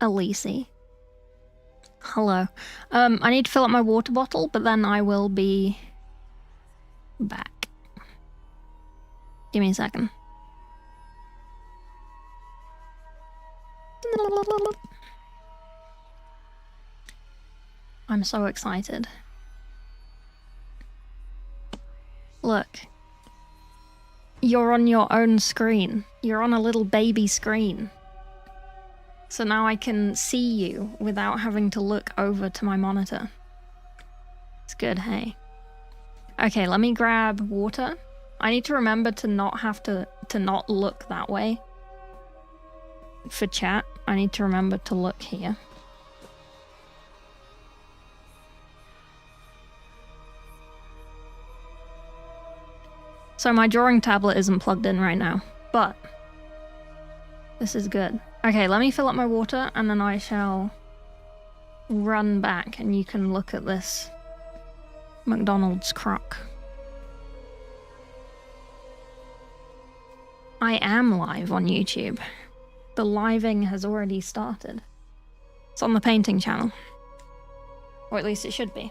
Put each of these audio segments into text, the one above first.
Elise. Hello. I need to fill up my water bottle, but then I will be back. Give me a second. I'm so excited. Look. You're on your own screen. You're on a little baby screen. So now I can see you without having to look over to my monitor. It's good, hey? Okay, let me grab water. I need to remember to not have to not look that way. For chat, I need to remember to look here. So my drawing tablet isn't plugged in right now, but this is good. Okay, let me fill up my water and then I shall run back and you can look at this McDonald's crock. I am live on YouTube. The living has already started. It's on the painting channel. Or at least it should be.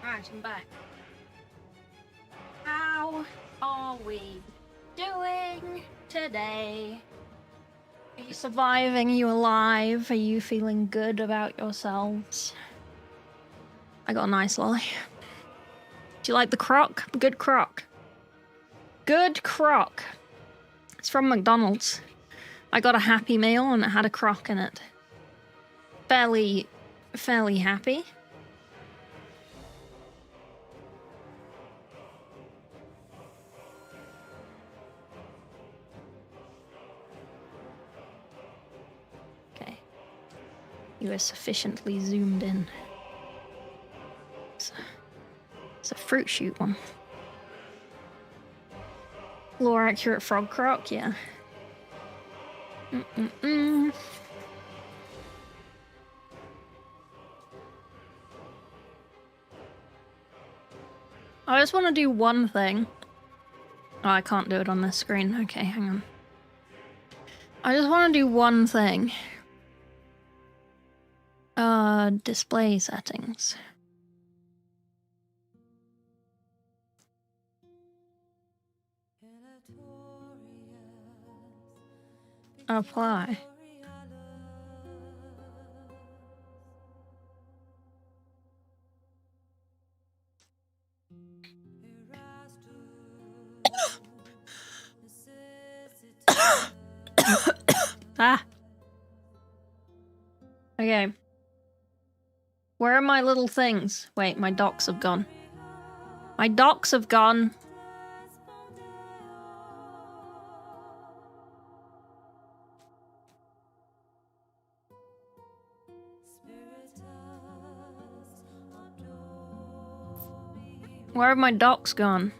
Right, I'm back. How are we doing today? Are you surviving? Are you alive? Are you feeling good about yourselves? I got a nice lolly. Do you like the crock? Good crock. Good crock. It's from McDonald's. I got a Happy Meal and it had a crock in it. Fairly happy. You are sufficiently zoomed in. It's a fruit shoot one. Lore accurate frog croc, yeah. I just want to do one thing. Oh, I can't do it on this screen. Okay, hang on. I just want to do one thing. Display settings. Apply. Ah. Okay. Where are my little things? Wait, my docs have gone. My docs have gone. Where have my docs gone?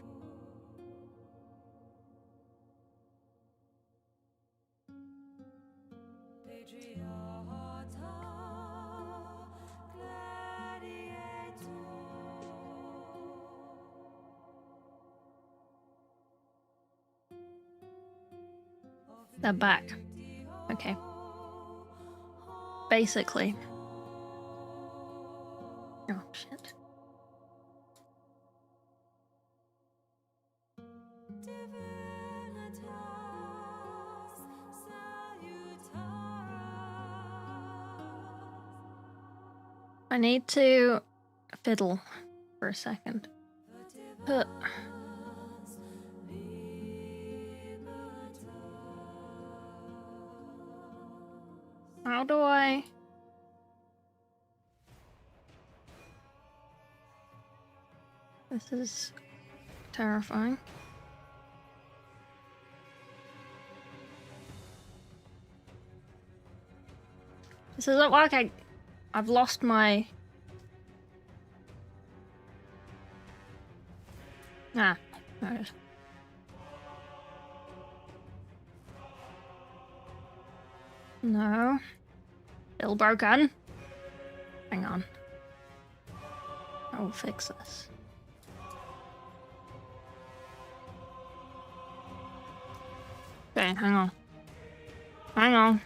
They're back. Okay. Basically. Oh, shit. I need to fiddle for a second. How do I... This is terrifying. This doesn't work. I've lost my... Ah, there it is. No. Still broken. Hang on. I will fix this. Okay, hang on. Hang on.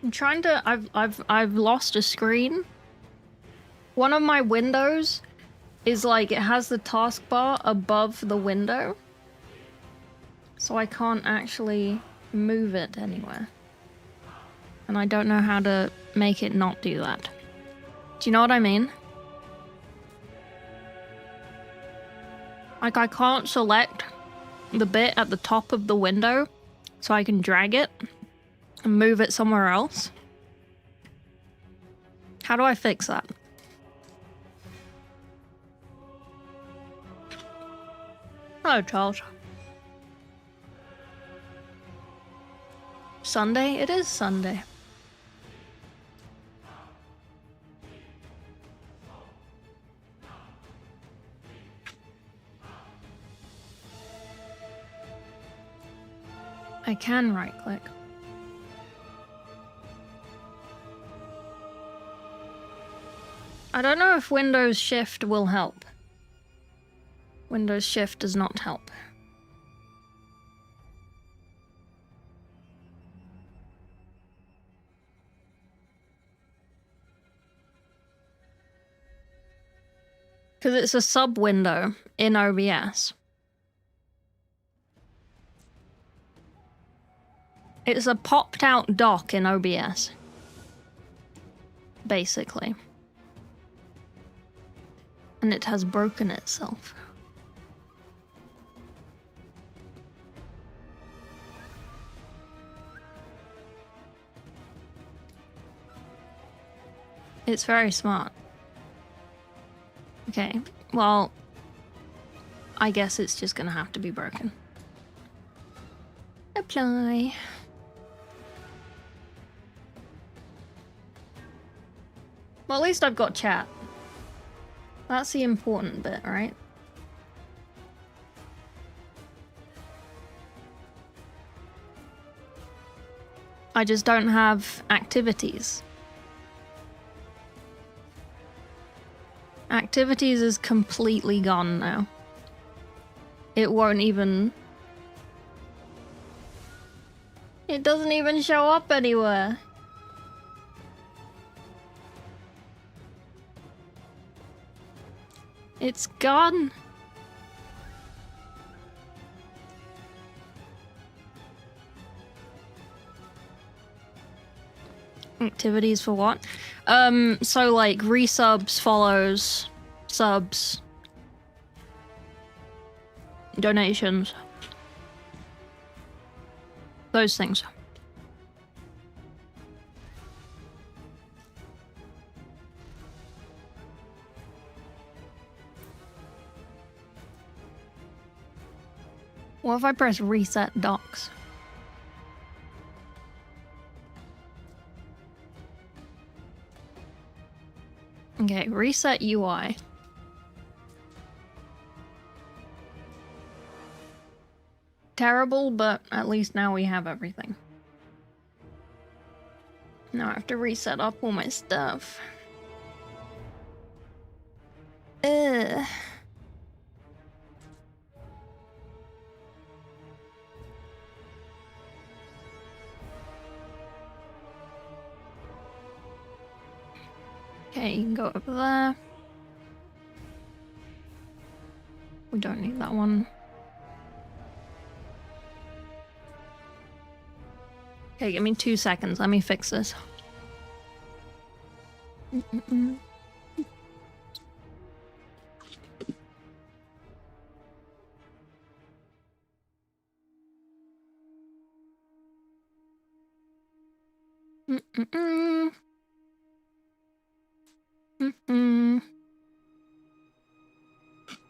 I'm trying to... I've lost a screen. One of my windows is like, it has the taskbar above the window. So I can't actually move it anywhere. And I don't know how to make it not do that. Do you know what I mean? Like, I can't select the bit at the top of the window so I can drag it and move it somewhere else. How do I fix that? Hello, Charles. Sunday? It is Sunday. I can right-click. I don't know if Windows Shift will help. Windows Shift does not help. Because it's a sub-window in OBS. It's a popped-out dock in OBS. Basically. And it has broken itself. It's very smart. Okay, well, I guess it's just gonna have to be broken. Apply. Well, at least I've got chat. That's the important bit, right? I just don't have activities. Activities is completely gone now. It won't even... It doesn't even show up anywhere. It's gone. Activities for what? So like resubs, follows, subs, donations. Those things. What if I press reset docs? Okay, reset UI. Terrible, but at least now we have everything. Now I have to reset up all my stuff. Ugh. Okay, you can go over there. We don't need that one. Okay, give me 2 seconds. Let me fix this.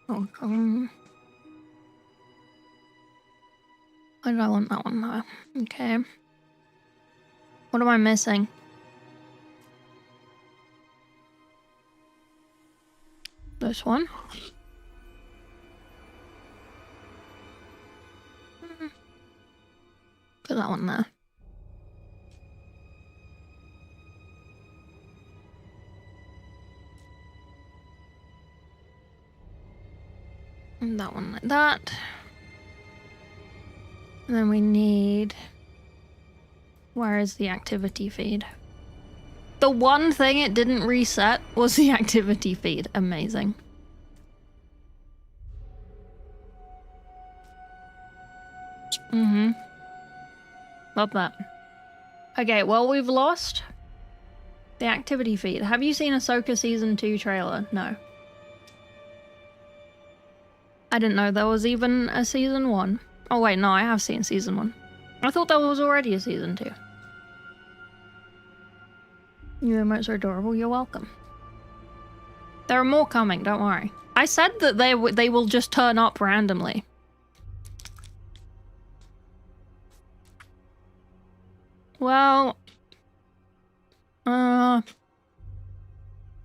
Oh, why did I want that one though? Okay. What am I missing? This one. Put that one there. And that one like that. And then we need... Where is the activity feed? The one thing it didn't reset was the activity feed. Amazing. Love that. Okay, well, we've lost the activity feed. Have you seen Ahsoka Season 2 trailer? No. I didn't know there was even a Season 1. Oh wait, no, I have seen Season 1. I thought there was already a Season 2. Your emotes are adorable, you're welcome. There are more coming, don't worry. I said that they will just turn up randomly. Well... I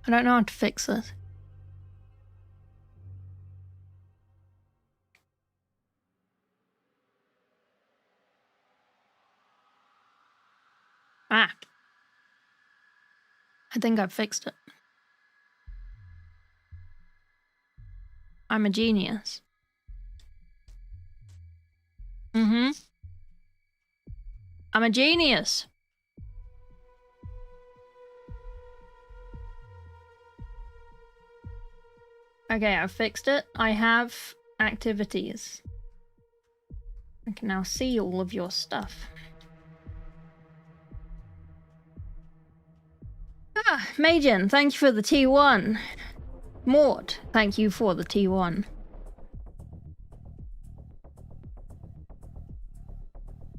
don't know how to fix this. Ah. I think I've fixed it. I'm a genius. I'm a genius. Okay, I've fixed it. I have activities. I can now see all of your stuff. Ah, Majin, thank you for the T1. Mort, thank you for the T1.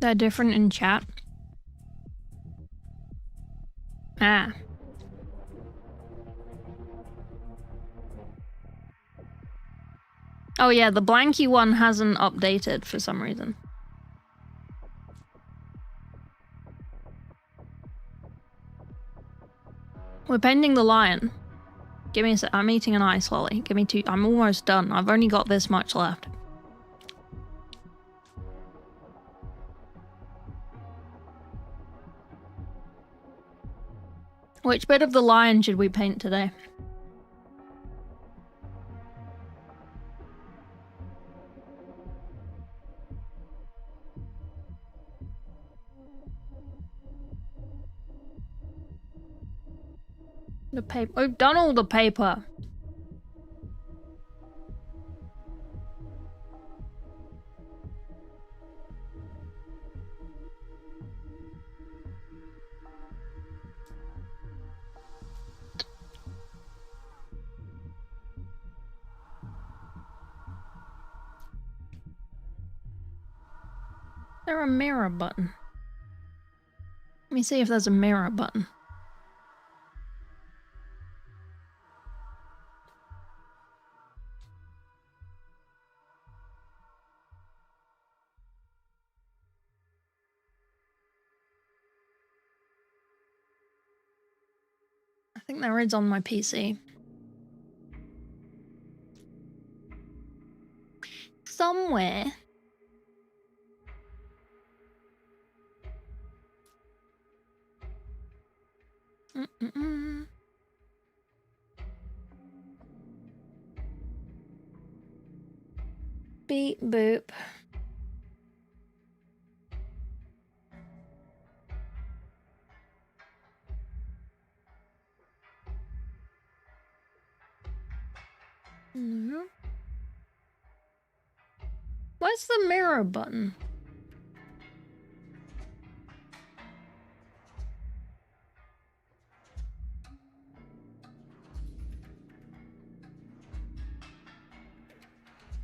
They're different in chat. Ah. Oh yeah, the blanky one hasn't updated for some reason. We're painting the lion. Give me a sec. I'm eating an ice lolly. Give me 2. I'm almost done. I've only got this much left. Which bit of the lion should we paint today? The paper. We've done all the paper. Is there a mirror button? Let me see if there's a mirror button. I think there is on my PC. Somewhere. Beep boop. No. Where's the mirror button?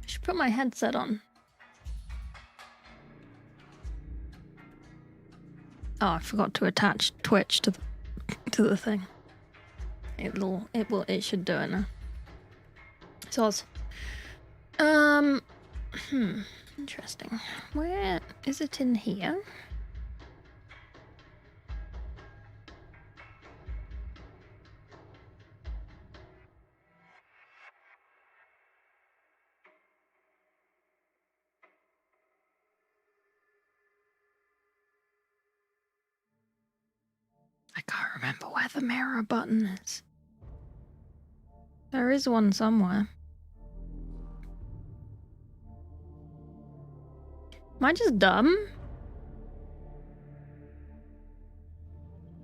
I should put my headset on. Oh, I forgot to attach Twitch to the thing. It should do it now. So it's interesting. Where is it in here? I can't remember where the mirror button is. There is one somewhere. Am I just dumb?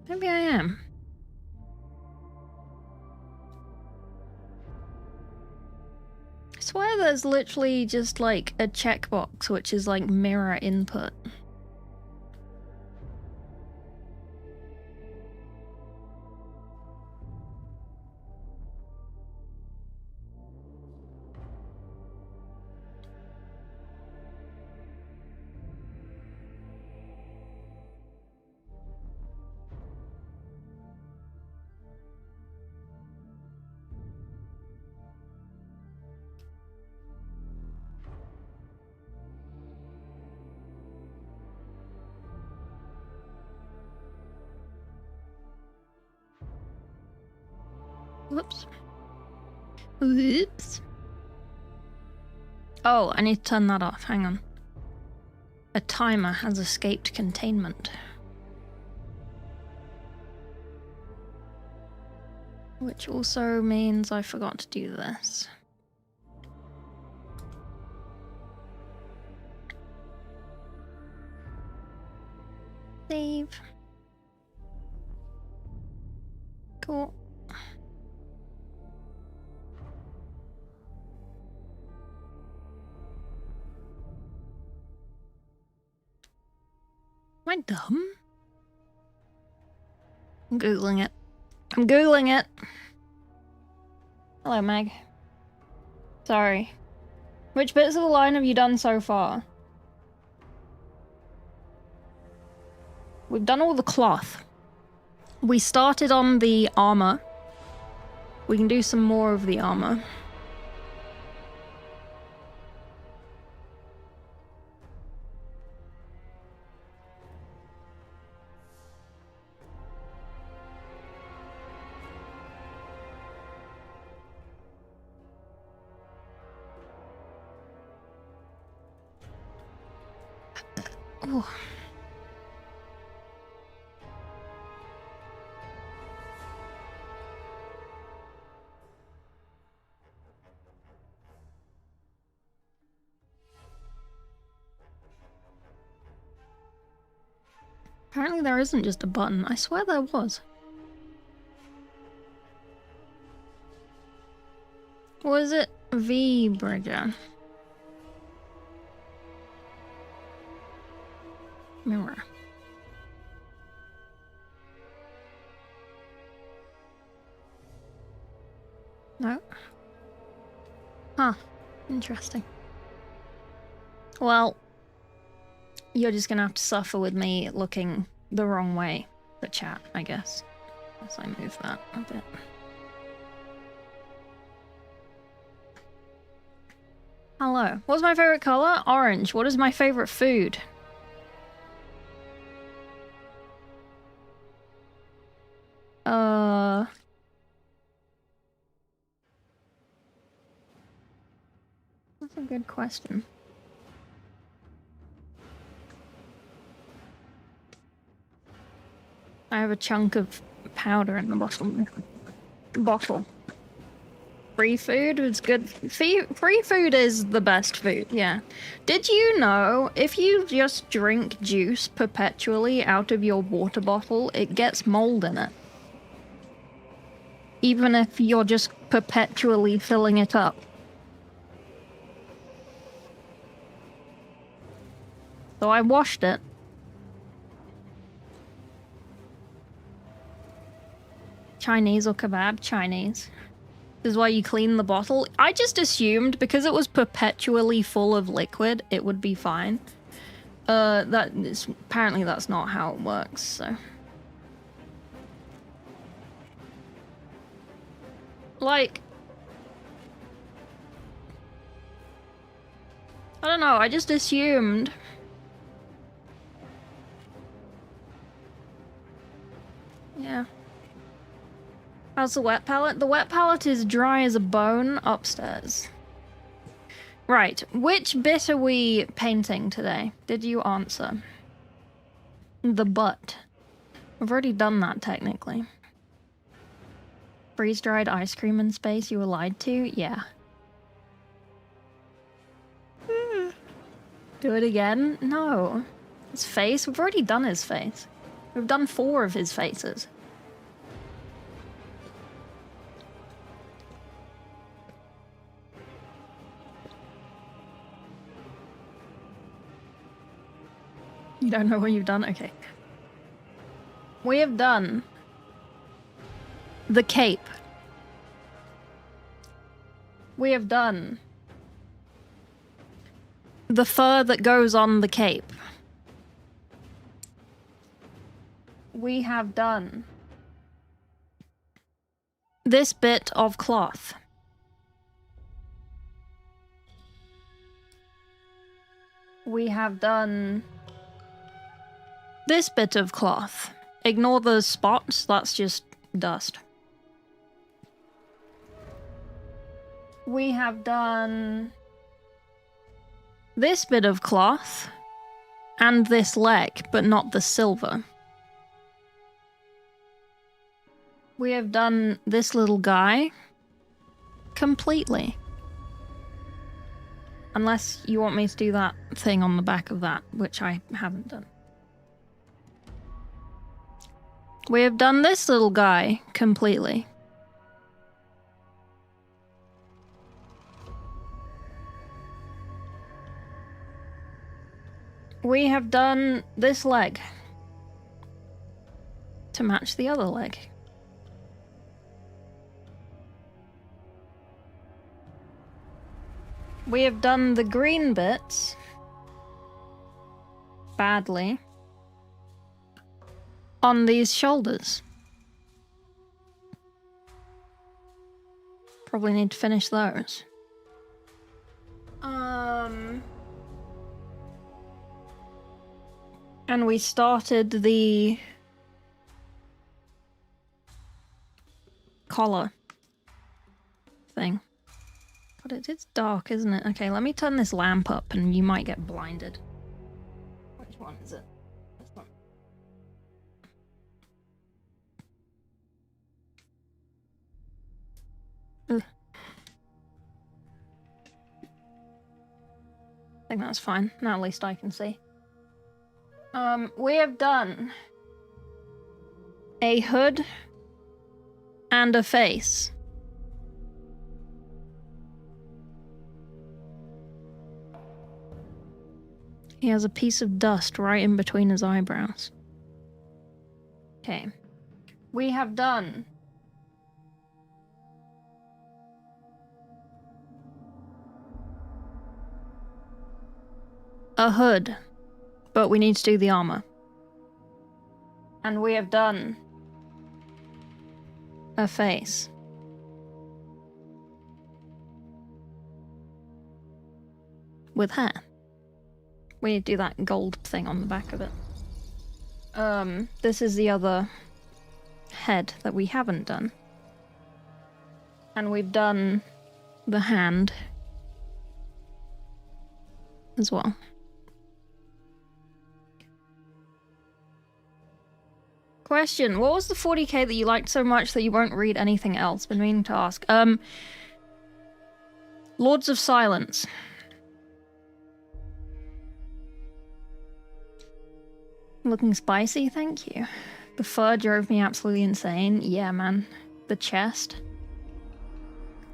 Maybe I am. I swear there's literally just like a checkbox which is like mirror input. Whoops. Whoops. Oh, I need to turn that off. Hang on. A timer has escaped containment. Which also means I forgot to do this. Save. Cool. Am I dumb? I'm Googling it. I'm Googling it. Hello, Meg. Sorry. Which bits of the line have you done so far? We've done all the cloth. We started on the armor. We can do some more of the armor. Ooh. Apparently there isn't just a button. I swear there was. Was it V Bridger? Mirror. No. Huh. Interesting. Well, you're just gonna have to suffer with me looking the wrong way for chat, I guess. As I move that a bit. Hello. What's my favorite color? Orange. What is my favorite food? That's a good question. I have a chunk of powder in the bottle. Free food is good. Free food is the best food, yeah. Did you know if you just drink juice perpetually out of your water bottle, it gets mold in it? Even if you're just perpetually filling it up. So I washed it. Chinese or kebab? Chinese. This is why you clean the bottle. I just assumed because it was perpetually full of liquid, it would be fine. Apparently that's not how it works, so. Like, I don't know, I just assumed. Yeah. How's the wet palette? The wet palette is dry as a bone upstairs. Right, which bit are we painting today? Did you answer? The butt. We've already done that, technically. Freeze-dried ice cream in space you were lied to? Yeah. Do it again? No. His face? We've already done his face. We've done 4 of his faces. You don't know what you've done? Okay. We have done the cape. We have done the fur that goes on the cape. We have done this bit of cloth. We have done this bit of cloth. Ignore the spots, that's just dust. We have done this bit of cloth and this leg, but not the silver. We have done this little guy completely. Unless you want me to do that thing on the back of that, which I haven't done. We have done this little guy completely. We have done this leg to match the other leg. We have done the green bits badly on these shoulders. Probably need to finish those. And we started the collar thing. God, it's dark, isn't it? Okay, let me turn this lamp up and you might get blinded. Which one? one, is it? This one. Ugh. I think that's fine. Now at least I can see. We have done a hood and a face. He has a piece of dust right in between his eyebrows. Okay. We have done a hood, but we need to do the armor. And we have done a face. With hair. We need to do that gold thing on the back of it. This is the other head that we haven't done. And we've done the hand as well. Question, what was the 40k that you liked so much that you won't read anything else? Been meaning to ask. Lords of Silence. Looking spicy, thank you. The fur drove me absolutely insane. Yeah, man. The chest.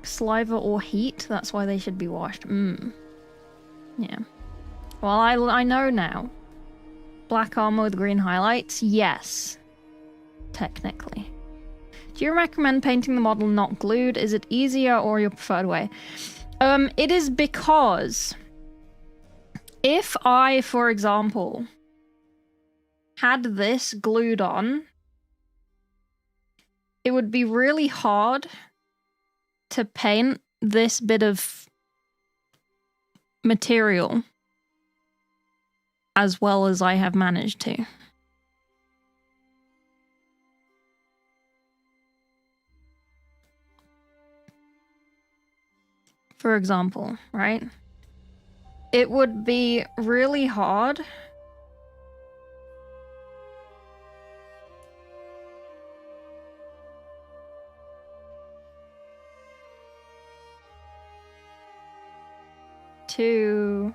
Saliva or heat, that's why they should be washed. Yeah. Well, I know now. Black armor with green highlights? Yes. Technically. Do you recommend painting the model not glued? Is it easier or your preferred way? It is because if I, for example, had this glued on, it would be really hard to paint this bit of material as well as I have managed to. For example, right? It would be really hard to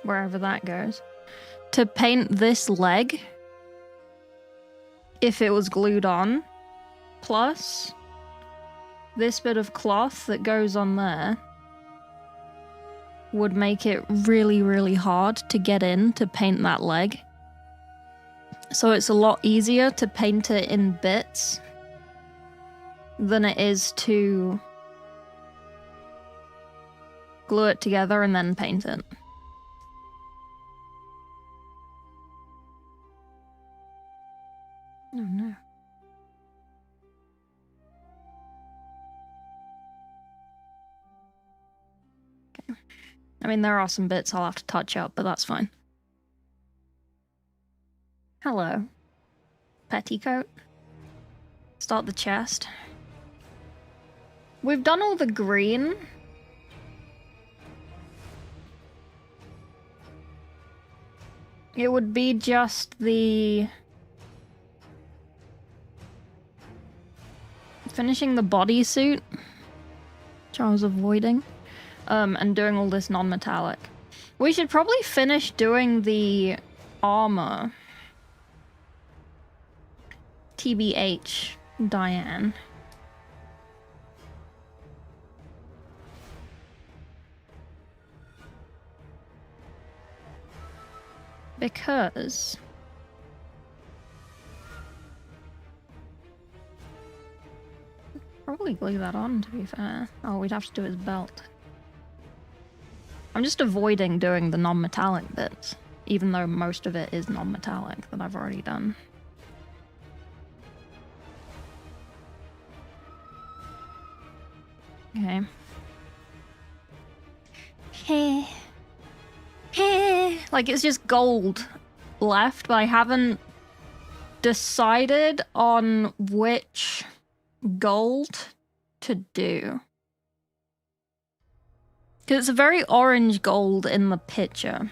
wherever that goes, to paint this leg if it was glued on, plus this bit of cloth that goes on there would make it really, really hard to get in to paint that leg. So it's a lot easier to paint it in bits than it is to glue it together and then paint it. Oh no. Okay. I mean, there are some bits I'll have to touch up, but that's fine. Hello. Petticoat. Start the chest. We've done all the green. It would be just the finishing the bodysuit, which I was avoiding, and doing all this non-metallic. We should probably finish doing the armor. TBH, Diane. Because probably glue that on, to be fair. Oh, we'd have to do his belt. I'm just avoiding doing the non-metallic bits, even though most of it is non-metallic that I've already done. Okay. Hey. Like, it's just gold left, but I haven't decided on which gold to do. Because it's a very orange gold in the picture.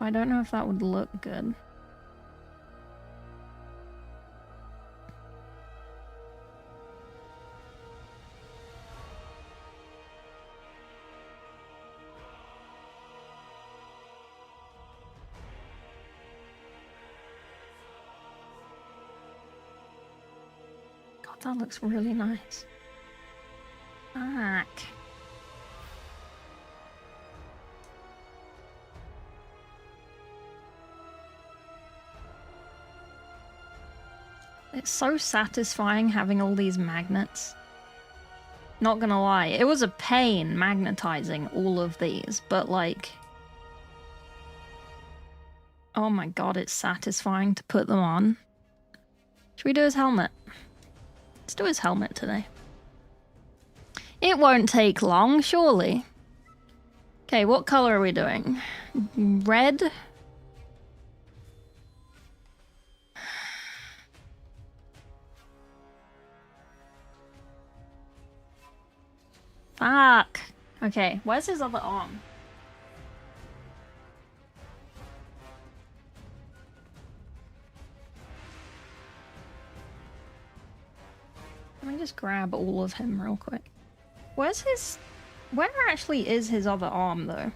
I don't know if that would look good. That looks really nice. Fuck. It's so satisfying having all these magnets. Not gonna lie, it was a pain magnetizing all of these, but like... Oh my god, it's satisfying to put them on. Should we do his helmet? Let's do his helmet today. It won't take long, surely. Okay, what color are we doing? Red? Fuck. Okay, where's his other arm? Let me just grab all of him real quick. Where's his... Where actually is his other arm, though?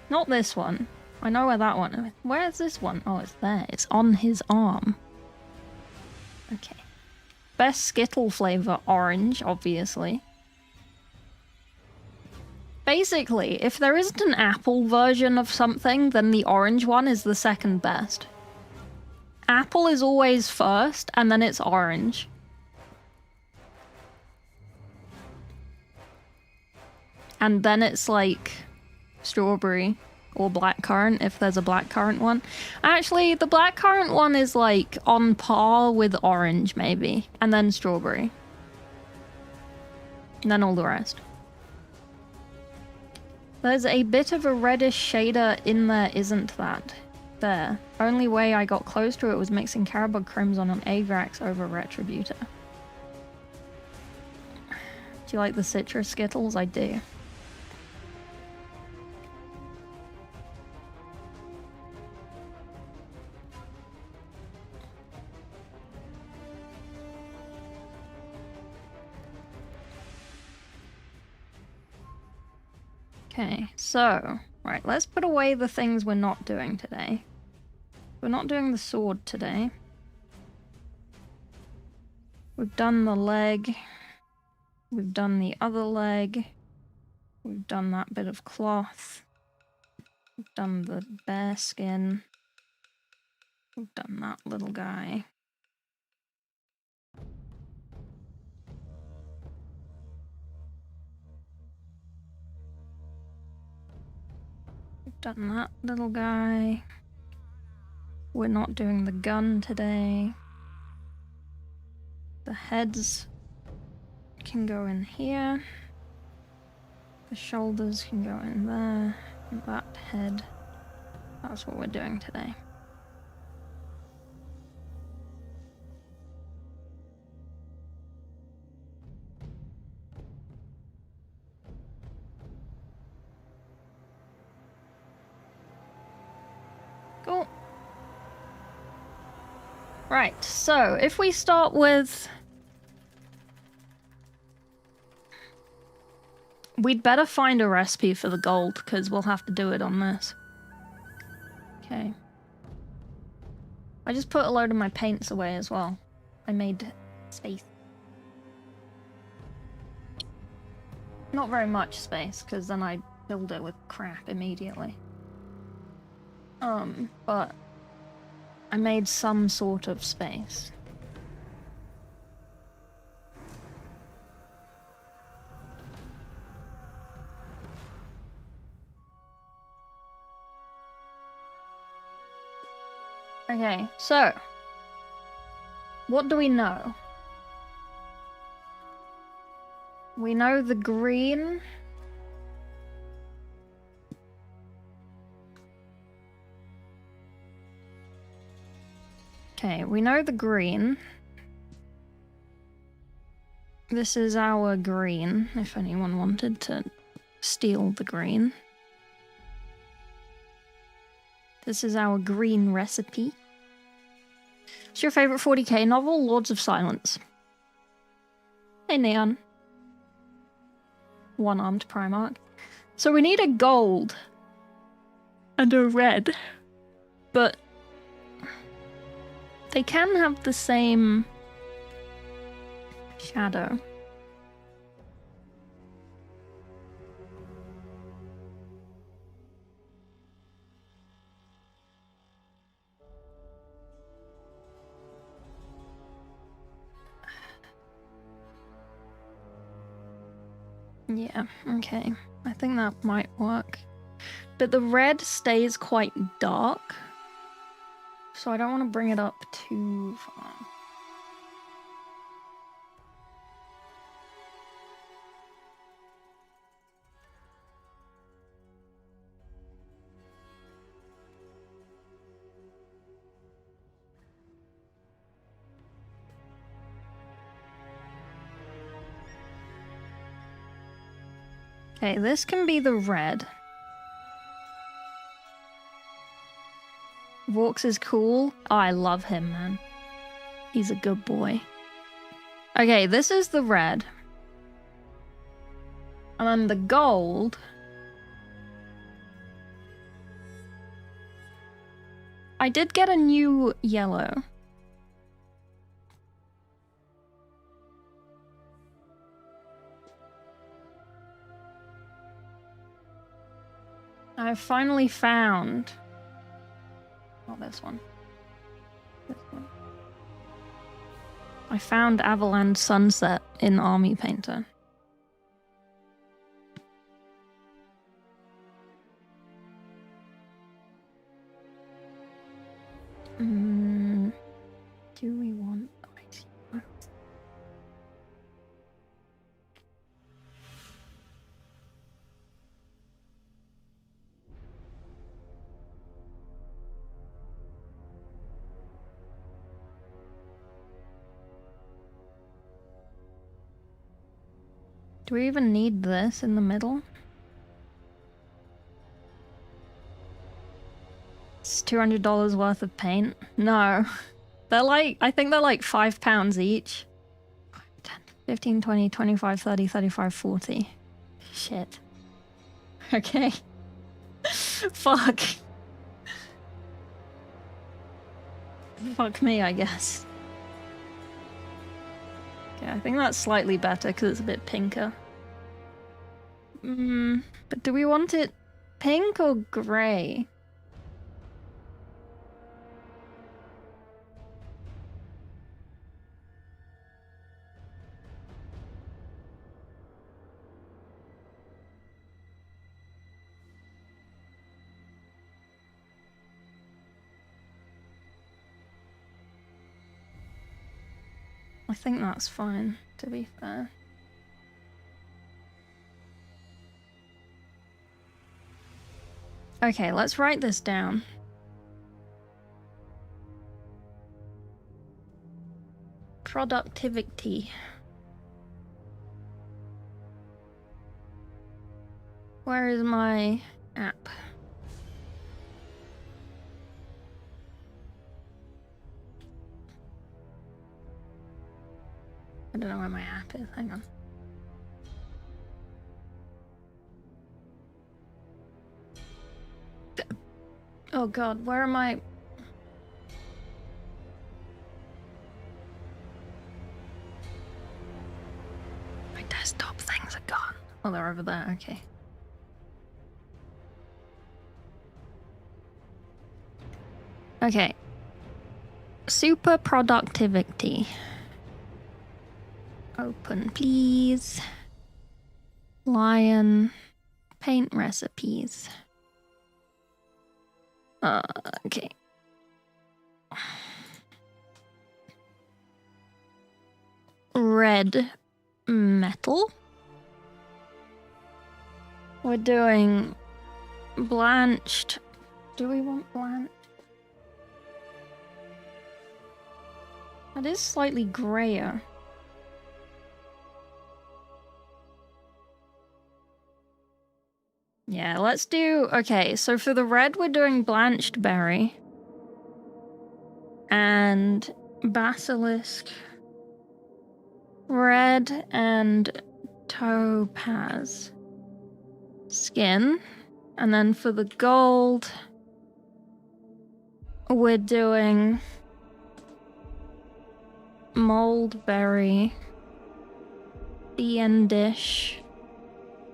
Not this one. I know where that one is. Where's this one? Oh, it's there. It's on his arm. Okay. Best Skittle flavor, orange, obviously. Basically, if there isn't an apple version of something, then the orange one is the second best. Apple is always first, and then it's orange. And then it's like strawberry or blackcurrant if there's a blackcurrant one. Actually, the blackcurrant one is like on par with orange maybe, and then strawberry. And then all the rest. There's a bit of a reddish shader in there, isn't that? There. Only way I got close to it was mixing Carabug Crimson on Agrax over Retributor. Do you like the citrus Skittles? I do. Okay, so, right, let's put away the things we're not doing today. We're not doing the sword today. We've done the leg. We've done the other leg. We've done that bit of cloth. We've done the bear skin. We've done that little guy. We've done that little guy. We're not doing the gun today. The heads can go in here. The shoulders can go in there. And that head. That's what we're doing today. Cool. Right, so if we start with... We'd better find a recipe for the gold, because we'll have to do it on this. Okay. I just put a load of my paints away as well. I made space. Not very much space, because then I filled it with crap immediately. But I made some sort of space. Okay, so what do we know? We know the green. Okay, we know the green. This is our green, if anyone wanted to steal the green. This is our green recipe. What's your favorite 40k novel? Lords of Silence. Hey, Neon. One-armed Primarch. So we need a gold and a red, but they can have the same shadow. Yeah, okay. I think that might work. But the red stays quite dark, so I don't want to bring it up too far. Okay, this can be the red. Vaux is cool. Oh, I love him, man. He's a good boy. Okay, this is the red. And then the gold. I did get a new yellow. I finally found... Not this one. This one. I found Avalanche Sunset in Army Painter. Do we want... Do we even need this in the middle? It's $200 worth of paint. No. They're like, I think they're like £5 each. 10, 15, 20, 25, 30, 35, 40. Shit. Okay. Fuck. Fuck me, I guess. Okay, I think that's slightly better because it's a bit pinker. But do we want it pink or grey? I think that's fine, to be fair. Okay, let's write this down. Productivity. Where is my app? I don't know where my app is. Hang on. Oh god, where am I? My desktop things are gone. Oh, they're over there. Okay. Okay. Super productivity. Open, please. Lion. Paint recipes. Okay. Red metal. We're doing blanched. Do we want blanched? That is slightly grayer. Yeah, let's do... Okay, so for the red, we're doing blanched berry. And basilisk. Red and topaz. Skin. And then for the gold, we're doing moldberry, fiendish,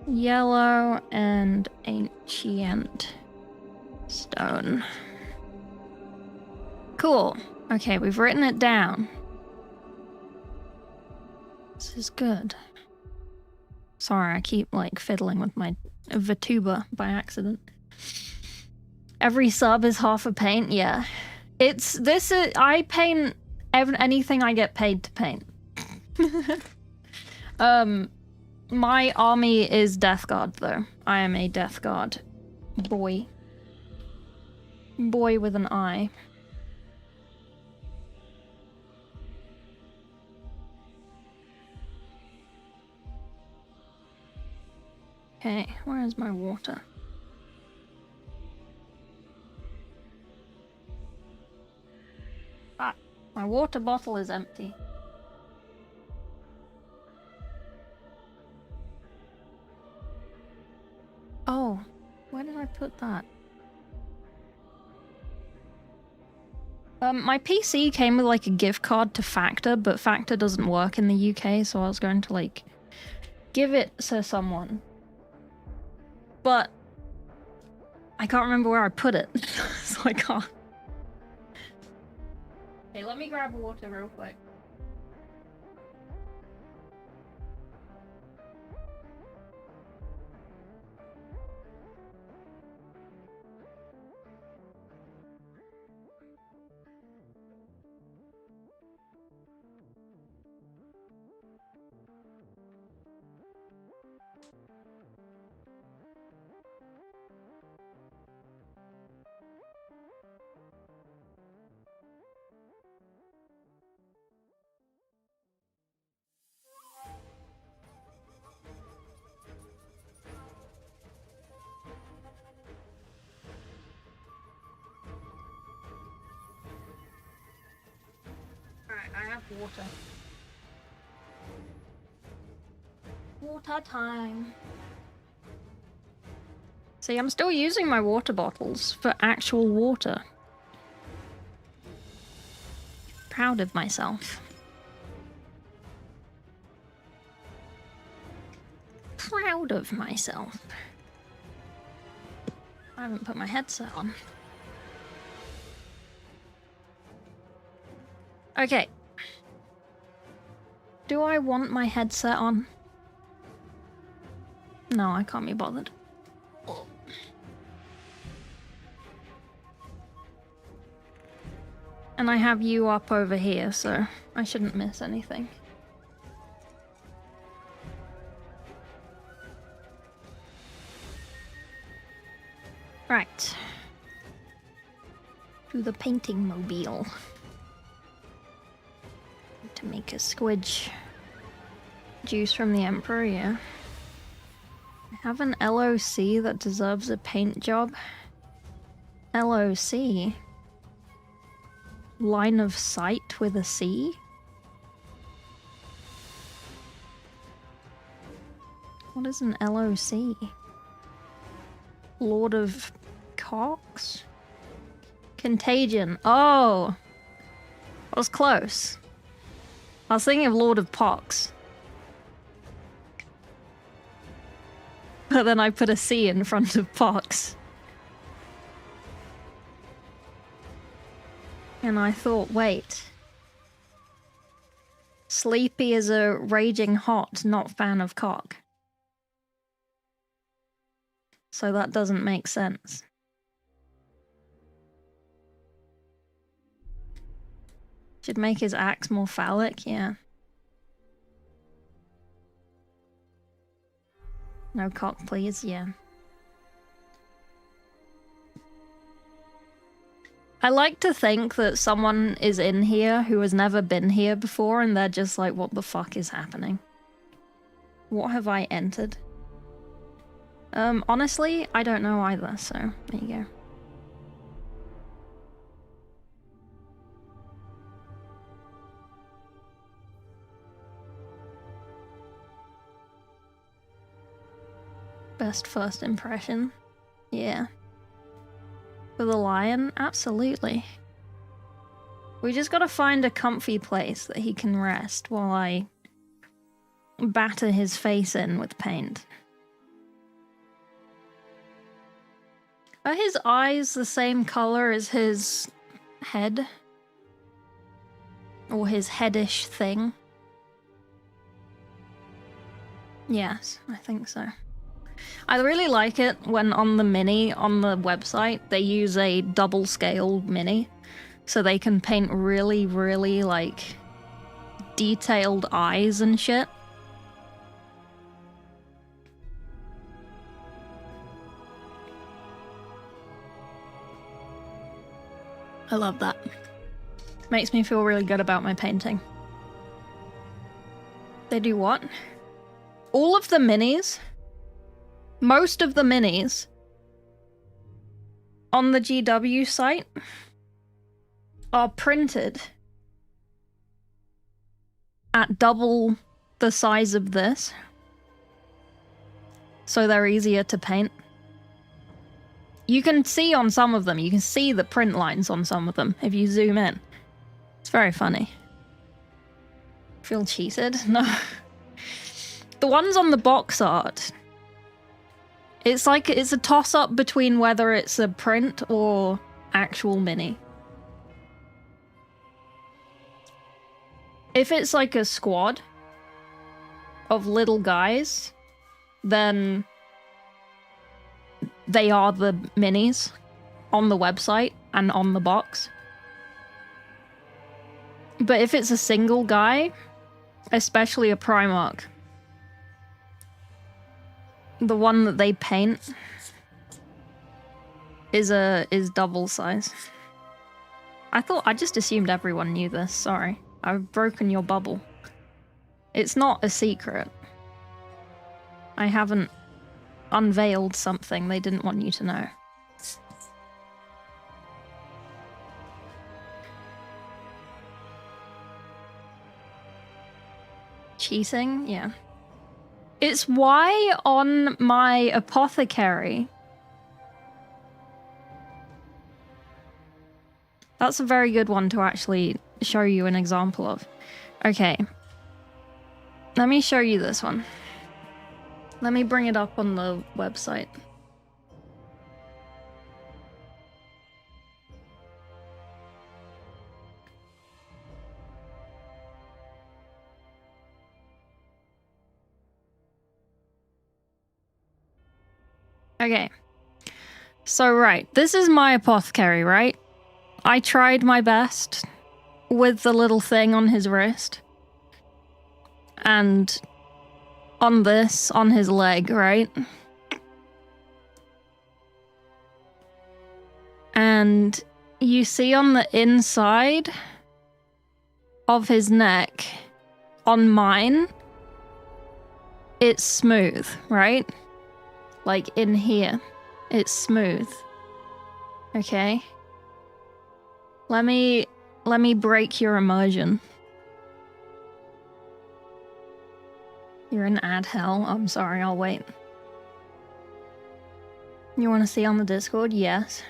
yellow, and ancient stone. Cool. Okay, we've written it down. This is good. Sorry, I keep like fiddling with my Vtuber by accident. Every sub is half a paint. Yeah, it's this. I paint anything I get paid to paint. My army is Death Guard though. I am a Death Guard boy. Boy with an eye. Okay, where is my water? Ah, my water bottle is empty. Oh, where did I put that? My PC came with like a gift card to Factor, but Factor doesn't work in the UK, so I was going to like give it to someone. But I can't remember where I put it, so I can't. Hey, let me grab water real quick. Alright, I have water. Water time. See, I'm still using my water bottles for actual water. Proud of myself. Proud of myself. I haven't put my headset on. Okay. Do I want my headset on? No, I can't be bothered. And I have you up over here, so I shouldn't miss anything. Right. To the painting mobile. To make a squidge. Juice from the Emperor, yeah. I have an LOC that deserves a paint job. LOC? Line of sight with a C? What is an LOC? Lord of Cox? Contagion. Oh! I was close. I was thinking of Lord of Pox. But then I put a C in front of Pox. And I thought, wait. Sleepy is a raging hot, not fan of cock. So that doesn't make sense. Should make his axe more phallic, yeah. No cock, please, yeah. I like to think that someone is in here who has never been here before and they're just like, what the fuck is happening? What have I entered? Honestly, I don't know either, so there you go. Best first impression. Yeah. For the lion? Absolutely. We just gotta find a comfy place that he can rest while I batter his face in with paint. Are his eyes the same color as his head? Or his headish thing? Yes, I think so. I really like it when on the mini on the website they use a double scale mini so they can paint really, really like detailed eyes and shit. I love that. Makes me feel really good about my painting. They do what? All of the minis, most of the minis on the GW site are printed at double the size of this, so they're easier to paint. You can see on some of them, you can see the print lines on some of them if you zoom in. It's very funny. Feel cheated? No. The ones on the box art, it's like it's a toss-up between whether it's a print or actual mini. If it's like a squad of little guys, then they are the minis on the website and on the box. But if it's a single guy, especially a Primarch, the one that they paint is double size. I just assumed everyone knew this, sorry. I've broken your bubble. It's not a secret. I haven't unveiled something they didn't want you to know. Cheating? Yeah. It's why on my apothecary... That's a very good one to actually show you an example of. Okay. Let me show you this one. Let me bring it up on the website. Okay. So, right. This is my apothecary, right? I tried my best with the little thing on his wrist. And on this, on his leg, right? And you see on the inside of his neck, on mine, it's smooth, right? Like in here, it's smooth. Okay? Let me break your immersion. You're in ad hell. I'm sorry, I'll wait. You want to see on the Discord? Yes.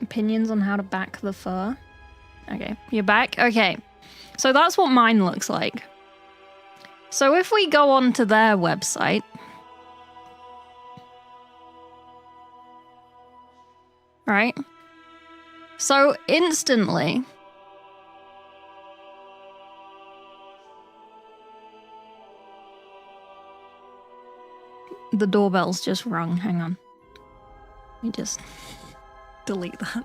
Opinions on how to back the fur? Okay, you're back? Okay. So that's what mine looks like. So if we go on to their website... Right? So instantly... The doorbell's just rung. Hang on. Let me just delete that.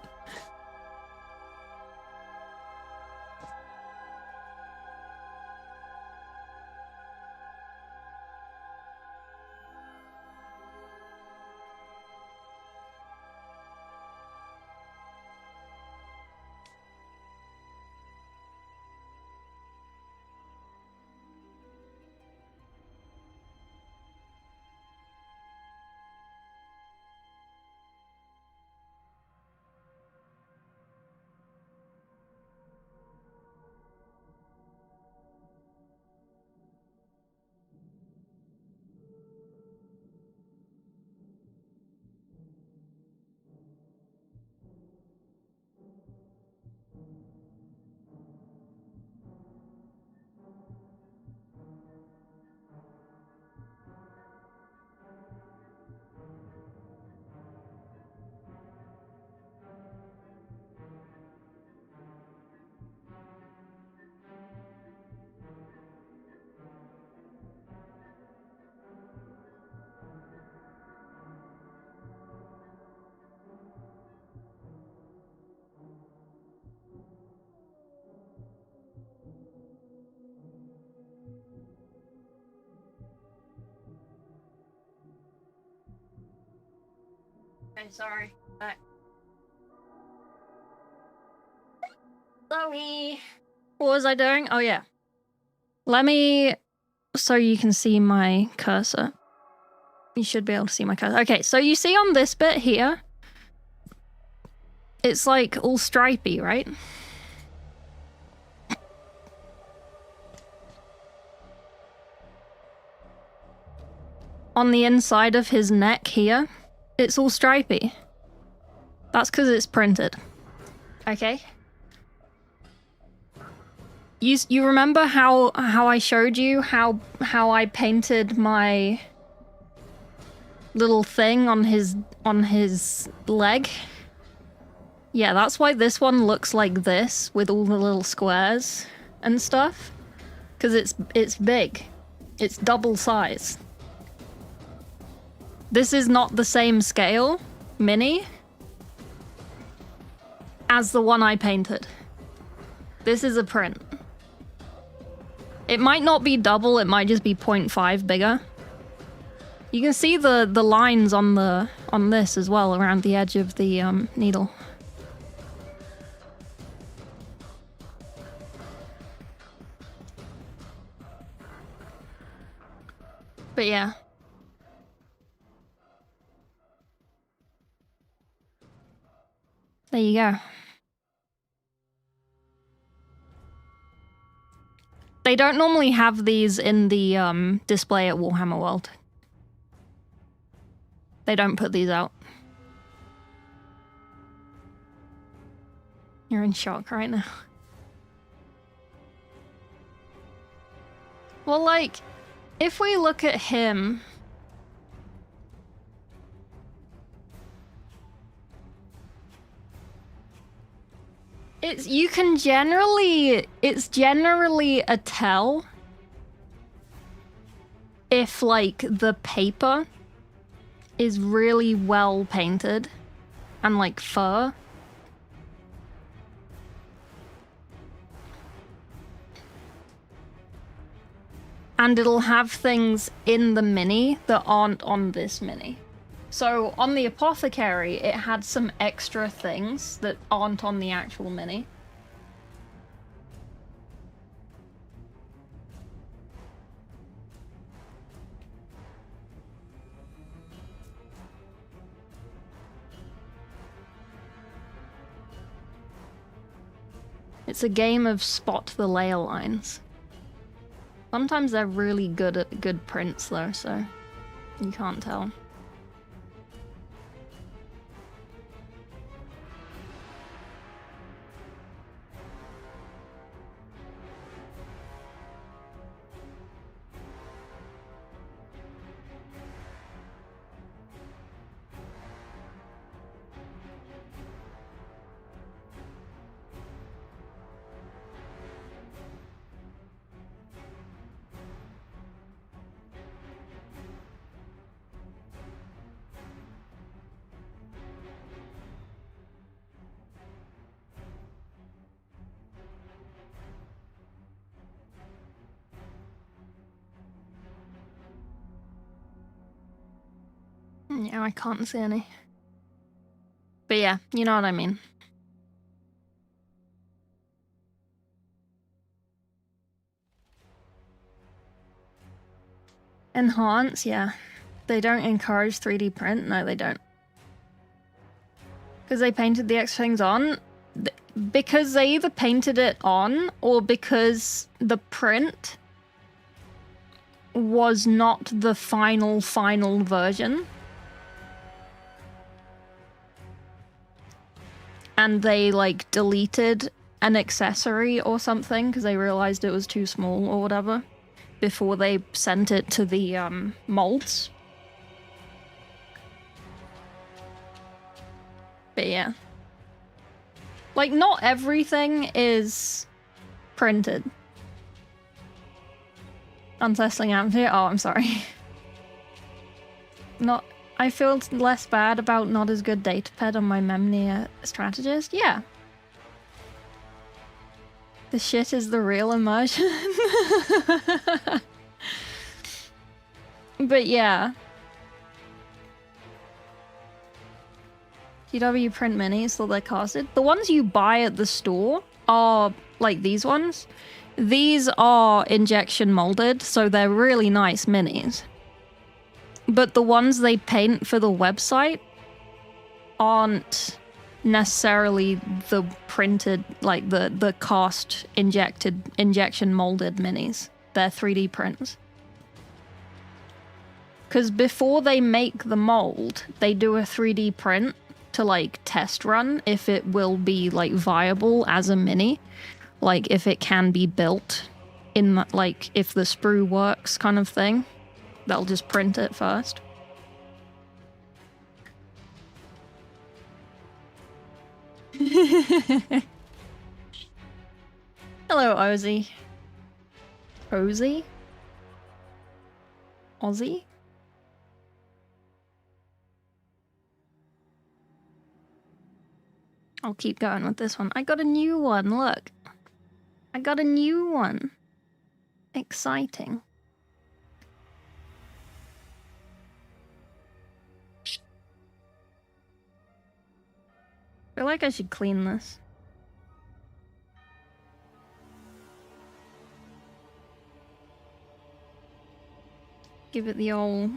Okay, sorry. Back. Sorry. What was I doing? Oh, yeah. Let me... So you can see my cursor. You should be able to see my cursor. Okay, so you see on this bit here, it's like all stripy, right? On the inside of his neck here, it's all stripy. That's because it's printed. Okay? You remember how I showed you how I painted my little thing on his leg? Yeah, that's why this one looks like this with all the little squares and stuff. Because it's big. It's double size. This is not the same scale, mini, as the one I painted. This is a print. It might not be double, it might just be 0.5 bigger. You can see the lines on this as well around the edge of the needle. But yeah. There you go. They don't normally have these in the display at Warhammer World. They don't put these out. You're in shock right now. Well, like, if we look at him... It's generally a tell if, like, the paper is really well painted and, like, fur. And it'll have things in the mini that aren't on this mini. So on the Apothecary, it had some extra things that aren't on the actual mini. It's a game of spot the layer lines. Sometimes they're really good at good prints though, so you can't tell. Yeah, I can't see any. But yeah, you know what I mean. Enhance, yeah. They don't encourage 3D print? No, they don't. Because they painted the extra things on? Because they either painted it on, or because the print was not the final version. And they, like, deleted an accessory or something because they realized it was too small or whatever before they sent it to the molds. But yeah. Like, not everything is printed. Unsettling atmosphere? Oh, I'm sorry. Not... I feel less bad about not as good datapad on my Memnir strategist. Yeah. The shit is the real immersion. But yeah. DW print minis that they're casted. The ones you buy at the store are like these ones. These are injection molded, so they're really nice minis. But the ones they paint for the website aren't necessarily the printed, like the cast injection molded minis. They're 3D prints. Because before they make the mold, they do a 3D print to like test run if it will be like viable as a mini. Like if it can be built in that, like if the sprue works kind of thing. They'll just print it first. Hello, Ozzy. Ozzy? Ozzy? I'll keep going with this one. I got a new one, look. I got a new one. Exciting. I feel like I should clean this. Give it the old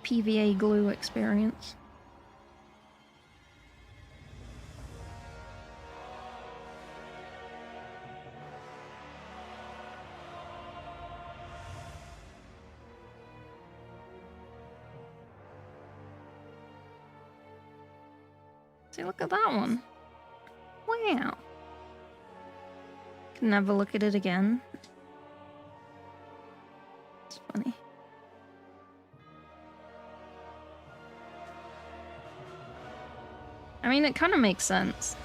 PVA glue experience. See, look at that one. Wow. Can never look at it again. It's funny. I mean, it kind of makes sense.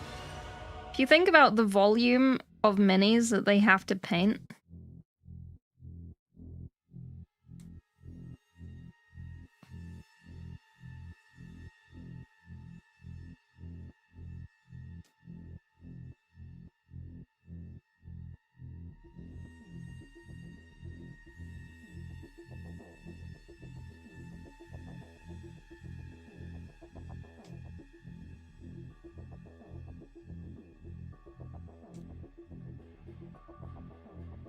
If you think about the volume of minis that they have to paint.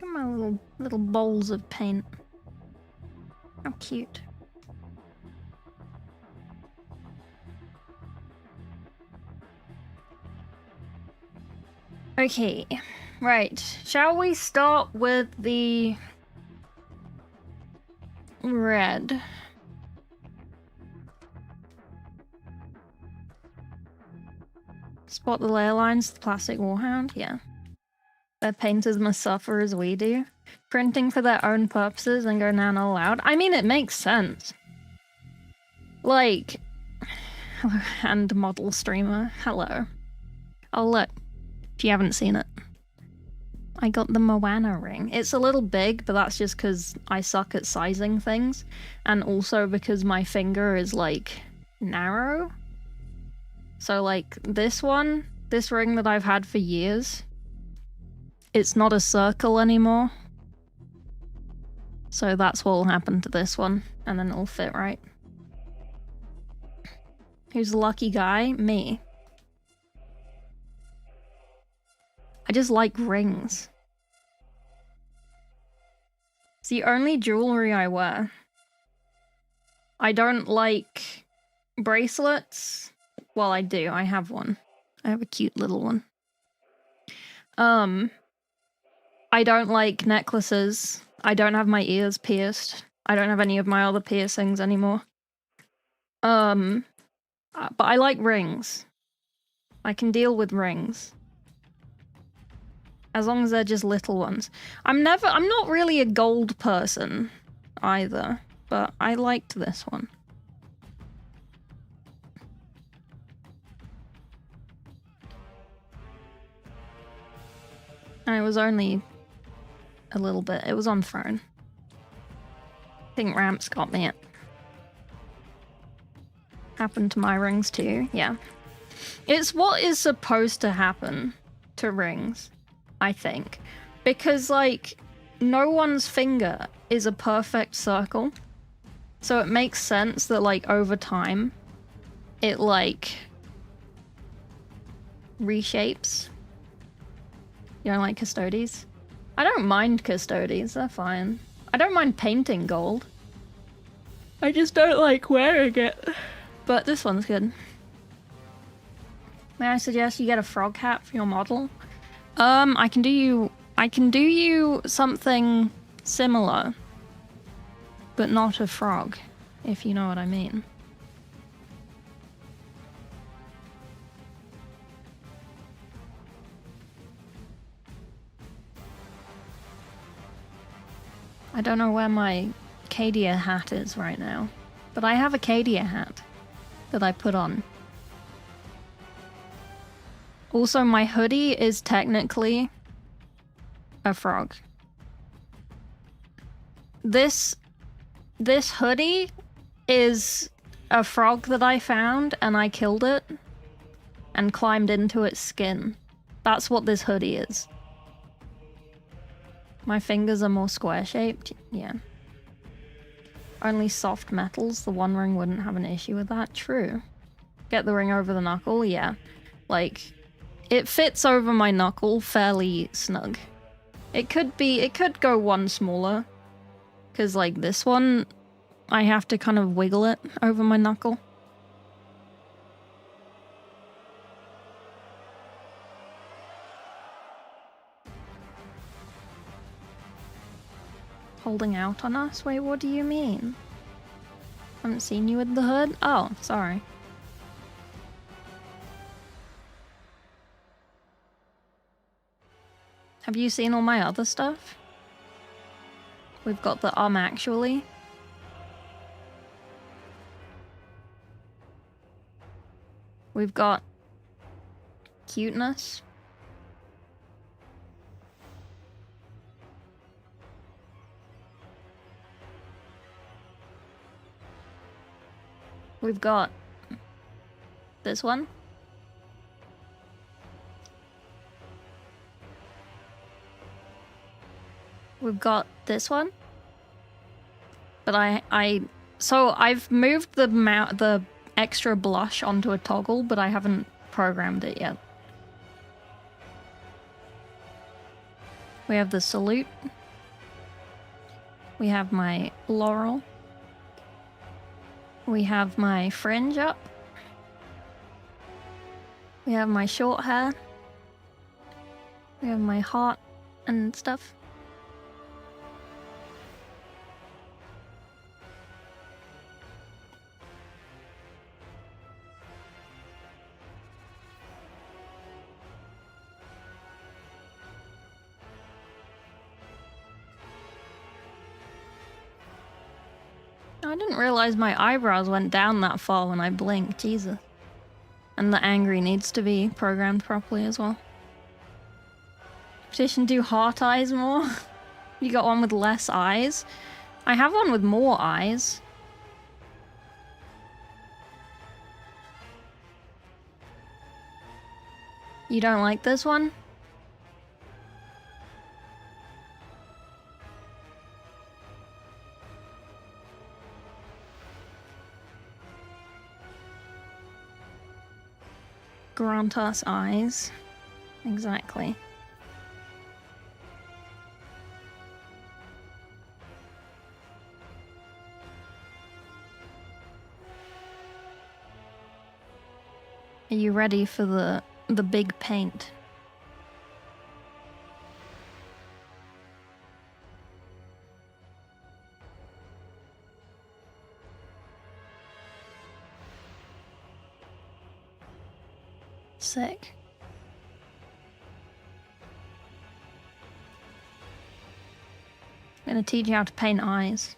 Look at my little bowls of paint. How cute. Okay, right. Shall we start with the red? Spot the layer lines, the plastic warhound, yeah. Their painters must suffer as we do. Printing for their own purposes and go nano loud. I mean, it makes sense. Like, hand model streamer, hello. Oh look, if you haven't seen it. I got the Moana ring. It's a little big, but that's just because I suck at sizing things. And also because my finger is, like, narrow. So, like, this ring that I've had for years, it's not a circle anymore. So that's what will happen to this one, and then it'll fit right. Who's the lucky guy? Me. I just like rings. It's the only jewelry I wear. I don't like bracelets. Well, I do. I have one. I have a cute little one. I don't like necklaces. I don't have my ears pierced. I don't have any of my other piercings anymore. But I like rings. I can deal with rings. As long as they're just little ones. I'm not really a gold person either, but I liked this one. And it was only a little bit. It was on Throne. I think Ramps got me it. Happened to my rings too, yeah. It's what is supposed to happen to rings, I think. Because, like, no one's finger is a perfect circle. So it makes sense that, like, over time, it, like, reshapes. You don't like custodies? I don't mind custodies, they're fine. I don't mind painting gold. I just don't like wearing it. But this one's good. May I suggest you get a frog hat for your model? I can do you something similar, but not a frog, if you know what I mean. I don't know where my Cadia hat is right now, but I have a Cadia hat that I put on. Also, my hoodie is technically a frog. This hoodie is a frog that I found and I killed it and climbed into its skin. That's what this hoodie is. My fingers are more square-shaped, yeah. Only soft metals, the One Ring wouldn't have an issue with that, true. Get the ring over the knuckle, yeah. Like, it fits over my knuckle fairly snug. It could go one smaller, because like this one, I have to kind of wiggle it over my knuckle. Holding out on us? Wait, what do you mean? Haven't seen you with the hood? Oh, sorry. Have you seen all my other stuff? We've got the actually. We've got cuteness. We've got this one. We've got this one. But so I've moved the extra blush onto a toggle, but I haven't programmed it yet. We have the salute. We have my laurel. We have my fringe up. We have my short hair. We have my heart and stuff. I didn't realize my eyebrows went down that far when I blinked, Jesus. And the angry needs to be programmed properly as well. Petition do heart eyes more? You got one with less eyes? I have one with more eyes. You don't like this one? Grant us eyes. Exactly. Are you ready for the big paint? Sick. I'm gonna teach you how to paint eyes.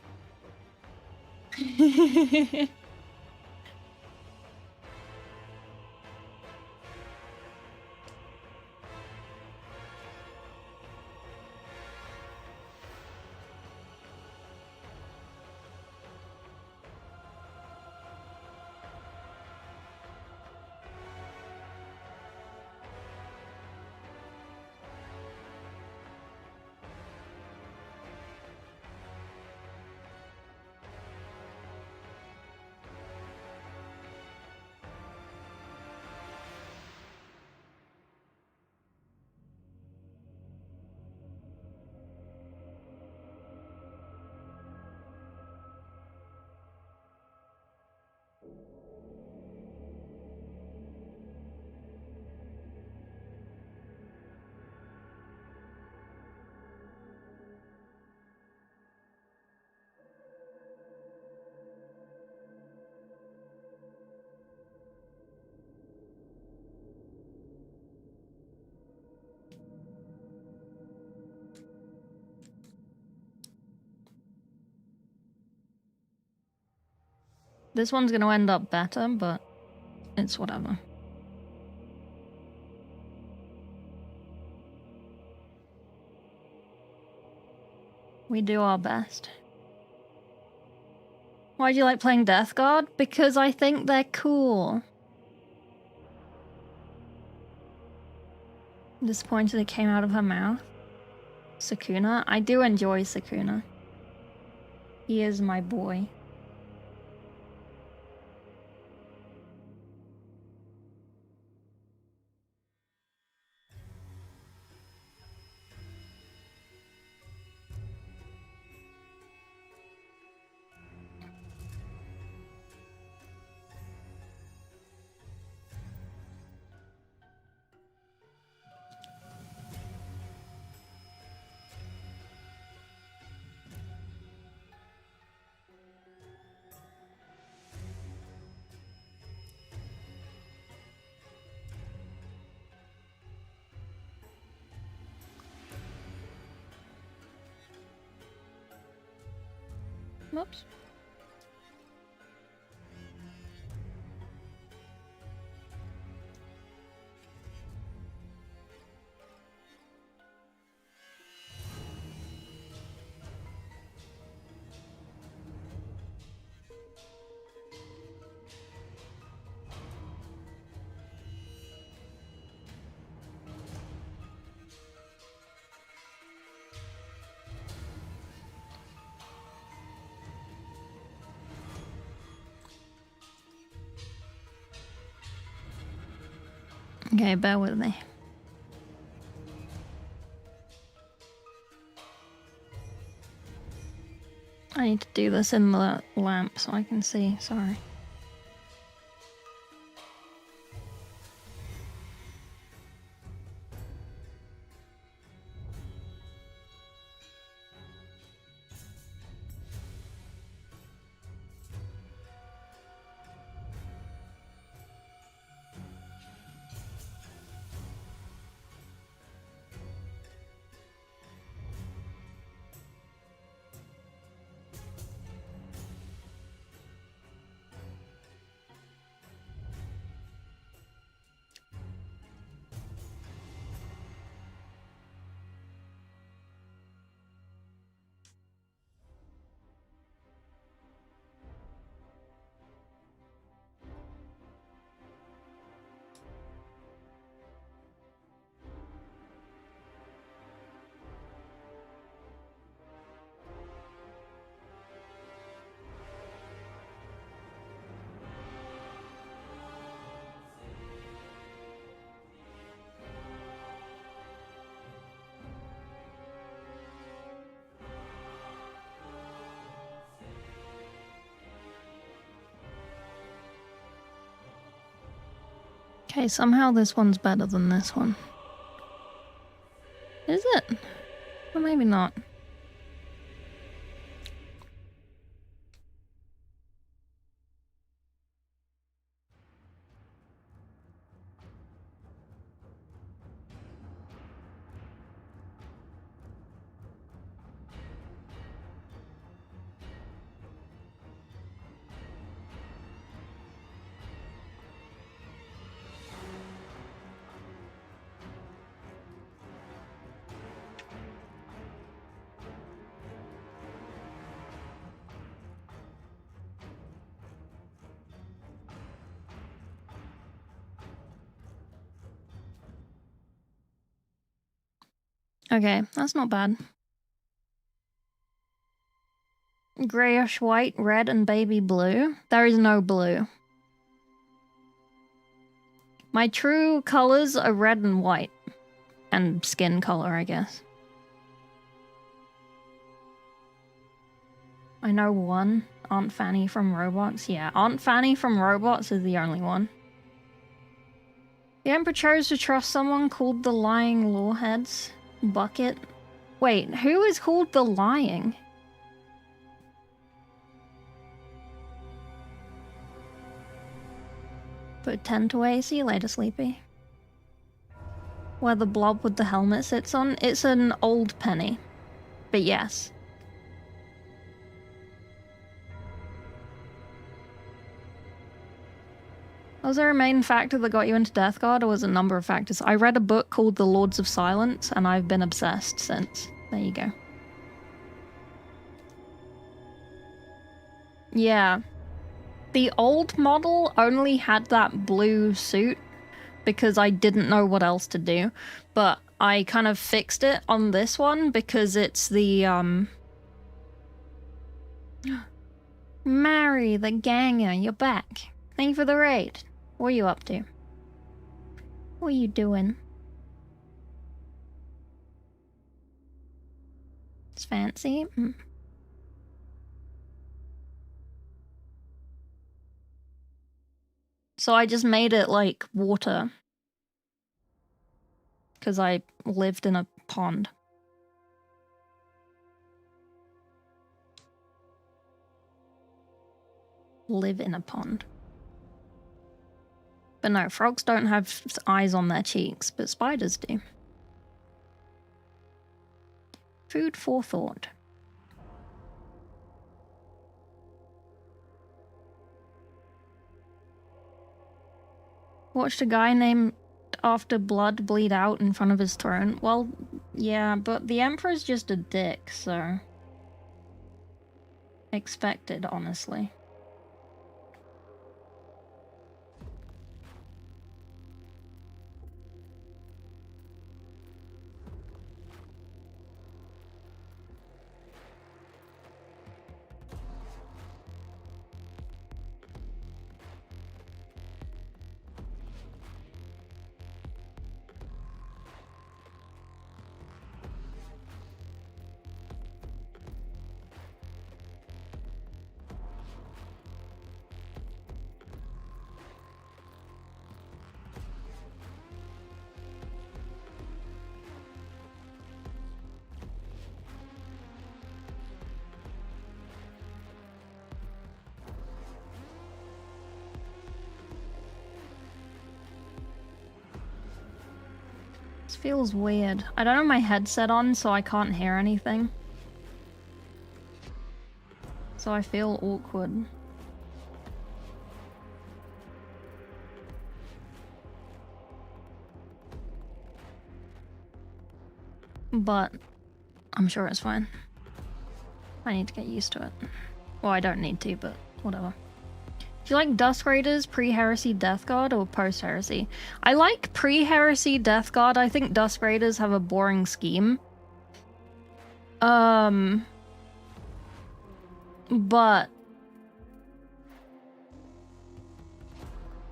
This one's gonna end up better, but it's whatever. We do our best. Why do you like playing Death Guard? Because I think they're cool. I'm disappointed it came out of her mouth. Sakuna? I do enjoy Sakuna. He is my boy. Whoops. Okay, bear with me. I need to do this in the lamp so I can see, sorry. Okay, somehow this one's better than this one. Is it? Or maybe not. Okay, that's not bad. Grayish white, red, and baby blue. There is no blue. My true colors are red and white. And skin color, I guess. I know one. Aunt Fanny from Robots. Yeah, Aunt Fanny from Robots is the only one. The Emperor chose to trust someone called the Lying Lawheads. Bucket. Wait, who is called the Lying? Put 10 away. See you later, Sleepy. Where the blob with the helmet sits on? It's an old penny. But yes. Was there a main factor that got you into Death Guard, or was it a number of factors? I read a book called The Lords of Silence, and I've been obsessed since. There you go. Yeah. The old model only had that blue suit because I didn't know what else to do, but I kind of fixed it on this one because it's the, Mary, the ganger, you're back. Thank you for the raid. What are you up to? What are you doing? It's fancy. So I just made it like water. Because I lived in a pond. Live in a pond. But no, frogs don't have eyes on their cheeks, but spiders do. Food for thought. Watched a guy named after blood bleed out in front of his throne. Well, yeah, but the Emperor's just a dick, so... expected, honestly. This feels weird. I don't have my headset on, so I can't hear anything. So I feel awkward. But I'm sure it's fine. I need to get used to it. Well, I don't need to, but whatever. Do you like Dusk Raiders, pre-Heresy Death Guard, or post-Heresy? I like pre-Heresy Death Guard. I think Dusk Raiders have a boring scheme. But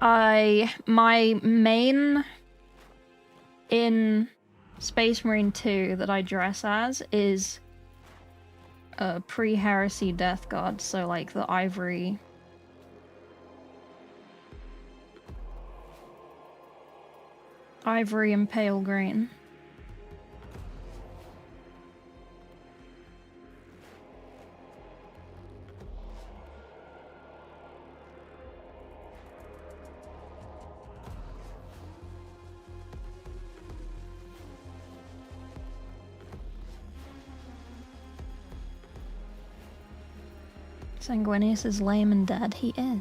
my main in Space Marine 2 that I dress as is a pre-Heresy Death Guard, so like the ivory and pale green. Sanguinius is lame and dead. He is.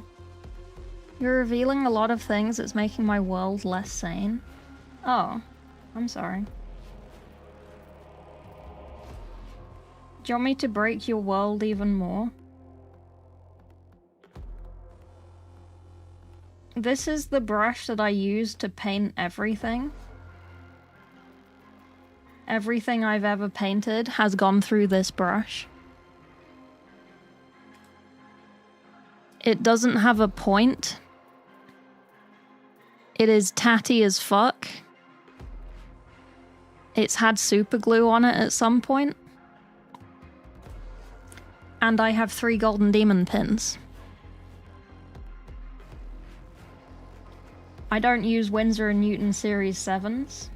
You're revealing a lot of things that's making my world less sane. Oh, I'm sorry. Do you want me to break your world even more? This is the brush that I use to paint everything. Everything I've ever painted has gone through this brush. It doesn't have a point. It is tatty as fuck. It's had super glue on it at some point. And I have 3 golden demon pins. I don't use Winsor & Newton Series 7s.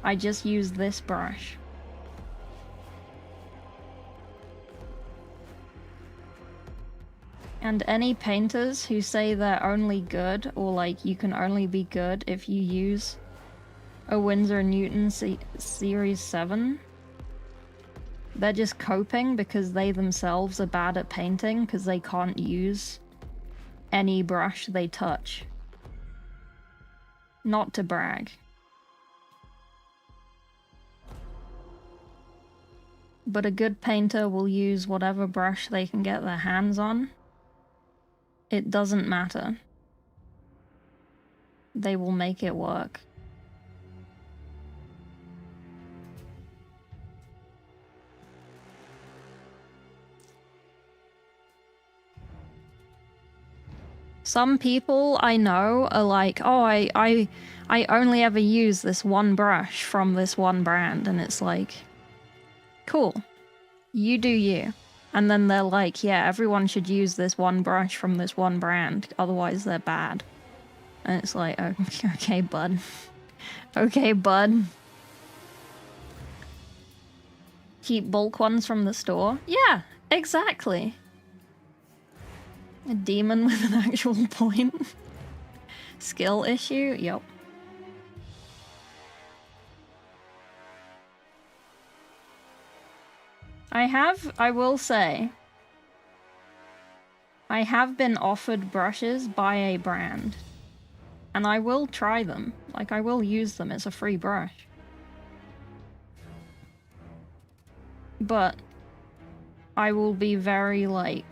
I just use this brush. And any painters who say they're only good, or like you can only be good if you use a Winsor & Newton Series 7, they're just coping because they themselves are bad at painting because they can't use any brush they touch. Not to brag. But a good painter will use whatever brush they can get their hands on. It doesn't matter. They will make it work. Some people I know are like, oh, I only ever use this one brush from this one brand, and it's like, cool, you do you. And then they're like, yeah, everyone should use this one brush from this one brand, otherwise they're bad. And it's like, okay, bud. Okay, bud. Keep bulk ones from the store? Yeah, exactly. A demon with an actual point. Skill issue? Yep. I will say, I have been offered brushes by a brand. And I will try them. Like, I will use them. It's a free brush. But I will be very, like...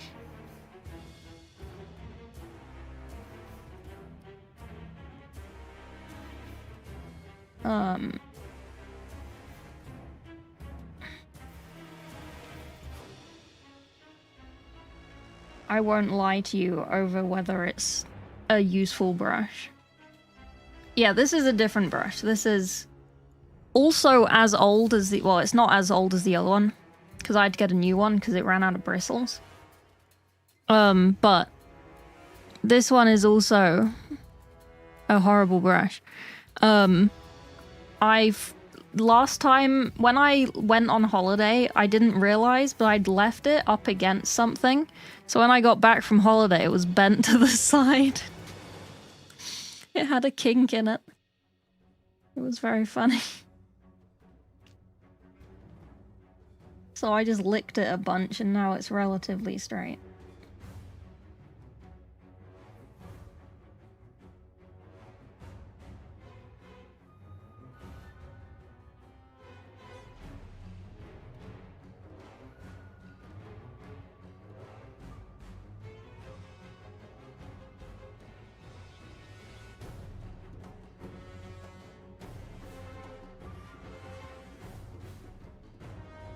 I won't lie to you over whether it's a useful brush. Yeah, this is a different brush. This is also as old as the... Well, it's not as old as the other one, because I had to get a new one because it ran out of bristles. But this one is also a horrible brush. Last time, when I went on holiday, I didn't realize, but I'd left it up against something. So when I got back from holiday, it was bent to the side. It had a kink in it. It was very funny. So I just licked it a bunch and now it's relatively straight.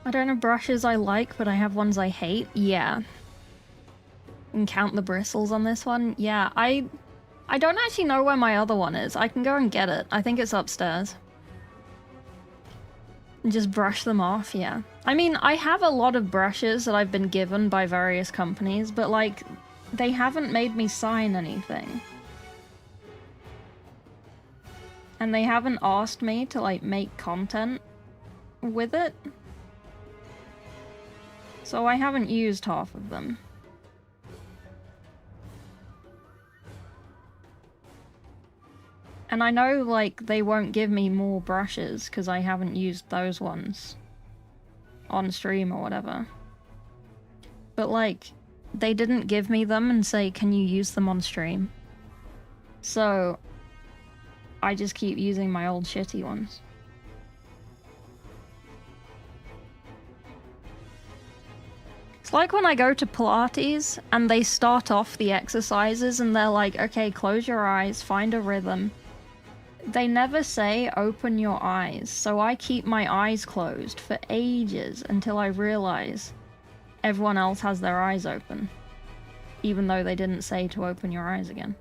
I don't have brushes I like, but I have ones I hate. Yeah. And count the bristles on this one. Yeah, I don't actually know where my other one is. I can go and get it. I think it's upstairs. And just brush them off, yeah. I mean, I have a lot of brushes that I've been given by various companies, but like, they haven't made me sign anything. And they haven't asked me to like make content with it. So I haven't used half of them. And I know, like, they won't give me more brushes because I haven't used those ones on stream or whatever. But, like, they didn't give me them and say, can you use them on stream? So, I just keep using my old shitty ones. It's like when I go to Pilates and they start off the exercises and they're like, okay, close your eyes, find a rhythm. They never say open your eyes, so I keep my eyes closed for ages until I realize everyone else has their eyes open, even though they didn't say to open your eyes again.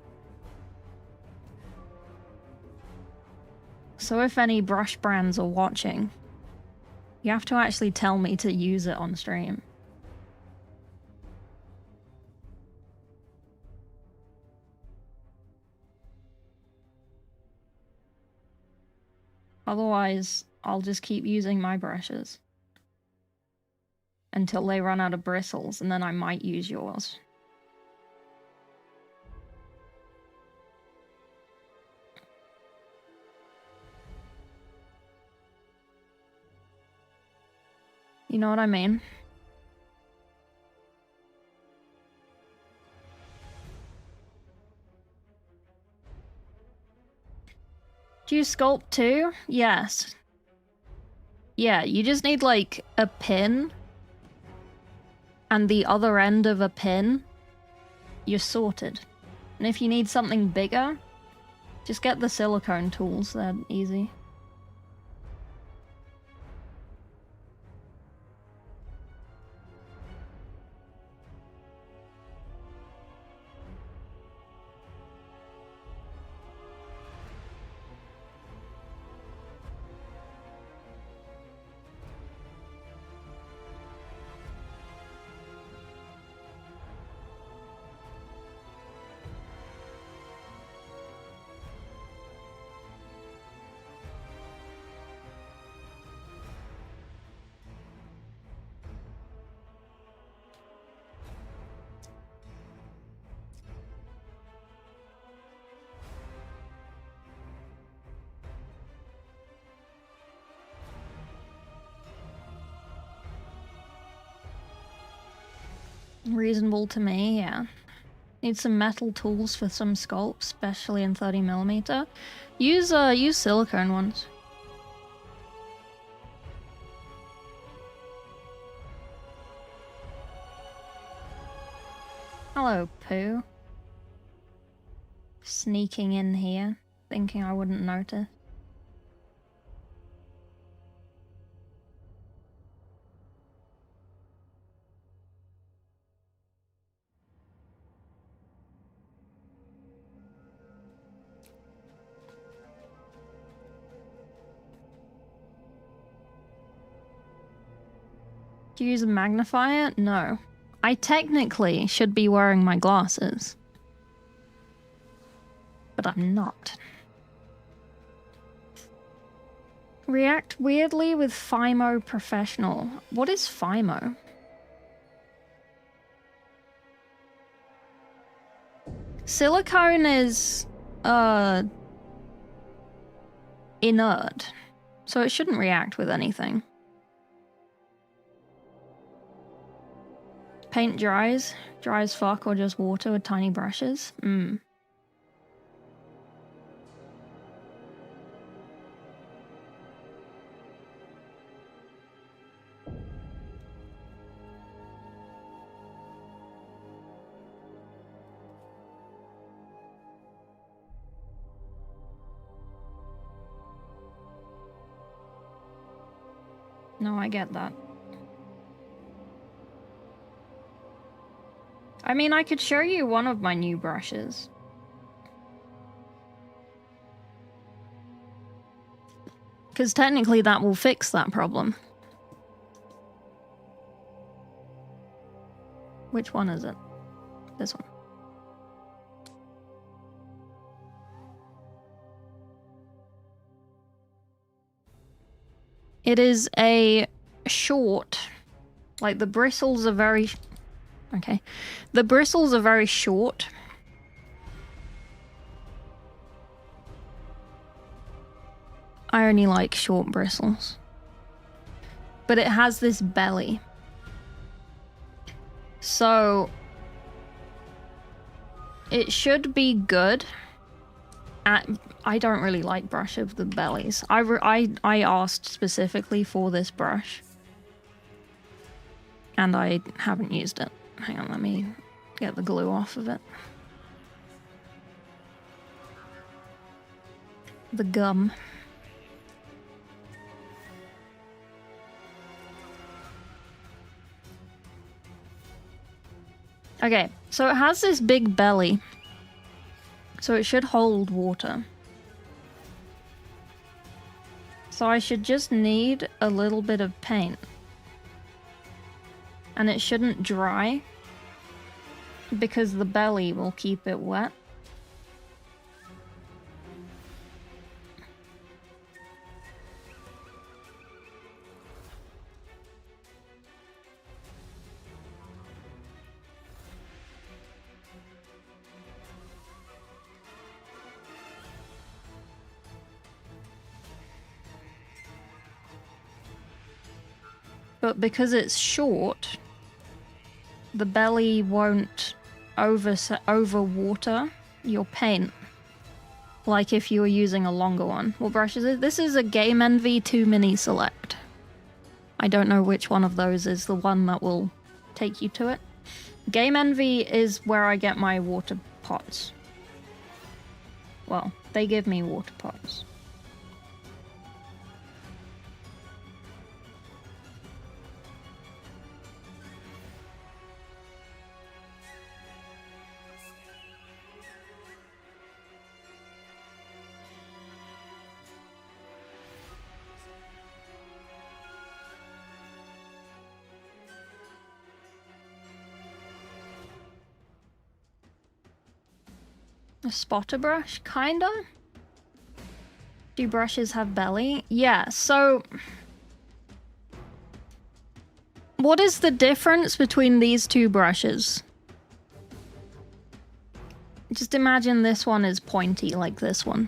So if any brush brands are watching, you have to actually tell me to use it on stream. Otherwise, I'll just keep using my brushes until they run out of bristles, and then I might use yours. You know what I mean? you sculpt too? Yes. Yeah, you just need like a pin and the other end of a pin. You're sorted. And if you need something bigger, just get the silicone tools, they're easy. Reasonable to me, yeah. Need some metal tools for some sculpts, especially in 30mm. Use silicone ones. Hello, Pooh. Sneaking in here, thinking I wouldn't notice. Do you use a magnifier? No. I technically should be wearing my glasses. But I'm not. React weirdly with FIMO Professional. What is FIMO? Silicone is, inert. So it shouldn't react with anything. Paint dries. Dry as fuck or just water with tiny brushes. No, I get that. I mean, I could show you one of my new brushes. Because technically that will fix that problem. Which one is it? This one. It is a short, like the bristles are very, okay. The bristles are very short. I only like short bristles. But it has this belly. So it should be good. I don't really like brush with the bellies. I asked specifically for this brush. And I haven't used it. Hang on, let me get the glue off of it. The gum. Okay, so it has this big belly. So it should hold water. So I should just need a little bit of paint. And it shouldn't dry, because the belly will keep it wet. But because it's short, the belly won't over water your paint. Like if you were using a longer one. What brush is it? This is a Game Envy 2 Mini Select. I don't know which one of those is the one that will take you to it. Game Envy is where I get my water pots. Well, they give me water pots. A spotter brush? Kinda? Do brushes have belly? Yeah, so... what is the difference between these two brushes? Just imagine this one is pointy like this one.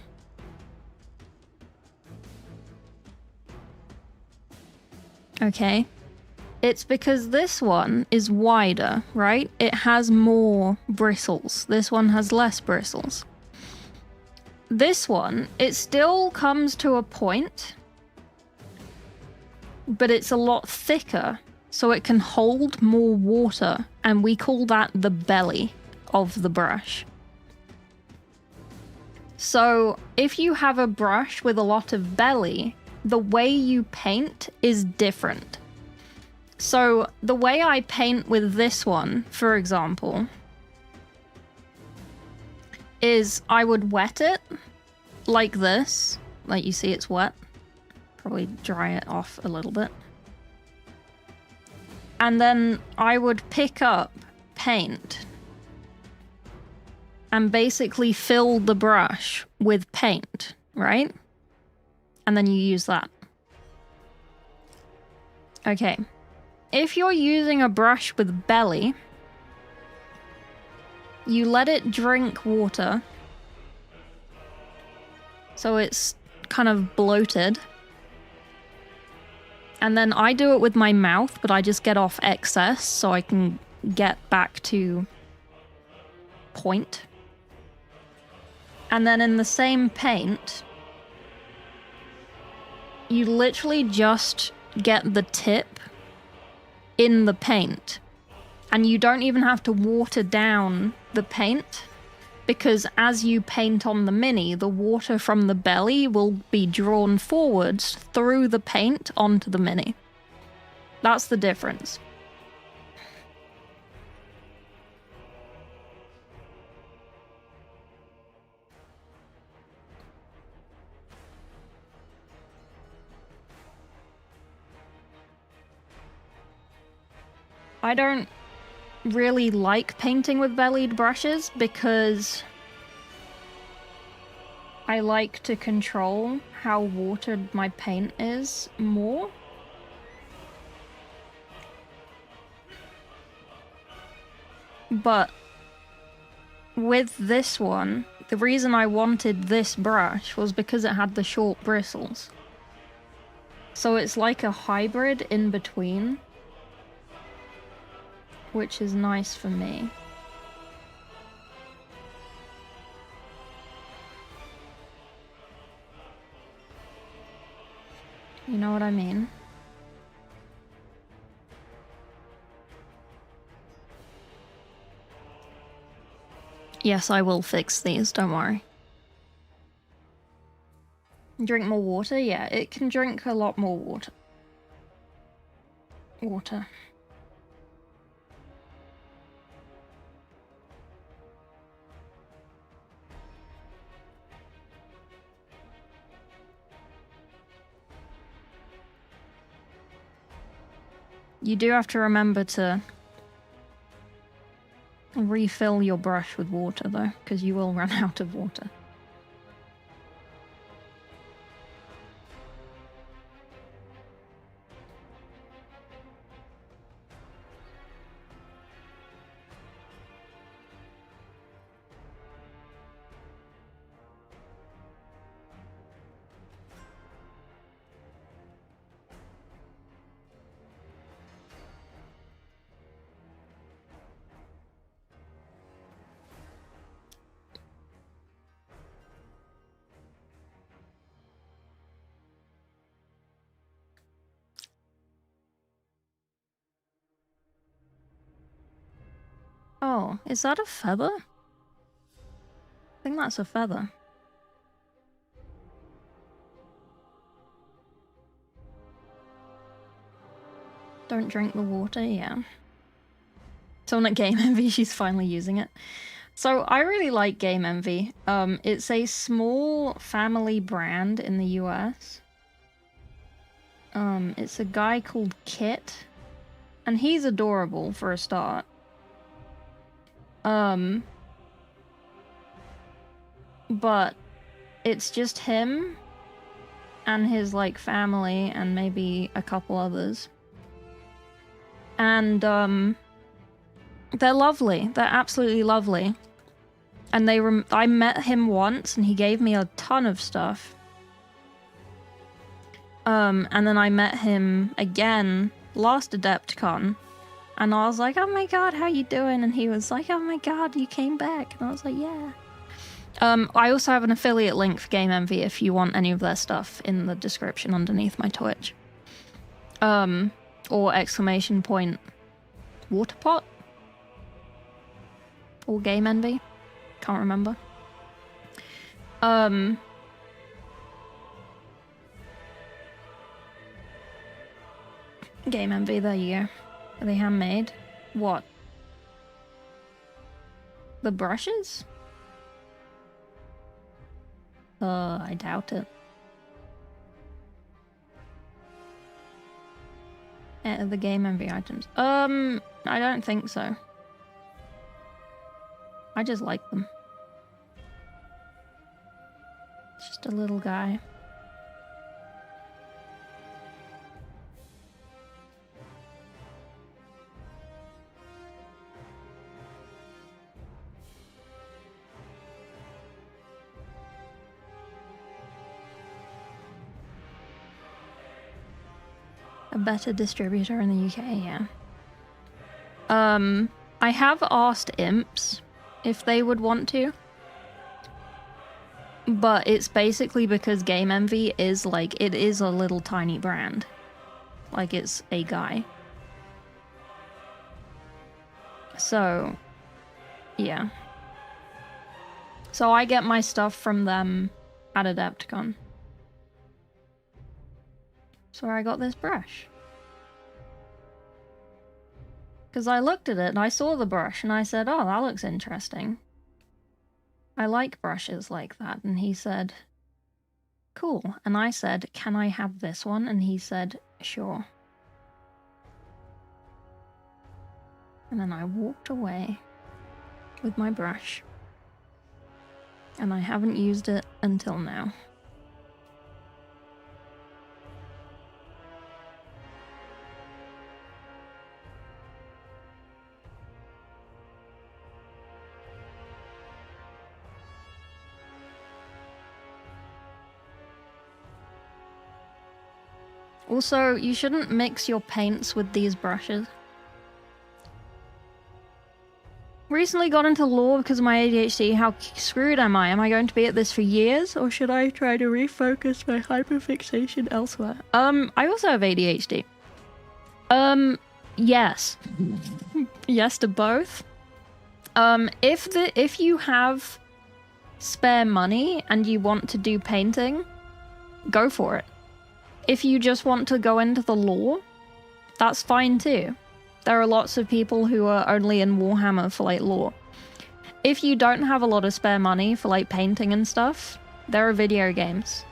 Okay. It's because this one is wider, right? It has more bristles. This one has less bristles. This one, it still comes to a point, but it's a lot thicker, so it can hold more water, and we call that the belly of the brush. So if you have a brush with a lot of belly, the way you paint is different. So the way I paint with this one, for example, is I would wet it like this. Like you see it's wet. Probably dry it off a little bit. And then I would pick up paint and basically fill the brush with paint, right? And then you use that. Okay. If you're using a brush with belly, you let it drink water, so it's kind of bloated. And then I do it with my mouth, but I just get off excess so I can get back to point. And then in the same paint, you literally just get the tip in the paint, and you don't even have to water down the paint, because as you paint on the Mini, the water from the belly will be drawn forwards through the paint onto the Mini. That's the difference. I don't really like painting with bellied brushes because I like to control how watered my paint is more. But with this one, the reason I wanted this brush was because it had the short bristles. So it's like a hybrid in between, which is nice for me. You know what I mean? Yes, I will fix these, don't worry. Drink more water? Yeah, it can drink a lot more water. You do have to remember to refill your brush with water, though, because you will run out of water. Oh, is that a feather? I think that's a feather. Don't drink the water, yeah. Someone at Game Envy, she's finally using it. So I really like Game Envy. It's a small family brand in the US. It's a guy called Kit, and he's adorable for a start. But it's just him and his like family and maybe a couple others. And they're lovely. They're absolutely lovely. And I met him once and he gave me a ton of stuff. And then I met him again last Adepticon. And I was like, oh my god, how you doing? And he was like, oh my god, you came back. And I was like, yeah. I also have an affiliate link for Game Envy if you want any of their stuff in the description underneath my Twitch. Or exclamation point Waterpot? Or Game Envy? Can't remember. Game Envy, there you go. Are they handmade? What? The brushes? I doubt it. The Game Envy items. I don't think so. I just like them. It's just a little guy. A better distributor in the UK, yeah. I have asked Imps if they would want to. But it's basically because Game Envy is like, it is a little tiny brand. Like it's a guy. So, yeah. So I get my stuff from them at Adepticon. That's where I got this brush. Because I looked at it and I saw the brush and I said, oh, that looks interesting. I like brushes like that. And he said, cool. And I said, can I have this one? And he said, sure. And then I walked away with my brush. And I haven't used it until now. Also, you shouldn't mix your paints with these brushes. Recently got into law because of my ADHD. How screwed am I? Am I going to be at this for years? Or should I try to refocus my hyperfixation elsewhere? I also have ADHD. Yes. Yes to both. If you have spare money and you want to do painting, go for it. If you just want to go into the law, that's fine too. There are lots of people who are only in Warhammer for like lore. If you don't have a lot of spare money for like painting and stuff, there are video games.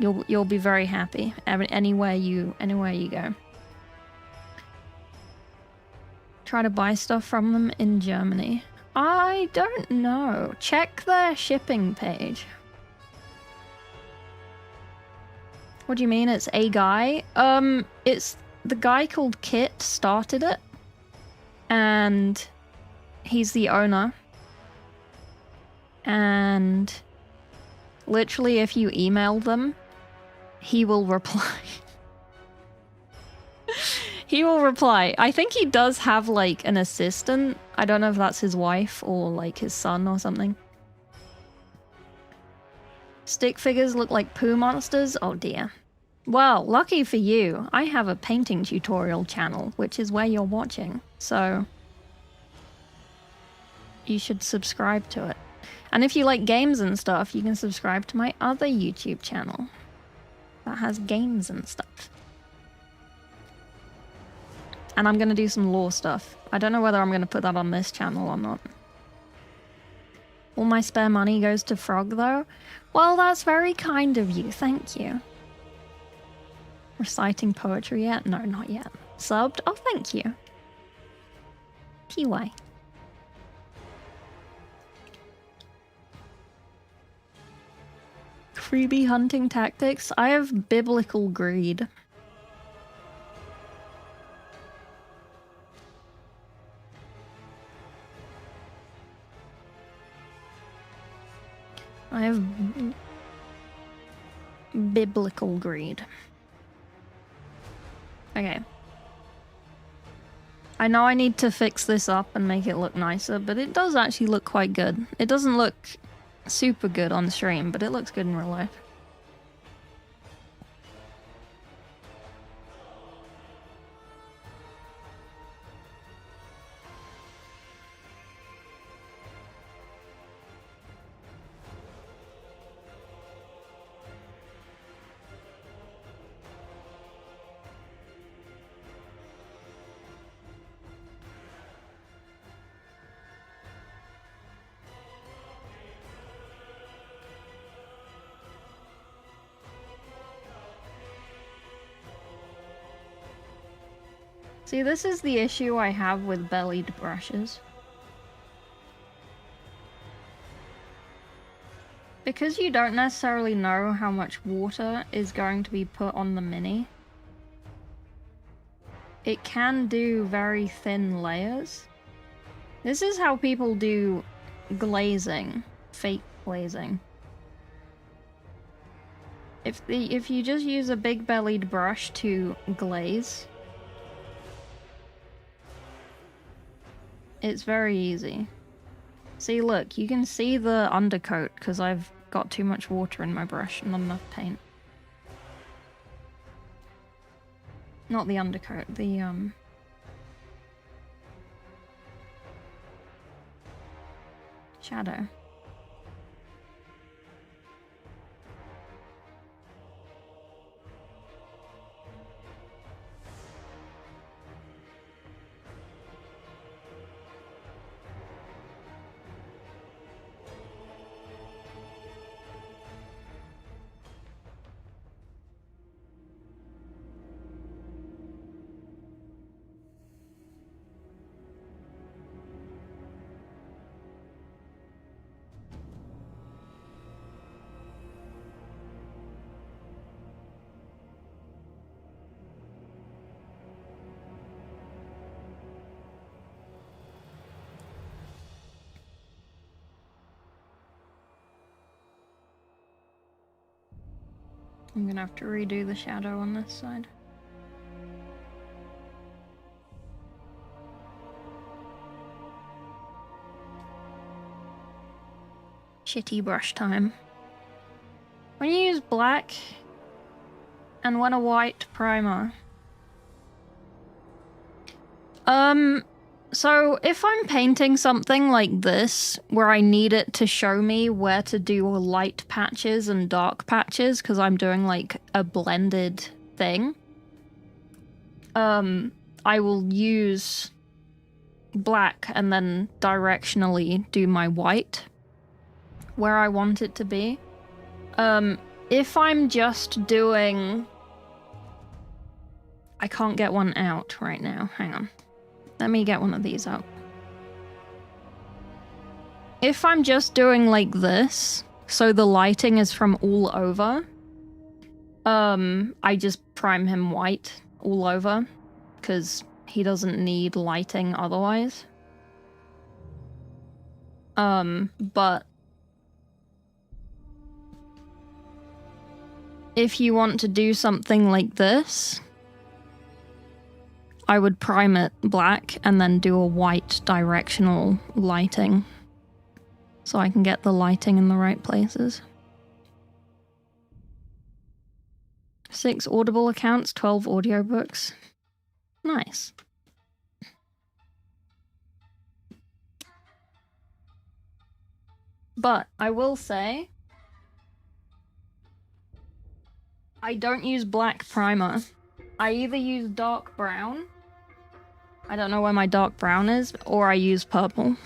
You'll be very happy anywhere you go. Try to buy stuff from them in Germany. I don't know. Check their shipping page. What do you mean it's a guy? It's the guy called Kit started it. And he's the owner. And literally if you email them, he will reply. He will reply. I think he does have like an assistant. I don't know if that's his wife or like his son or something. Stick figures look like poo monsters? Oh dear. Well, lucky for you, I have a painting tutorial channel, which is where you're watching, so you should subscribe to it. And if you like games and stuff, you can subscribe to my other YouTube channel that has games and stuff. And I'm going to do some lore stuff. I don't know whether I'm going to put that on this channel or not. All my spare money goes to Frog, though? Well, that's very kind of you, thank you. Reciting poetry yet? No, not yet. Subbed? Oh, thank you. Kiwi. Freebie hunting tactics? I have biblical greed. I have biblical greed. Okay. I know I need to fix this up and make it look nicer, but it does actually look quite good. It doesn't look super good on stream, but it looks good in real life. See, this is the issue I have with bellied brushes. Because you don't necessarily know how much water is going to be put on the mini, it can do very thin layers. This is how people do glazing, fake glazing. If you just use a big bellied brush to glaze, it's very easy. See, look, you can see the undercoat because I've got too much water in my brush and not enough paint. Not the undercoat, the shadow. I'm gonna have to redo the shadow on this side. Shitty brush time. When you use black and when a white primer. So if I'm painting something like this, where I need it to show me where to do light patches and dark patches, because I'm doing like a blended thing, I will use black and then directionally do my white where I want it to be. If I'm just doing... I can't get one out right now, hang on. Let me get one of these out. If I'm just doing like this, so the lighting is from all over, I just prime him white all over, because he doesn't need lighting otherwise. But if you want to do something like this, I would prime it black and then do a white directional lighting so I can get the lighting in the right places. 6 Audible accounts, 12 audiobooks. Nice. But I will say, I don't use black primer. I either use dark brown, I don't know where my dark brown is, or I use purple.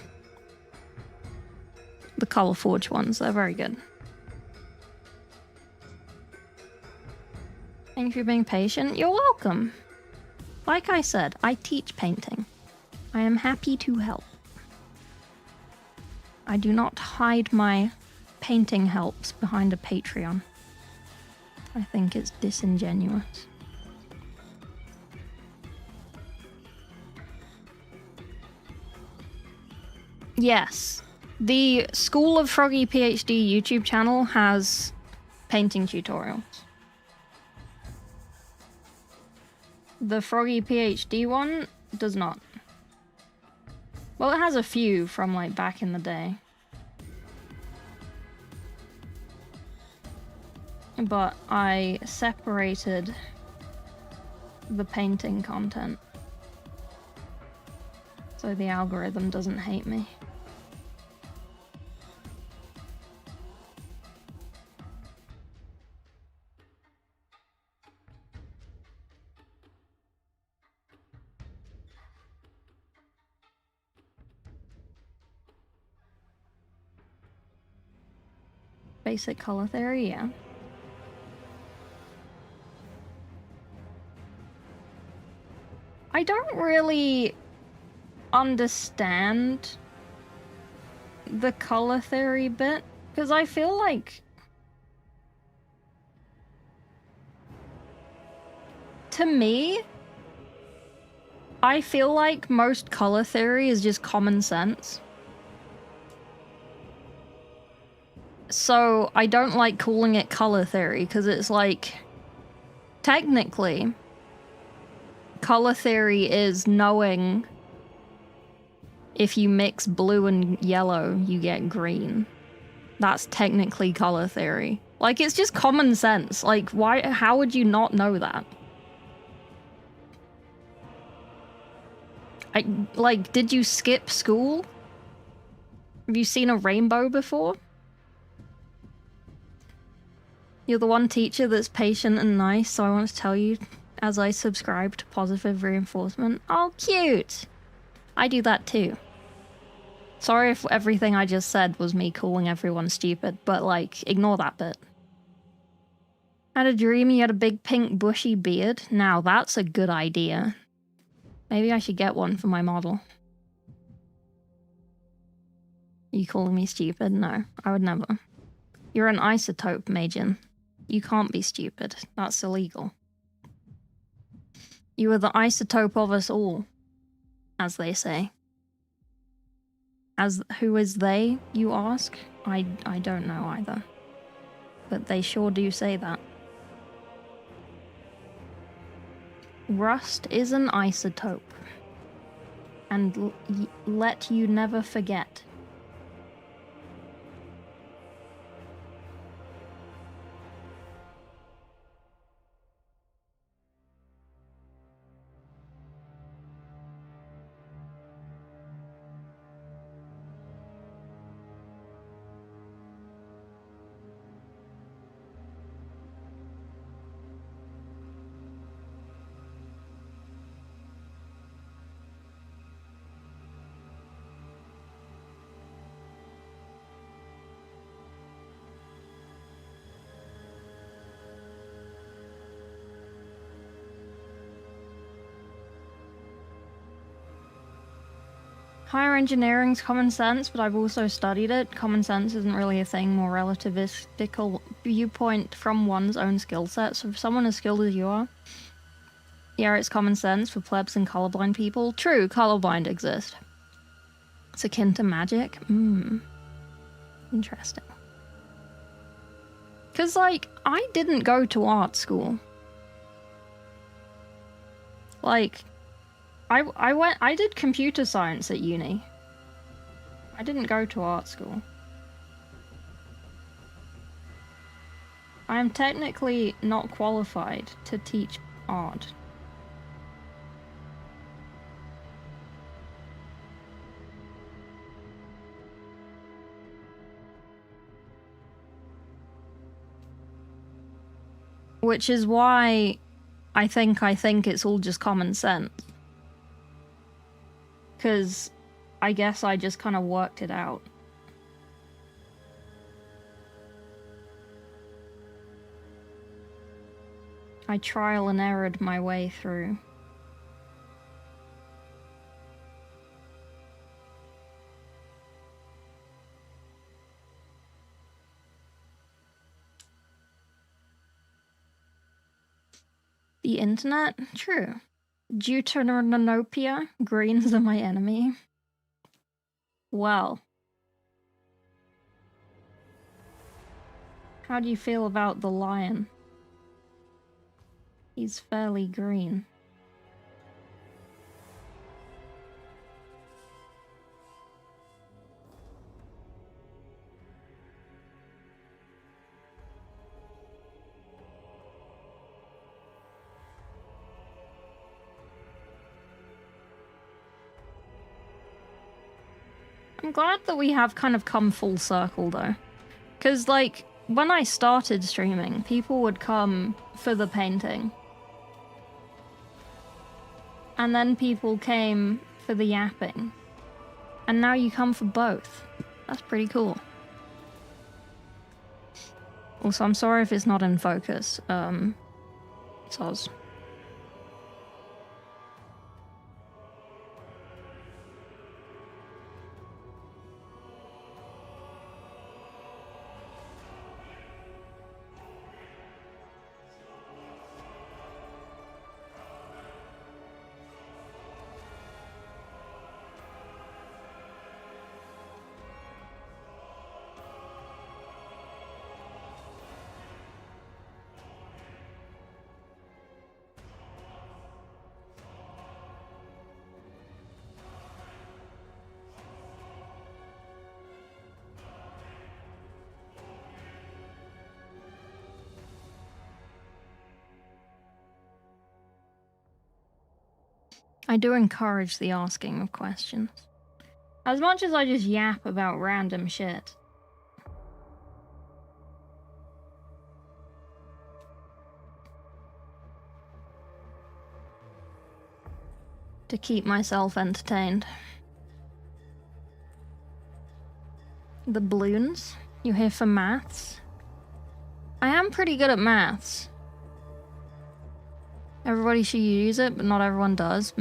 The Color Forge ones, they're very good. Thank you for being patient. You're welcome. Like I said, I teach painting. I am happy to help. I do not hide my painting helps behind a Patreon. I think it's disingenuous. Yes. The School of Froggy PhD YouTube channel has painting tutorials. The Froggy PhD one does not. Well, it has a few from like back in the day. But I separated the painting content so the algorithm doesn't hate me. Basic color theory, yeah. I don't really understand the color theory bit, because I feel like, to me, I feel like most color theory is just common sense. So I don't like calling it color theory, because it's like, technically, color theory is knowing if you mix blue and yellow, you get green. That's technically color theory. Like, it's just common sense. Like, how would you not know that? Like, did you skip school? Have you seen a rainbow before? You're the one teacher that's patient and nice, so I want to tell you, as I subscribe to positive reinforcement. Oh, cute! I do that too. Sorry if everything I just said was me calling everyone stupid, but like, ignore that bit. Had a dream you had a big pink bushy beard. Now that's a good idea. Maybe I should get one for my model. Are you calling me stupid? No, I would never. You're an isotope, Majin. You can't be stupid. That's illegal. You are the isotope of us all, as they say. As who is they, you ask? I don't know either. But they sure do say that. Rust is an isotope. And let you never forget. Higher engineering's common sense, but I've also studied it. Common sense isn't really a thing, more relativistical viewpoint from one's own skill set. So if someone as skilled as you are, yeah, it's common sense for plebs and colorblind people. True, colorblind exist. It's akin to magic. Interesting. Because, like, I didn't go to art school. Like, I did computer science at uni. I didn't go to art school. I am technically not qualified to teach art. Which is why I think it's all just common sense. Because I guess I just kind of worked it out. I trial and errored my way through. The internet? True. Deuteranopia? Greens are my enemy. Well. How do you feel about the lion? He's fairly green. I'm glad that we have kind of come full circle, though. Because, like, when I started streaming, people would come for the painting. And then people came for the yapping. And now you come for both. That's pretty cool. Also, I'm sorry if it's not in focus. Soz. I do encourage the asking of questions. As much as I just yap about random shit. To keep myself entertained. The balloons? You here for maths? I am pretty good at maths. Everybody should use it, but not everyone does.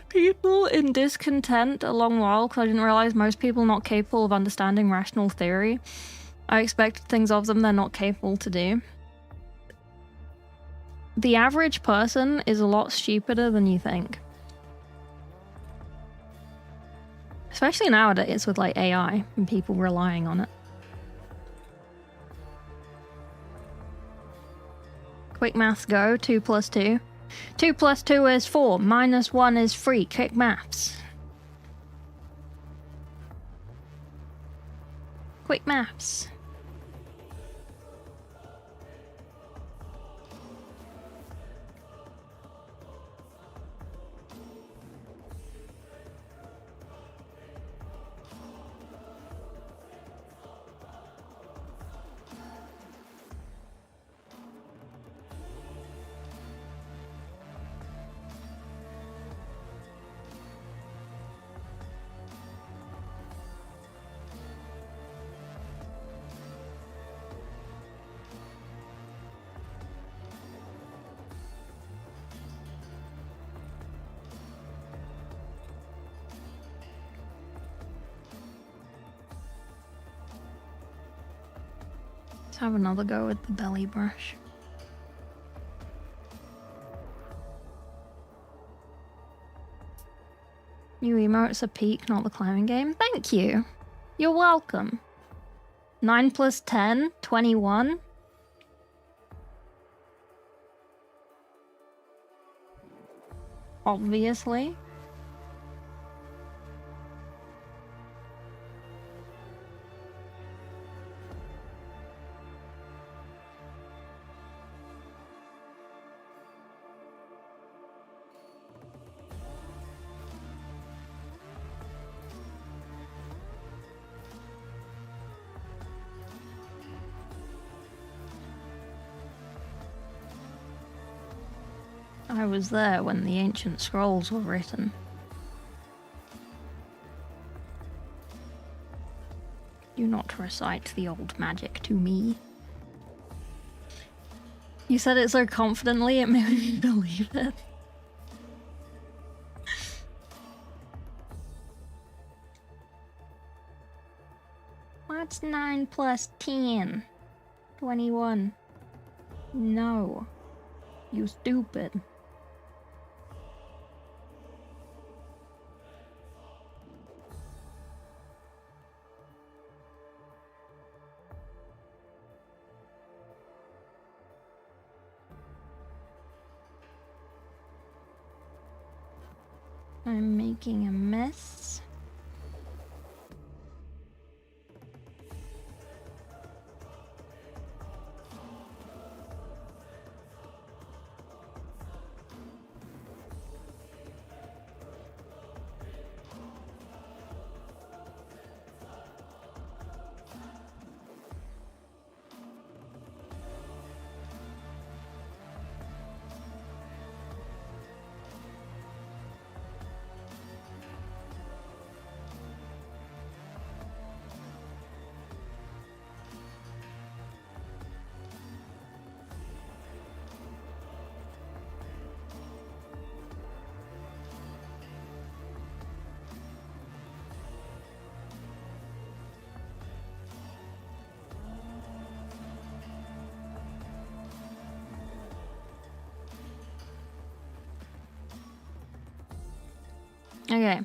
People in discontent a long while because I didn't realize most people are not capable of understanding rational theory. I expected things of them they're not capable to do. The average person is a lot stupider than you think. Especially nowadays with like AI and people relying on it. Quick maths go, 2 plus 2. 2 plus 2 is 4, minus 1 is 3, quick maths. Quick maths. Let's have another go with the belly brush. New emotes are peak, not the climbing game. Thank you. You're welcome. 9 plus 10, 21. Obviously. I was there when the ancient scrolls were written. Do not recite the old magic to me. You said it so confidently, it made me believe it. What's 9 plus 10? 21. No. You stupid. I'm making a mess. Okay,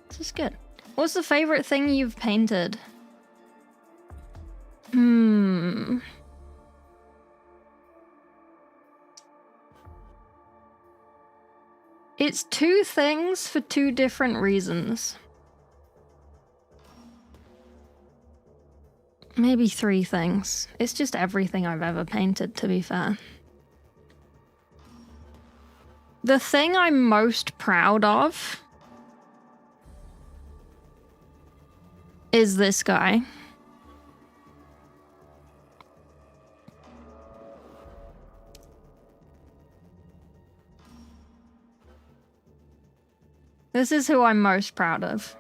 this is good. What's the favorite thing you've painted? It's two things for two different reasons. Maybe three things. It's just everything I've ever painted, to be fair. The thing I'm most proud of is this guy. This is who I'm most proud of.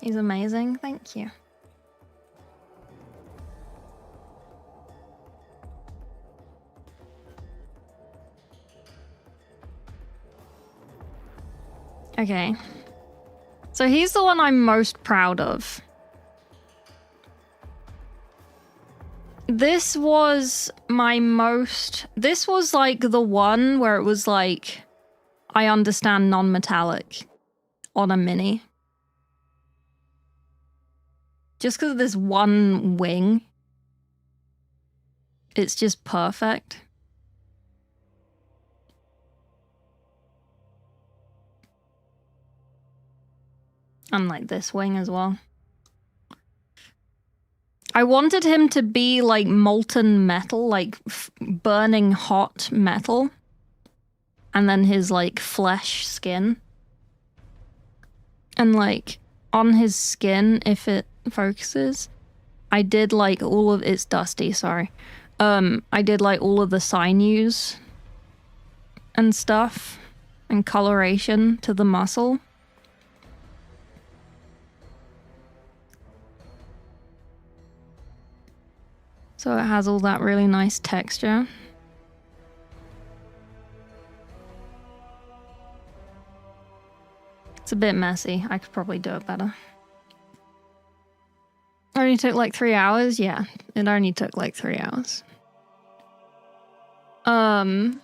He's amazing, thank you. Okay. So he's the one I'm most proud of. This was my most... This was like the one where it was like, I understand non-metallic on a mini. Just because of this one wing, it's just perfect. Unlike this wing as well. I wanted him to be like molten metal, like burning hot metal. And then his like flesh skin. And like on his skin, if it focuses, I did like all of it's dusty, sorry. I did like all of the sinews and stuff and coloration to the muscle. So it has all that really nice texture. It's a bit messy. I could probably do it better. It only took like 3 hours? Yeah, it only took like 3 hours. And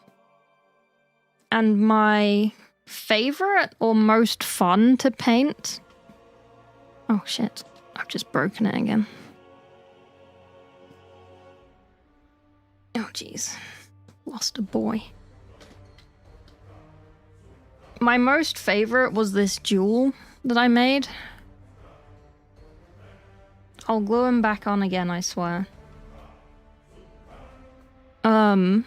my favorite or most fun to paint... Oh shit, I've just broken it again. Oh, jeez. Lost a boy. My most favorite was this jewel that I made. I'll glue him back on again, I swear. I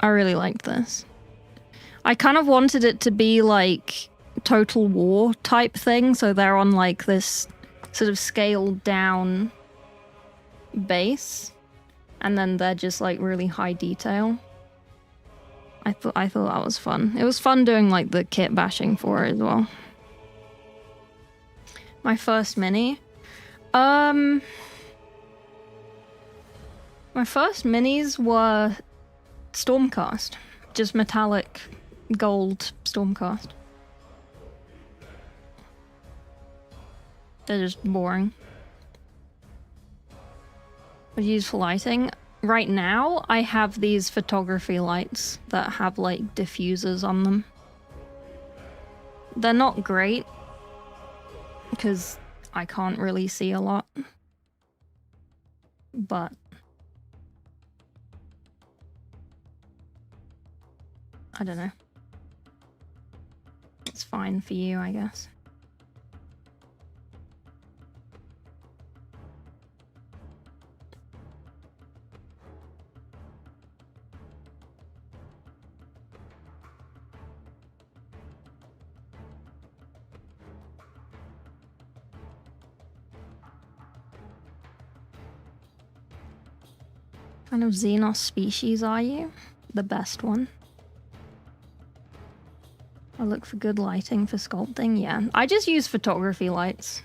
really liked this. I kind of wanted it to be like Total War type thing, so they're on like this sort of scaled down base, and then they're just like really high detail. I thought that was fun. It was fun doing like the kit bashing for it as well. My first mini. My first minis were Stormcast. Just metallic gold Stormcast. They're just boring. But used for lighting. Right now, I have these photography lights that have like diffusers on them. They're not great because I can't really see a lot. But I don't know. It's fine for you, I guess. What kind of Xenos species are you? The best one. I look for good lighting for sculpting. Yeah, I just use photography lights.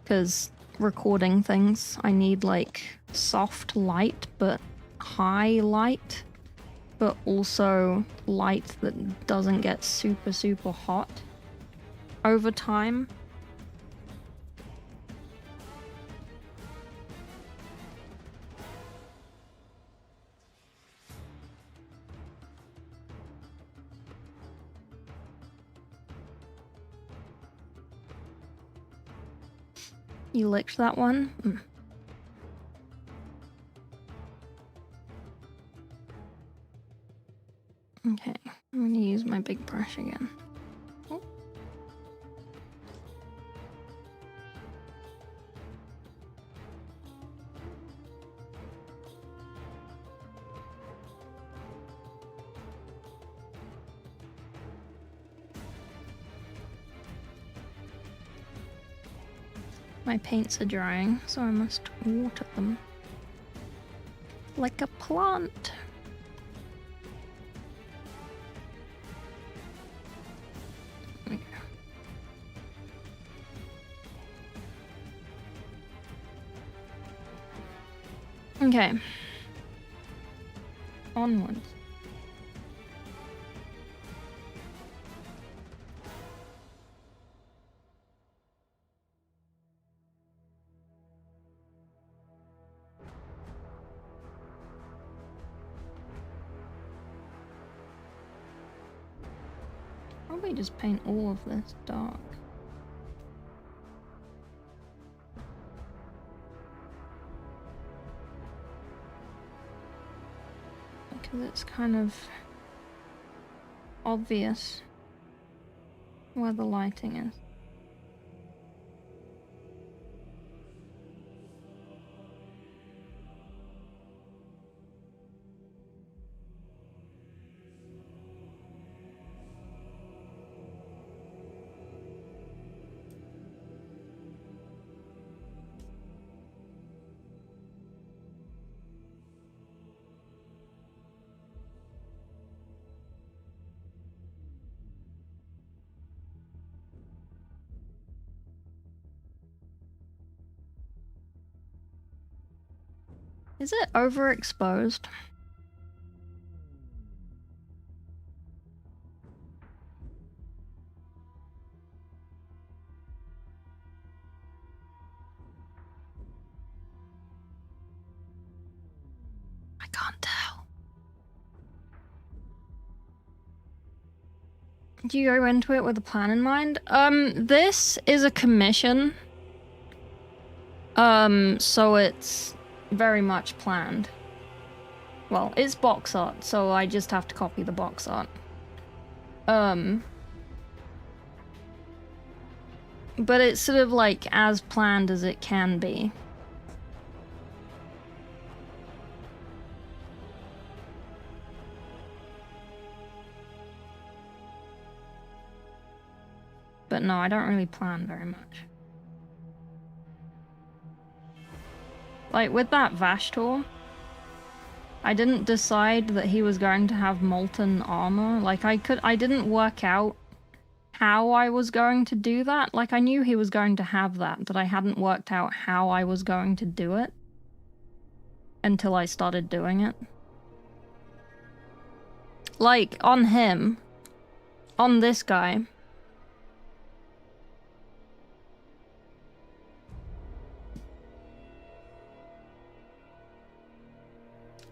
Because recording things, I need like soft light, but high light. But also light that doesn't get super, super hot over time. You licked that one? Mm. Okay, I'm gonna use my big brush again. Oh. My paints are drying, so I must water them. Like a plant. There we go. Okay. Onwards. Probably just paint all of this dark. Because it's kind of obvious where the lighting is. Is it overexposed? I can't tell. Do you go into it with a plan in mind? This is a commission. So it's very much planned. Well, it's box art, so I just have to copy the box art. But it's sort of like as planned as it can be. But no, I don't really plan very much. Like, with that Vashtor, I didn't decide that he was going to have molten armor. Like, I didn't work out how I was going to do that. Like, I knew he was going to have that, but I hadn't worked out how I was going to do it until I started doing it. Like, on him, on this guy,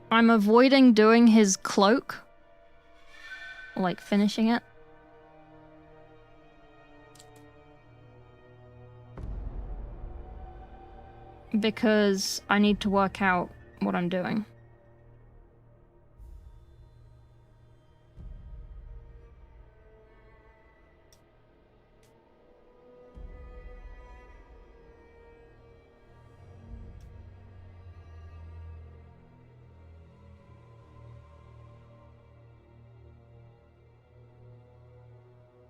I'm avoiding doing his cloak, like finishing it. Because I need to work out what I'm doing.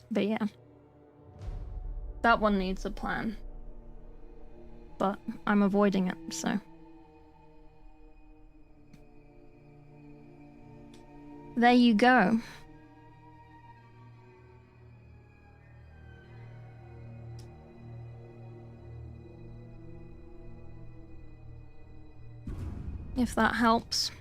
But yeah. That one needs a plan. But I'm avoiding it, so. There you go. If that helps.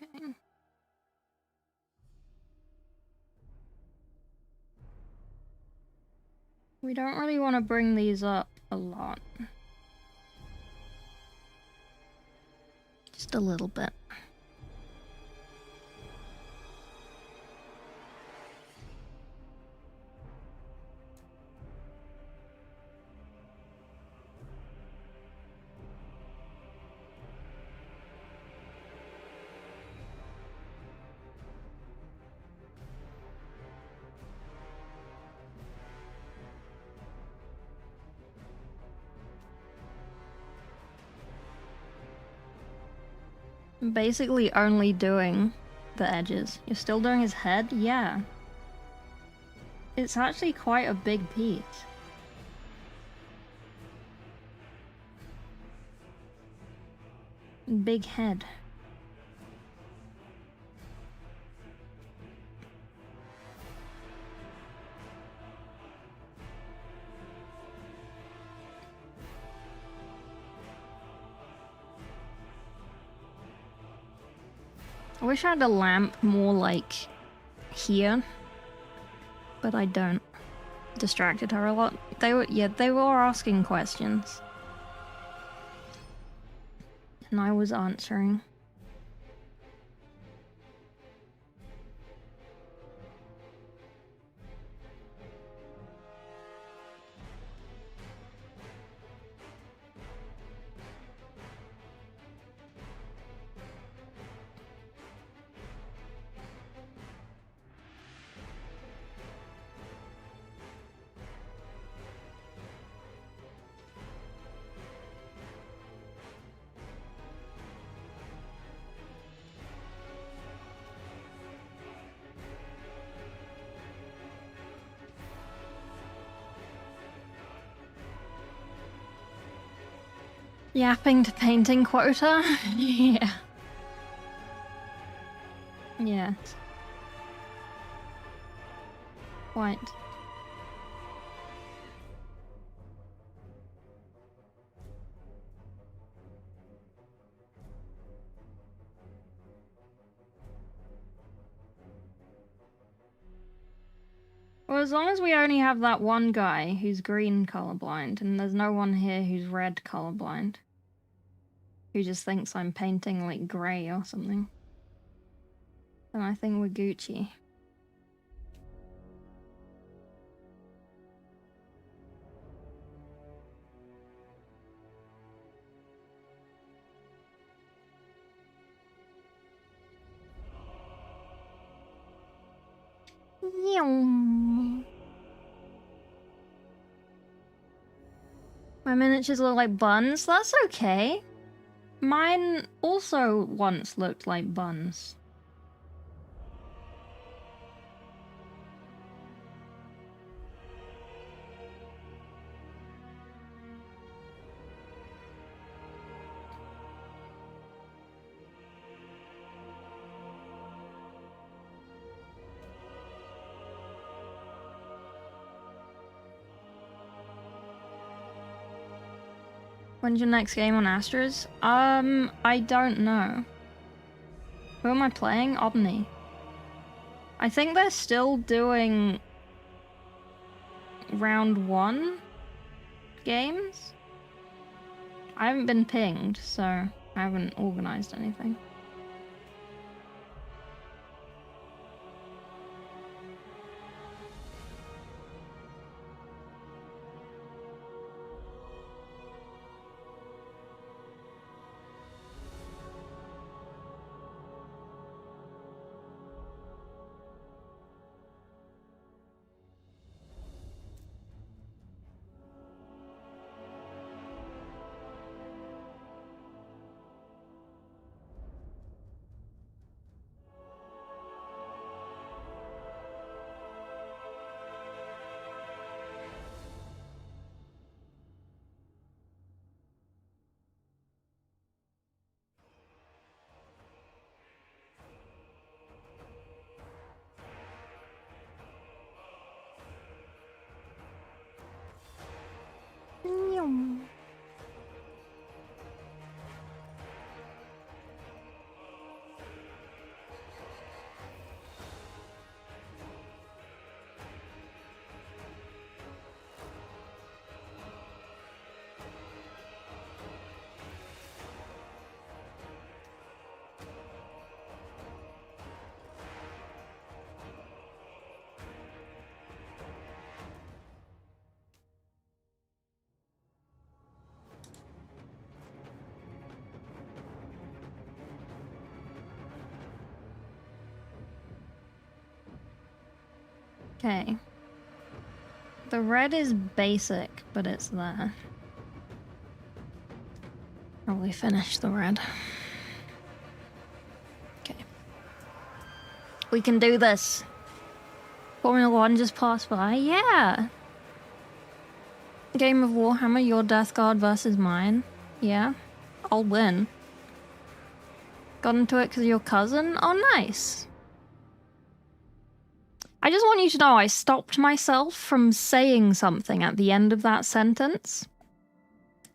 Okay. We don't really want to bring these up a lot. Just a little bit. I'm basically only doing the edges. You're still doing his head? Yeah. It's actually quite a big piece. Big head. I wish I had a lamp more like here, but I don't. Distracted her a lot. They were asking questions. And I was answering. Yapping to painting quota? Yeah. Yes. Quite. Well, as long as we only have that one guy who's green colorblind, and there's no one here who's red colorblind, who just thinks I'm painting like grey or something, then I think we're Gucci. My miniatures look like buns? That's okay. Mine also once looked like buns. When's your next game on Astras? I don't know. Who am I playing? Omni. I think they're still doing round 1 games. I haven't been pinged, so I haven't organized anything. Okay. The red is basic, but it's there. Probably finish the red. Okay. We can do this. Formula 1 just passed by. Yeah! Game of Warhammer, your Death Guard versus mine. Yeah. I'll win. Got into it because of your cousin? Oh, nice. I just want you to know I stopped myself from saying something at the end of that sentence.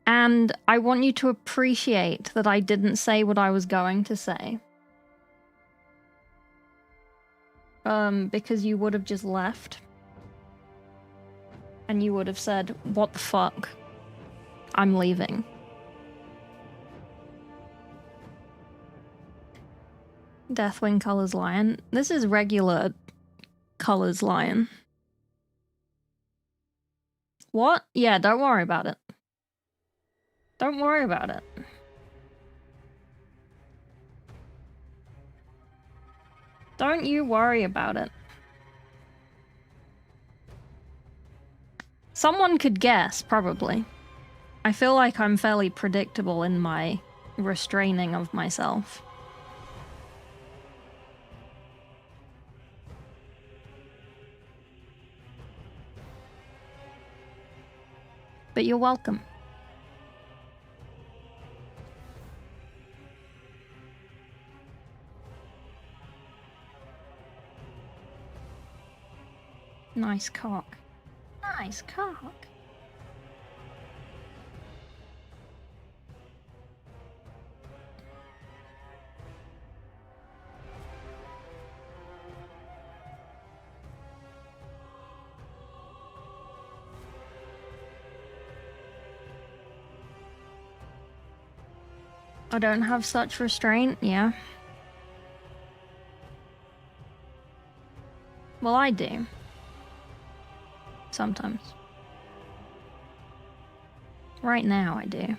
And I want you to appreciate that I didn't say what I was going to say. Because you would have just left. And you would have said, what the fuck? I'm leaving. Deathwing Colors Lion. This is regular Colors Lion. What? Yeah, don't worry about it. Don't worry about it. Don't you worry about it. Someone could guess, probably. I feel like I'm fairly predictable in my restraining of myself. But you're welcome. Nice cock. Nice cock. I don't have such restraint, yeah. Well, I do. Sometimes. Right now, I do.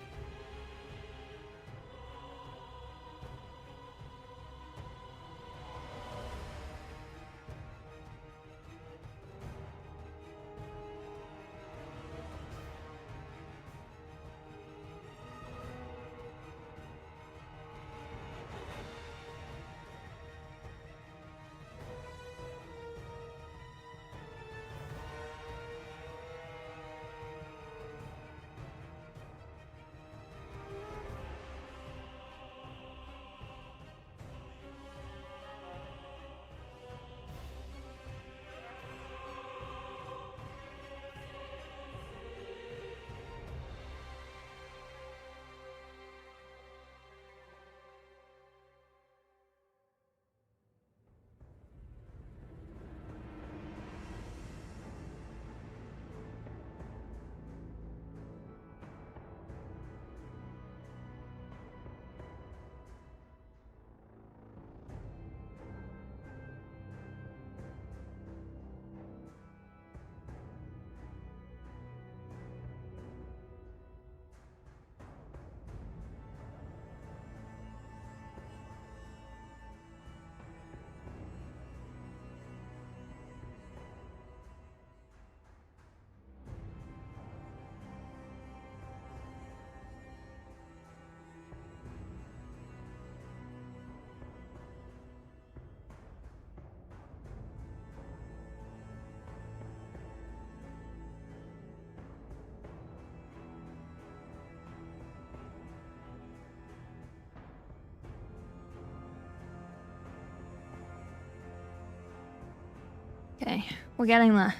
Okay, we're getting there.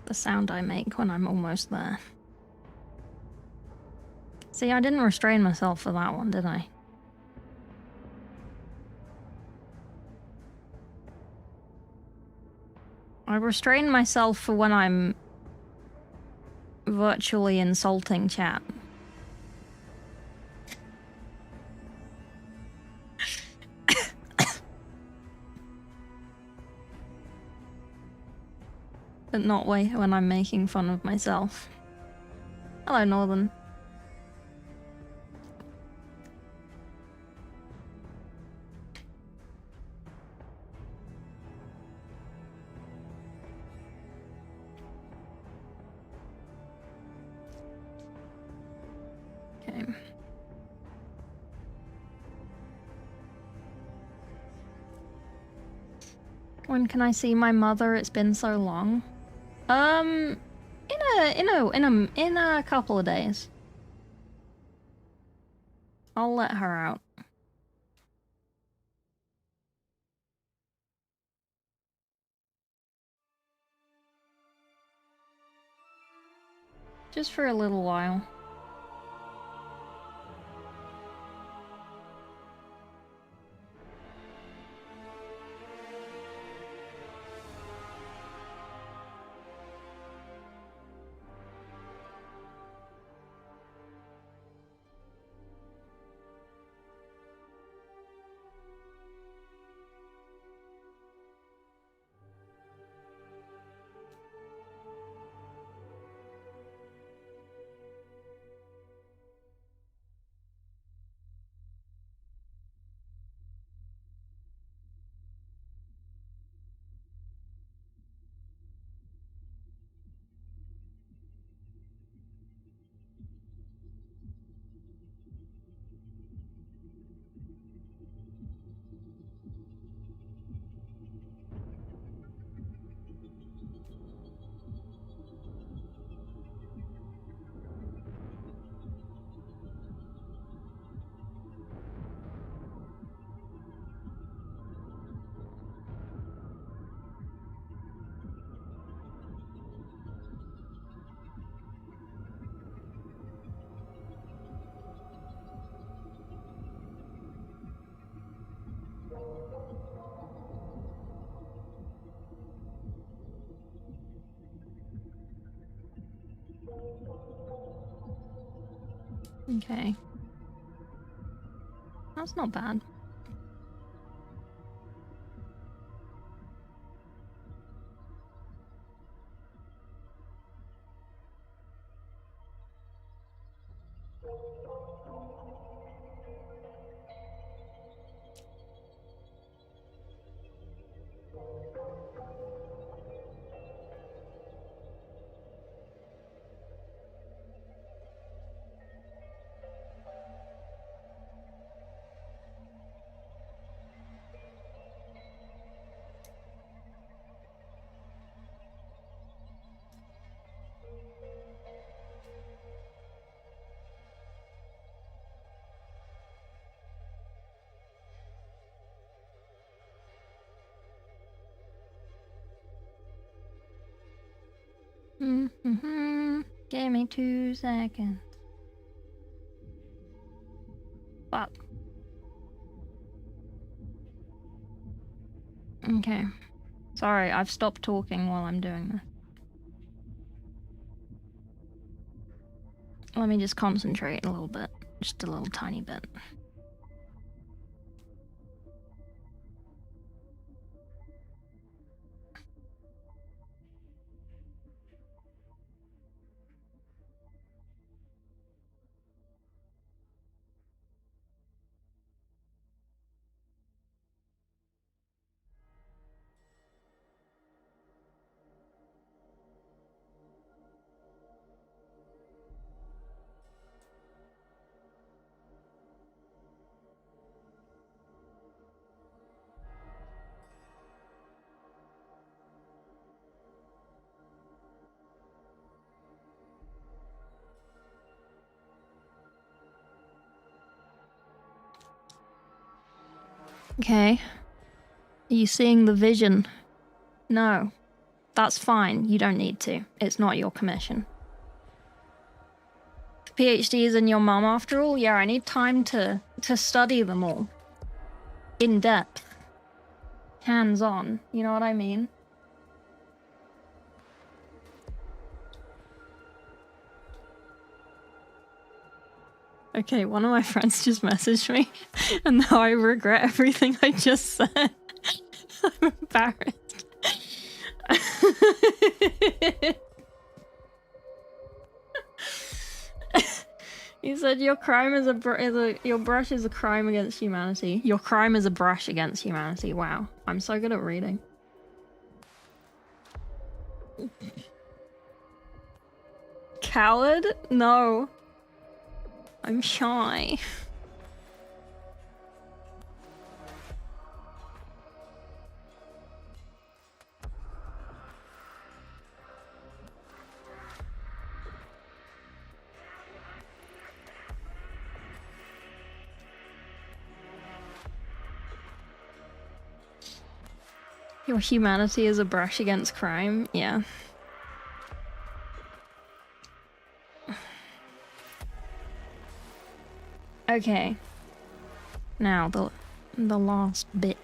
The sound I make when I'm almost there. See, I didn't restrain myself for that one, did I? I restrain myself for when I'm virtually insulting chat. But not when I'm making fun of myself. Hello, Northern. Okay. When can I see my mother? It's been so long. In a couple of days. I'll let her out. Just for a little while. Okay. That's not bad. Give me 2 seconds. Fuck. Okay. Sorry, I've stopped talking while I'm doing this. Let me just concentrate a little bit. Just a little tiny bit. Okay. Are you seeing the vision? No. That's fine. You don't need to. It's not your commission. PhD is in your mum after all? Yeah, I need time to study them all. In depth. Hands-on. You know what I mean? Okay, one of my friends just messaged me, and now I regret everything I just said. I'm embarrassed. He said your crime is your brush is a crime against humanity. Your crime is a brush against humanity. Wow, I'm so good at reading. Coward? No. I'm shy. Your humanity is a brush against crime? Yeah. Okay. Now, the last bit.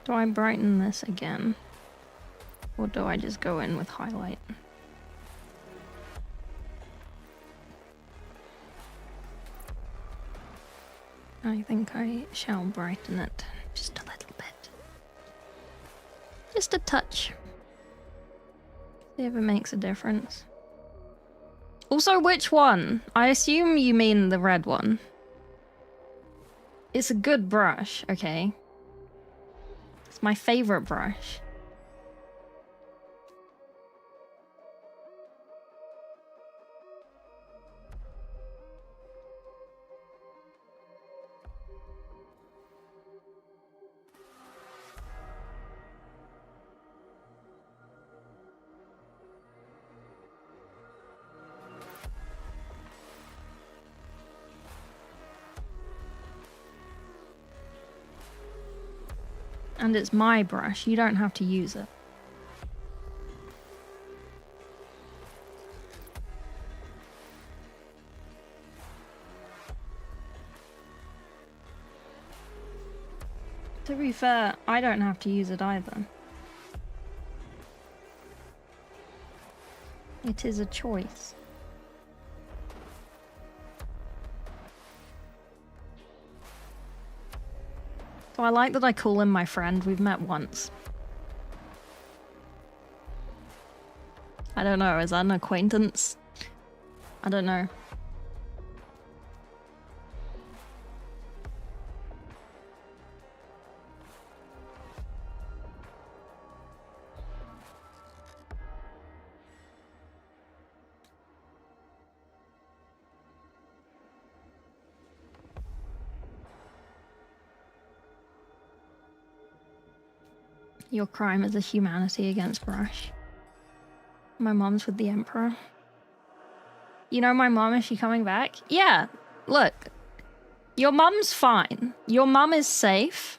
Do I brighten this again? Or do I just go in with highlight? I think I shall brighten it just a little bit. Just a touch. See if it makes a difference. Also, which one? I assume you mean the red one. It's a good brush, okay? It's my favorite brush. And it's my brush, you don't have to use it. To be fair, I don't have to use it either. It is a choice. So I like that I call him my friend. We've met once. I don't know, is that an acquaintance? I don't know. Your crime is a humanity against Rush. My mom's with the Emperor. You know my mom, is she coming back? Yeah, look. Your mom's fine. Your mom is safe.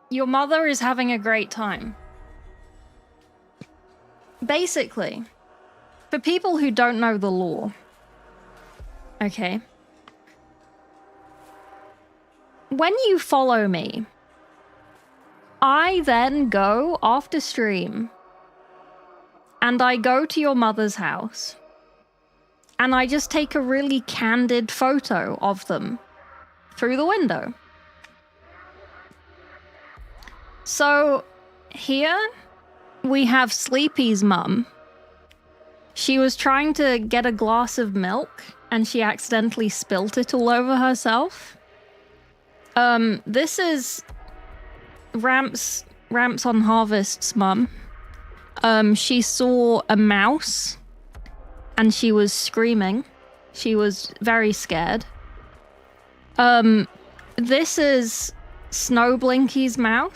Your mother is having a great time. Basically, for people who don't know the lore, okay, when you follow me, I then go after stream and I go to your mother's house and I just take a really candid photo of them through the window. So here we have Sleepy's mum. She was trying to get a glass of milk and she accidentally spilt it all over herself. This is Ramps on Harvest's mum. She saw a mouse and she was screaming. She was very scared. This is Snowblinky's mum.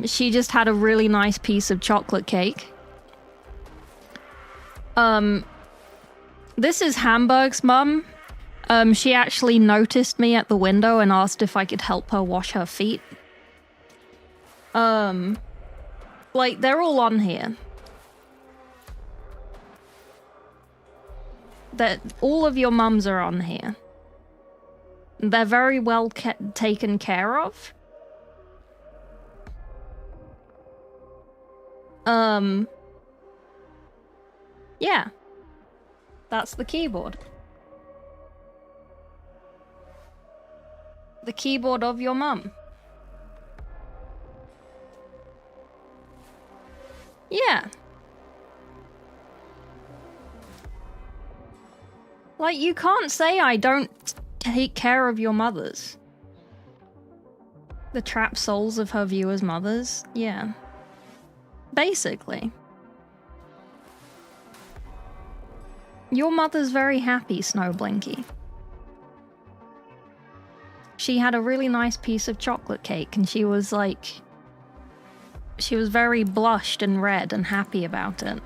She just had a really nice piece of chocolate cake. This is Hamburg's mum. She actually noticed me at the window and asked if I could help her wash her feet. Like, they're all on here. All of your mums are on here. They're very well taken care of. Yeah. That's the keyboard. The keyboard of your mum. Yeah. Like, you can't say I don't take care of your mothers. The trapped souls of her viewers' mothers? Yeah. Basically. Your mother's very happy, Snowblinky. She had a really nice piece of chocolate cake and she was like... She was very blushed and red and happy about it.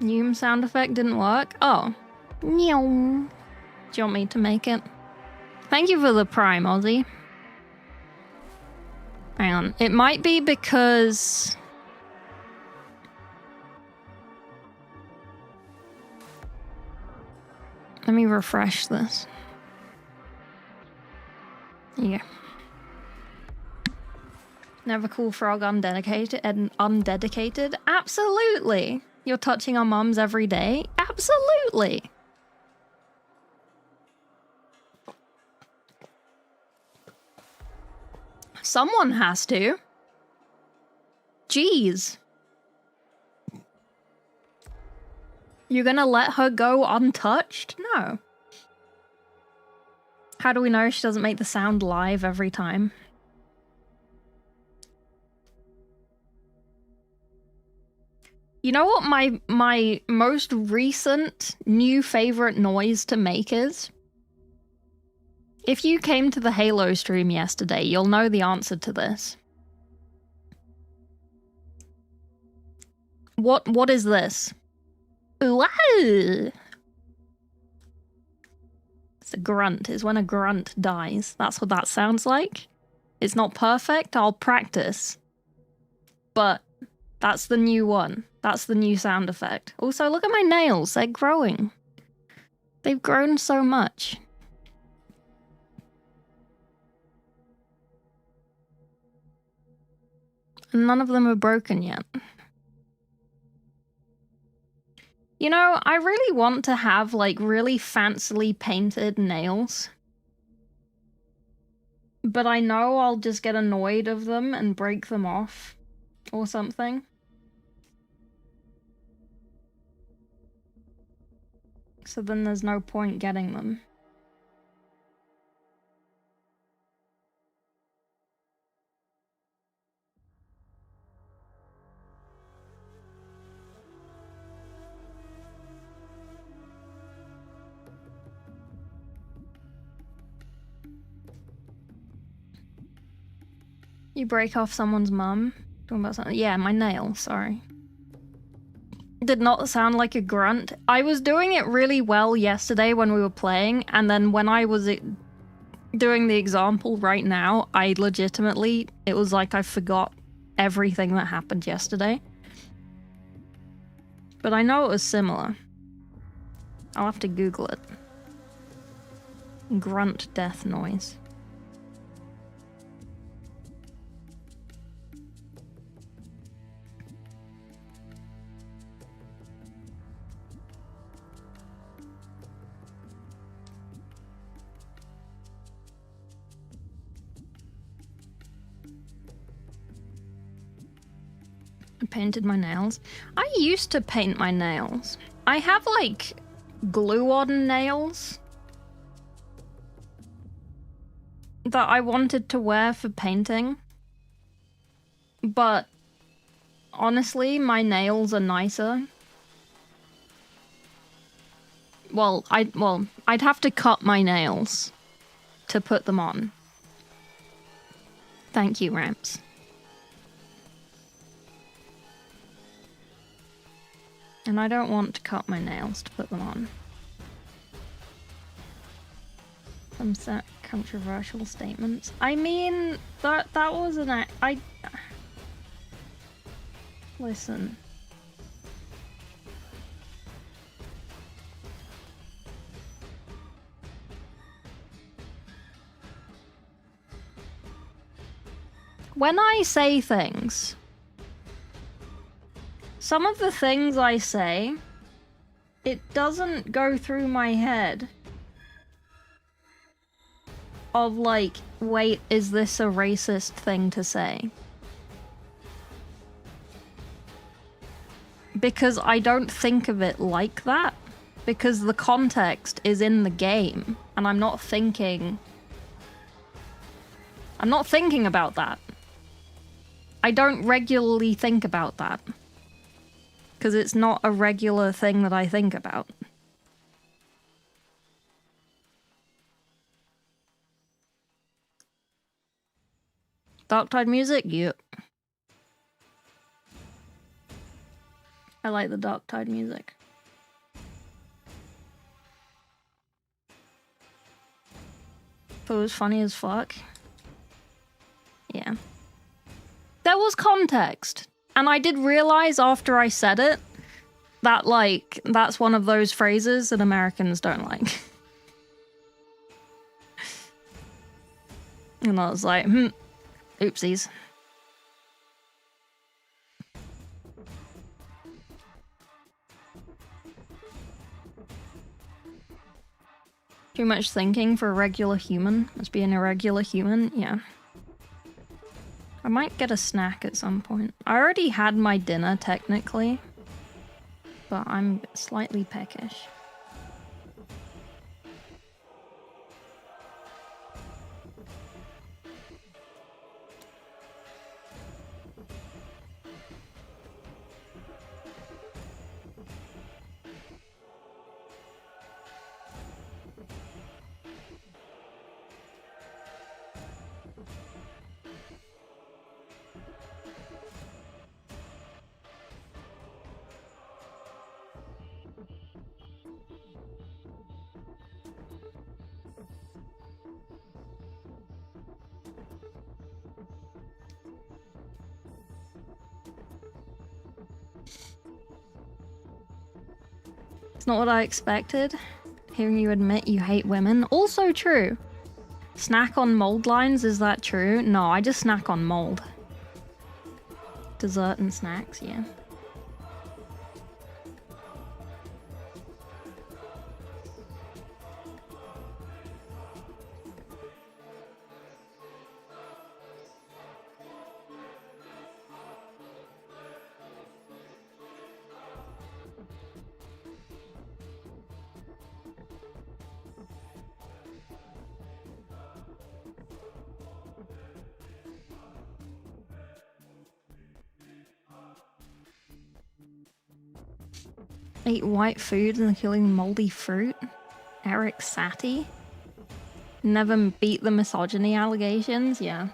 Noom sound effect didn't work? Oh. Meow. Do you want me to make it? Thank you for the Prime, Ozzy. Hang on. It might be because... Let me refresh this. Yeah. Never call frog undedicated? Absolutely! You're touching our mums every day? Absolutely! Someone has to. Jeez. You're gonna let her go untouched? No. How do we know she doesn't make the sound live every time? You know what my most recent new favorite noise to make is? If you came to the Halo stream yesterday, you'll know the answer to this. What is this? Wow! It's a grunt. It's when a grunt dies. That's what that sounds like. It's not perfect. I'll practice. But That's the new one. That's the new sound effect. Also, look at my nails. They're growing. They've grown so much. And none of them are broken yet. You know, I really want to have, like, really fancily painted nails. But I know I'll just get annoyed of them and break them off. Or something. So then there's no point getting them. You break off someone's mum? Talking about something? Yeah, my nail, sorry. Did not sound like a grunt. I was doing it really well yesterday when we were playing, and then when I was doing the example right now, I legitimately, it was like I forgot everything that happened yesterday. But I know it was similar. I'll have to Google it. Grunt death noise. I painted my nails. I used to paint my nails. I have, like, glue-on nails that I wanted to wear for painting. But honestly, my nails are nicer. Well, I'd have to cut my nails to put them on. Thank you, Ramps. And I don't want to cut my nails to put them on. Some set controversial statements. I mean, that was an listen. When I say things, some of the things I say, it doesn't go through my head of like, wait, is this a racist thing to say? Because I don't think of it like that. Because the context is in the game, and I'm not thinking about that. I don't regularly think about that. Because it's not a regular thing that I think about. Dark-Tide music? Yep. I like the Dark-Tide music. It was funny as fuck. Yeah. There was context. And I did realize after I said it that, like, that's one of those phrases that Americans don't like. And I was like, oopsies. Too much thinking for a regular human. Must be an irregular human, yeah. I might get a snack at some point. I already had my dinner, technically. But I'm slightly peckish. It's not what I expected. Hearing you admit you hate women. Also true. Snack on mold lines, is that true? No, I just snack on mold. Dessert and snacks, yeah. Eat white food and killing moldy fruit? Eric Satie? Never beat the misogyny allegations? Yeah.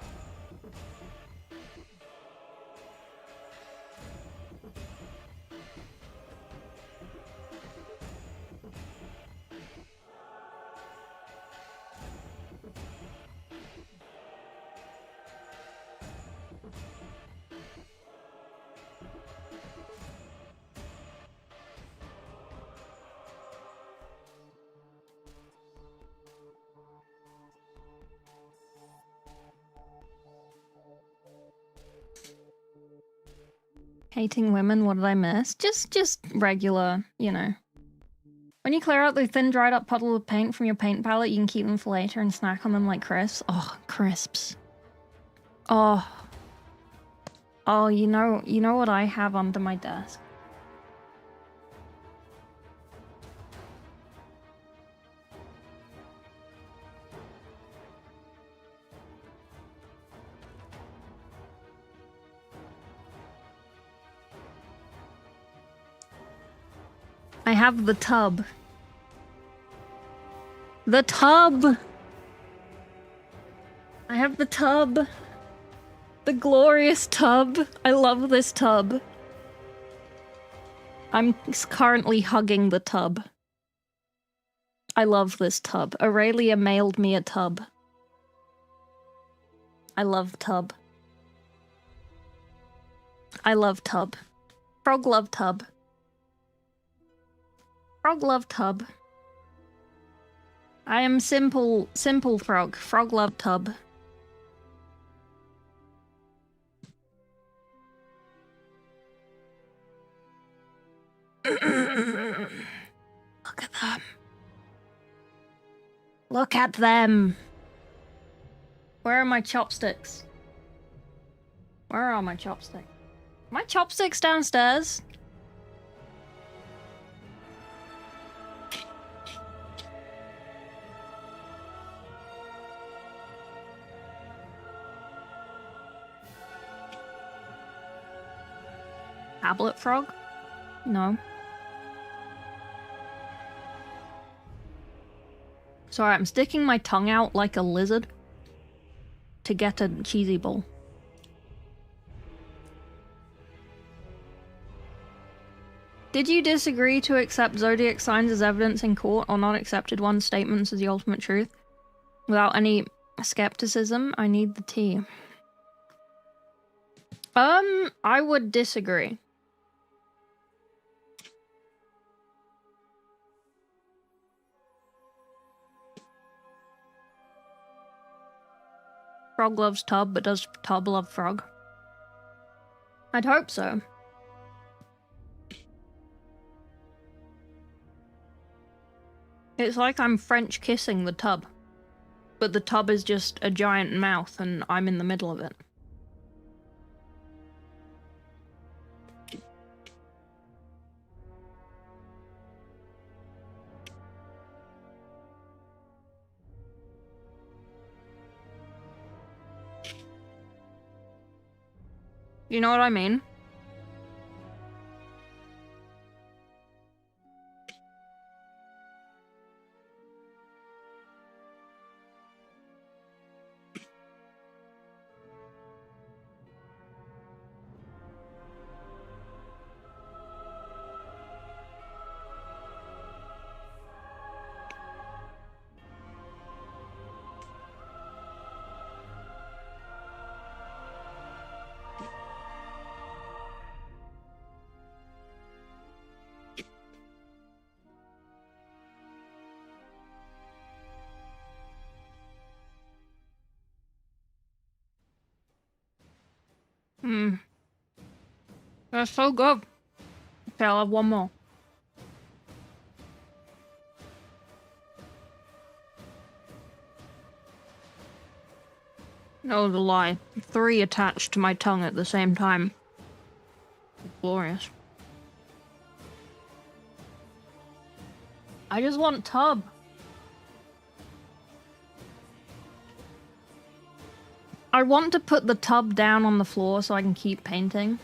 Hating women, what did I miss? Just regular, you know. When you clear out the thin dried up puddle of paint from your paint palette, you can keep them for later and snack on them like crisps. Oh, crisps. Oh. Oh, you know what I have under my desk? I have the tub. The tub! I have the tub. The glorious tub. I love this tub. I'm currently hugging the tub. I love this tub. Aurelia mailed me a tub. I love tub. I love tub. Frog love tub. Frog love tub. I am simple frog. Frog love tub. Look at them. Look at them. Where are my chopsticks? Where are my chopsticks? My chopsticks downstairs? Tablet frog? No. Sorry, I'm sticking my tongue out like a lizard to get a cheesy ball. Did you disagree to accept zodiac signs as evidence in court or not accepted one's statements as the ultimate truth? Without any skepticism, I need the tea. I would disagree. Frog loves tub, but does tub love frog? I'd hope so. It's like I'm French kissing the tub. But the tub is just a giant mouth and I'm in the middle of it. You know what I mean? Mmm. That's so good. Okay, I'll have one more. That was a lie. 3 attached to my tongue at the same time. Glorious. I just want tub. I want to put the tub down on the floor so I can keep painting.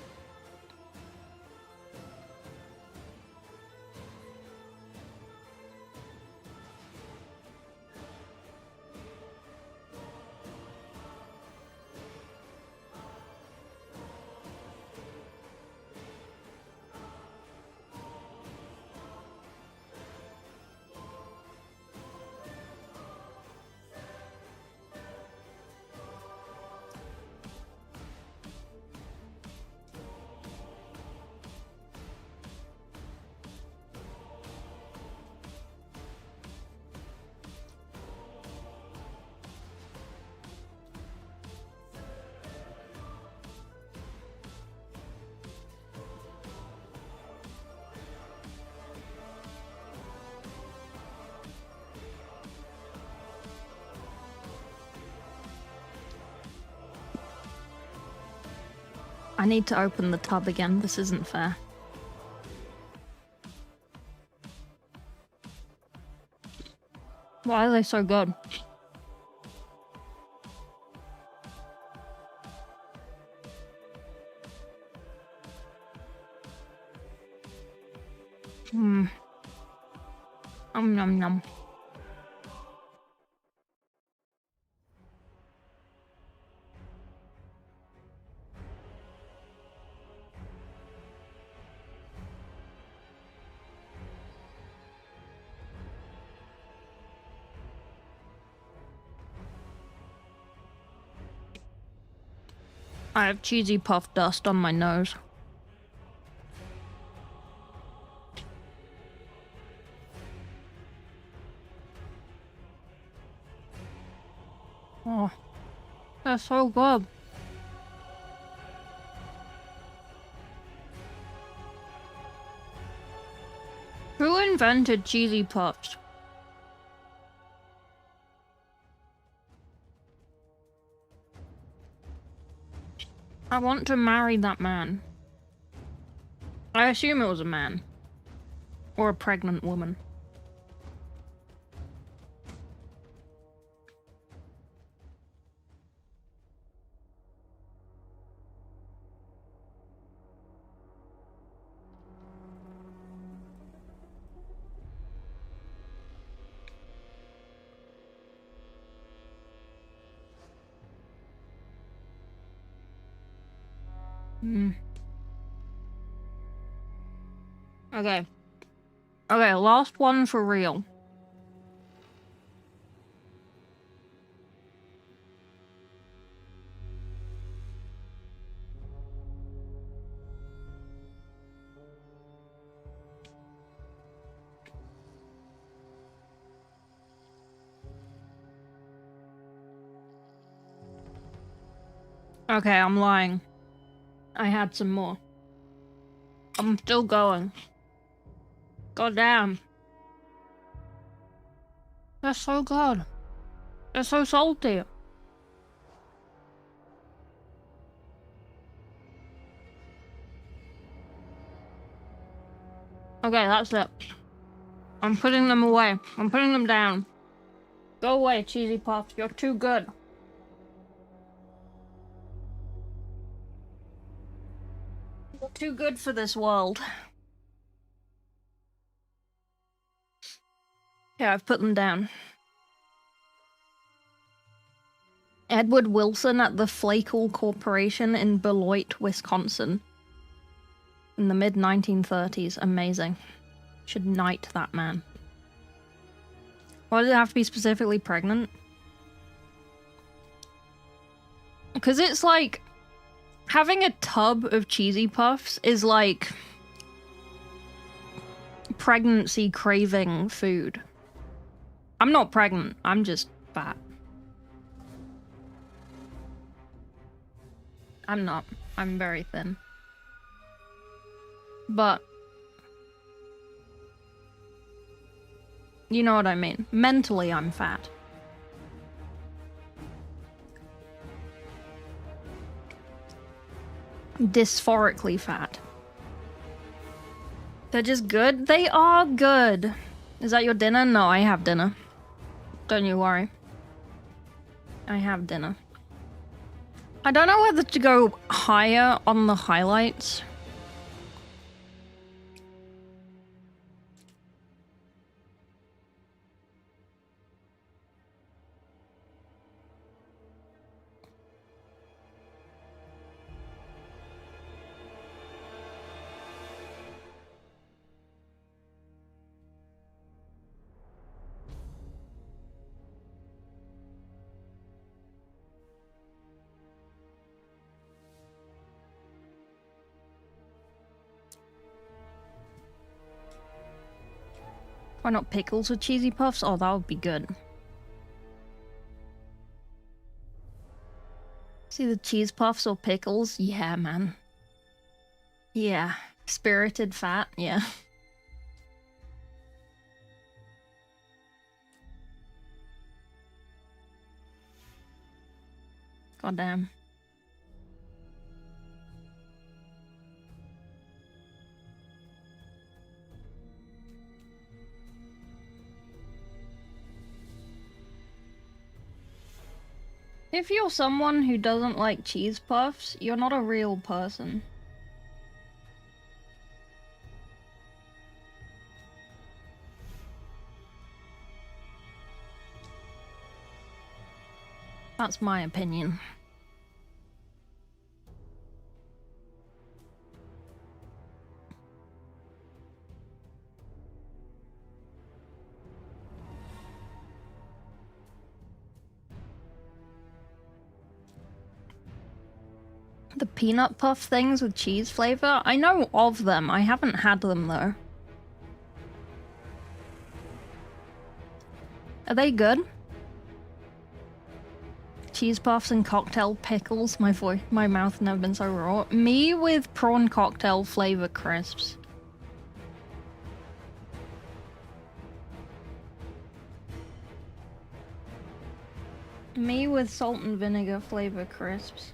I need to open the tub again. This isn't fair. Why are they so good? Hmm. Nom nom. I have cheesy puff dust on my nose. Oh, they're so good. Who invented cheesy puffs? I want to marry that man. I assume it was a man. Or a pregnant woman. Okay. Okay, last one for real. Okay, I'm lying. I had some more. I'm still going. God damn. They're so good. They're so salty. Okay, that's it. I'm putting them away. I'm putting them down. Go away, cheesy puffs. You're too good. You're too good for this world. Yeah, I've put them down. Edward Wilson at the Flakel Corporation in Beloit, Wisconsin. In the mid-1930s. Amazing. Should knight that man. Why does it have to be specifically pregnant? Because it's like... having a tub of cheesy puffs is like... pregnancy craving food. I'm not pregnant, I'm just fat. I'm not. I'm very thin. But you know what I mean. Mentally, I'm fat. Dysphorically fat. They're just good? They are good. Is that your dinner? No, I have dinner. Don't you worry. I have dinner. I don't know whether to go higher on the highlights. Why not pickles with cheesy puffs? Oh, that would be good. See the cheese puffs or pickles? Yeah, man. Yeah. Spirited fat, yeah. Goddamn. If you're someone who doesn't like cheese puffs, you're not a real person. That's my opinion. The peanut puff things with cheese flavor? I know of them. I haven't had them though. Are they good? Cheese puffs and cocktail pickles. My mouth never been so raw. Me with prawn cocktail flavor crisps. Me with salt and vinegar flavor crisps.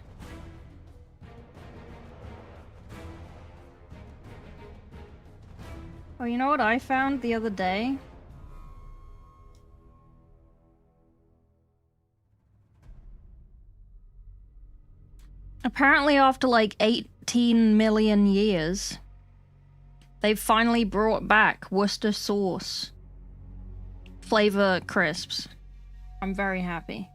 Oh, you know what I found the other day? Apparently after like 18 million years, they've finally brought back Worcester sauce flavor crisps. I'm very happy.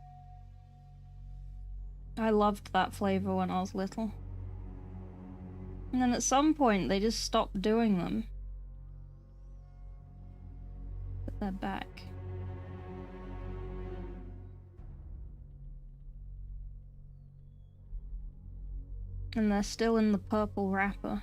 I loved that flavor when I was little. And then at some point they just stopped doing them. But they're back. And they're still in the purple wrapper.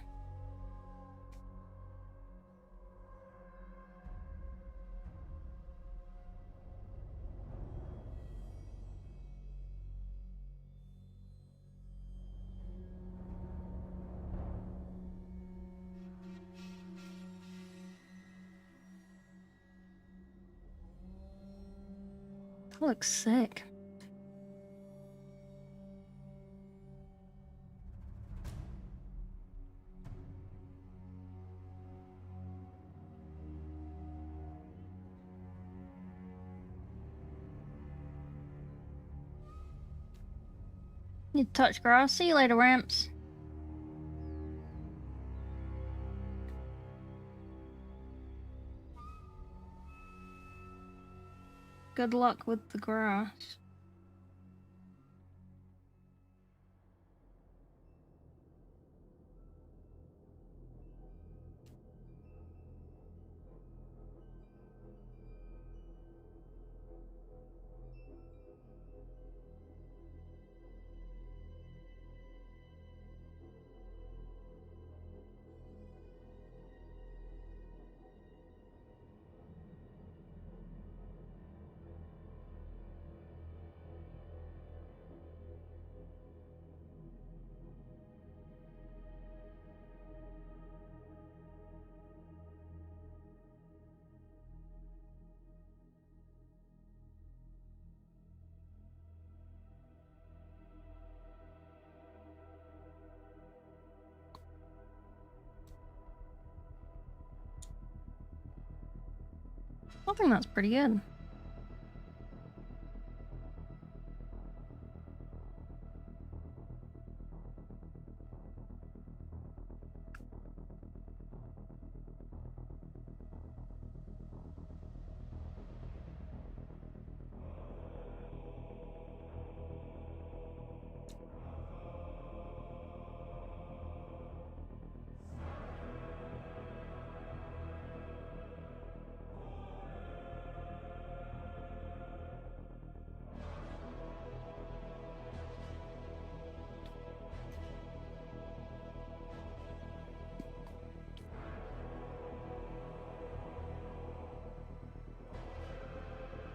That looks sick. Need to touch grass. See you later, Ramps. Good luck with the grass. I think that's pretty good.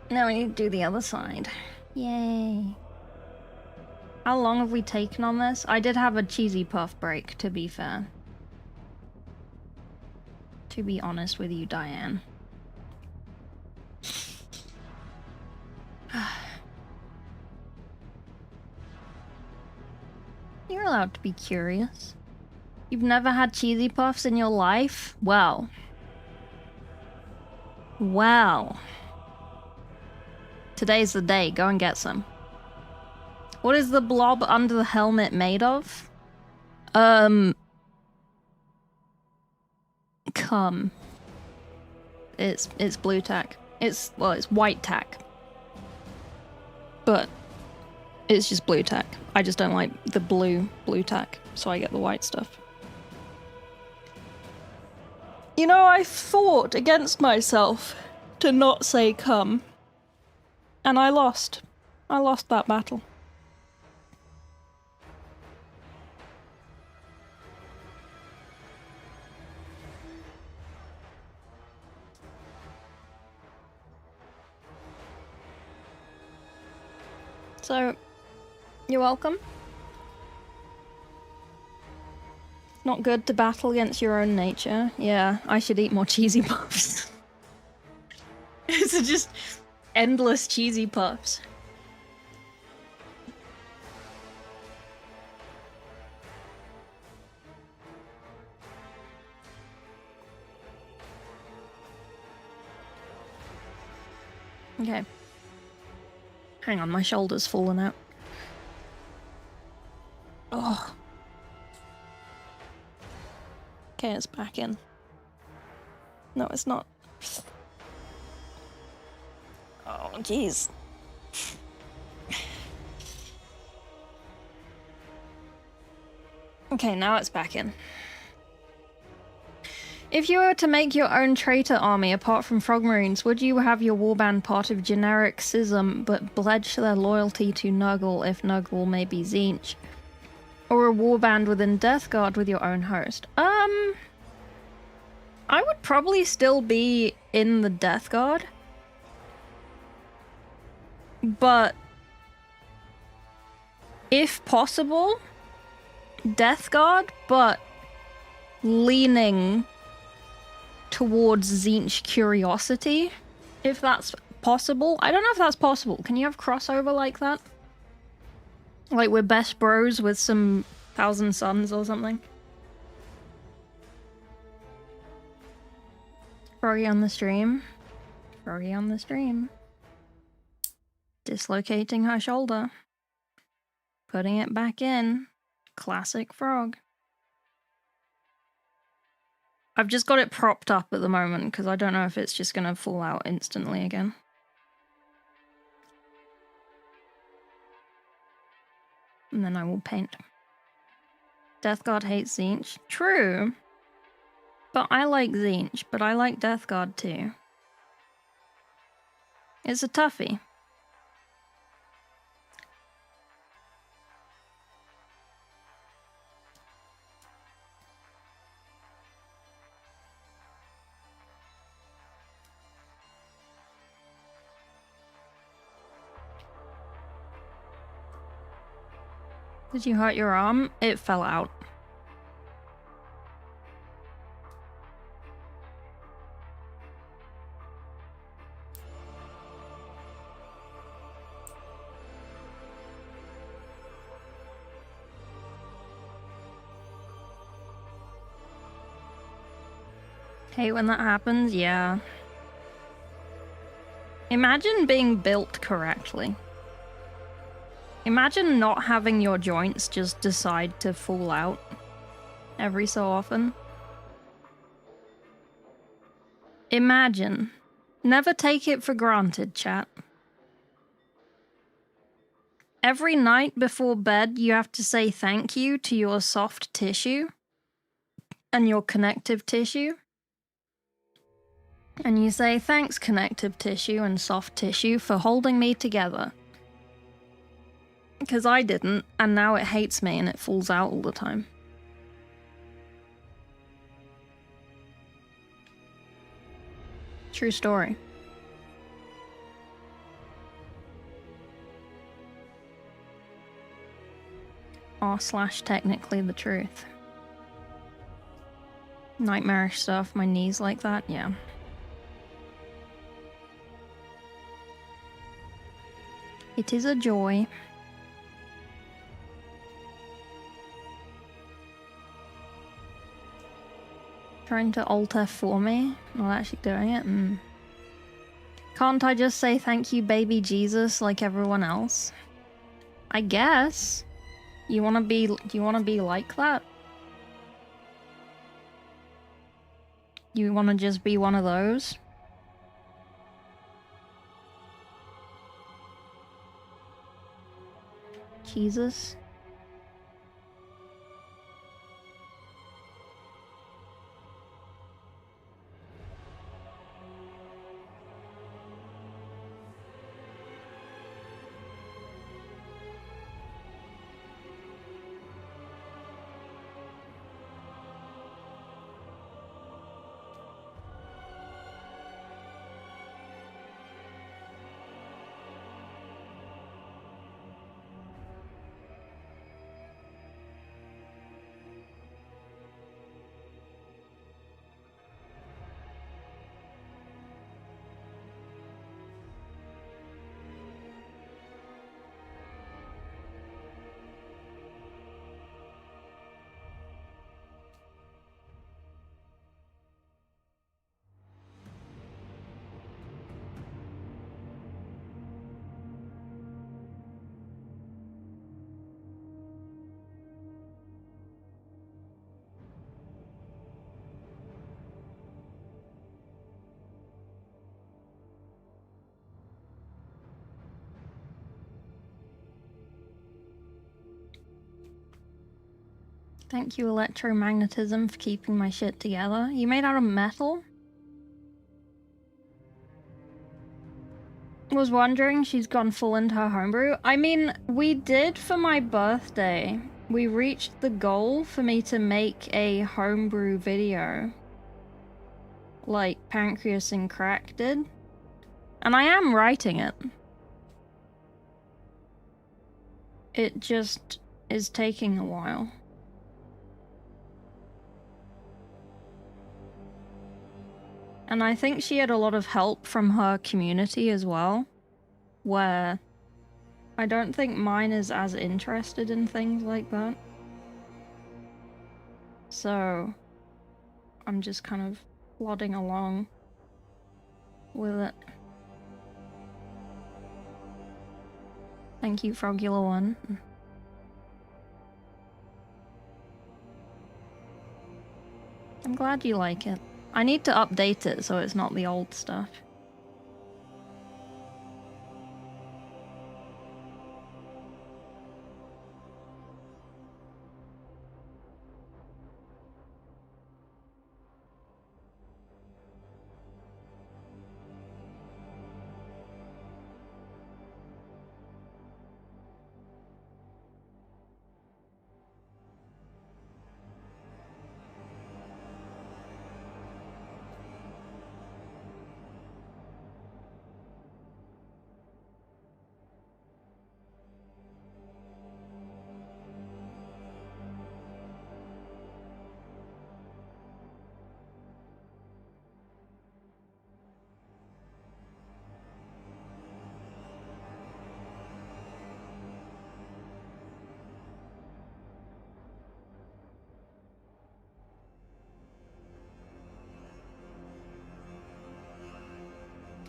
Now we need to do the other side. Yay. How long have we taken on this? I did have a cheesy puff break, to be fair. To be honest with you, Diane. You're allowed to be curious. You've never had cheesy puffs in your life? Well. Well. Today's the day. Go and get some. What is the blob under the helmet made of? Cum. It's blue tack. It's white tack. But it's just blue tack. I just don't like the blue tack, so I get the white stuff. You know, I fought against myself to not say cum. And I lost. I lost that battle. So, you're welcome. Not good to battle against your own nature. Yeah, I should eat more cheesy puffs. It's just endless cheesy puffs. Okay. Hang on, my shoulder's fallen out. Oh. Okay, it's back in. No, it's not. Oh, jeez. Okay, now it's back in. If you were to make your own traitor army apart from Frog Marines, would you have your warband part of generic schism but pledge their loyalty to Nurgle if Nurgle may be Tzeentch? Or a warband within Death Guard with your own host? I would probably still be in the Death Guard. But if possible, Death Guard, but leaning towards Tzeentch curiosity, if that's possible. I don't know if that's possible. Can you have crossover like that? Like we're best bros with some Thousand Suns or something? Froggy on the stream. Froggy on the stream. Dislocating her shoulder. Putting it back in. Classic frog. I've just got it propped up at the moment because I don't know if it's just going to fall out instantly again. And then I will paint. Death Guard hates Tzeentch. True. But I like Tzeentch, but I like Death Guard too. It's a toughie. Did you hurt your arm? It fell out. Hate when that happens, yeah. Imagine being built correctly. Imagine not having your joints just decide to fall out every so often. Imagine. Never take it for granted, chat. Every night before bed, you have to say thank you to your soft tissue and your connective tissue. And you say, thanks, connective tissue and soft tissue, for holding me together. Because I didn't, and now it hates me and it falls out all the time. True story. R/ technically the truth. Nightmarish stuff, my knees like that, yeah. It is a joy. Trying to alter for me, not actually doing it. Can't I just say thank you, baby Jesus, like everyone else? I guess. Do you want to be like that? You want to just be one of those? Jesus. Thank you, electromagnetism, for keeping my shit together. You made out of metal? Was wondering, she's gone full into her homebrew. I mean, we did for my birthday. We reached the goal for me to make a homebrew video. Like Pancreas and Crack did. And I am writing it. It just is taking a while. And I think she had a lot of help from her community as well, where I don't think mine is as interested in things like that. So I'm just kind of plodding along with it. Thank you, Frogula One. I'm glad you like it. I need to update it so it's not the old stuff.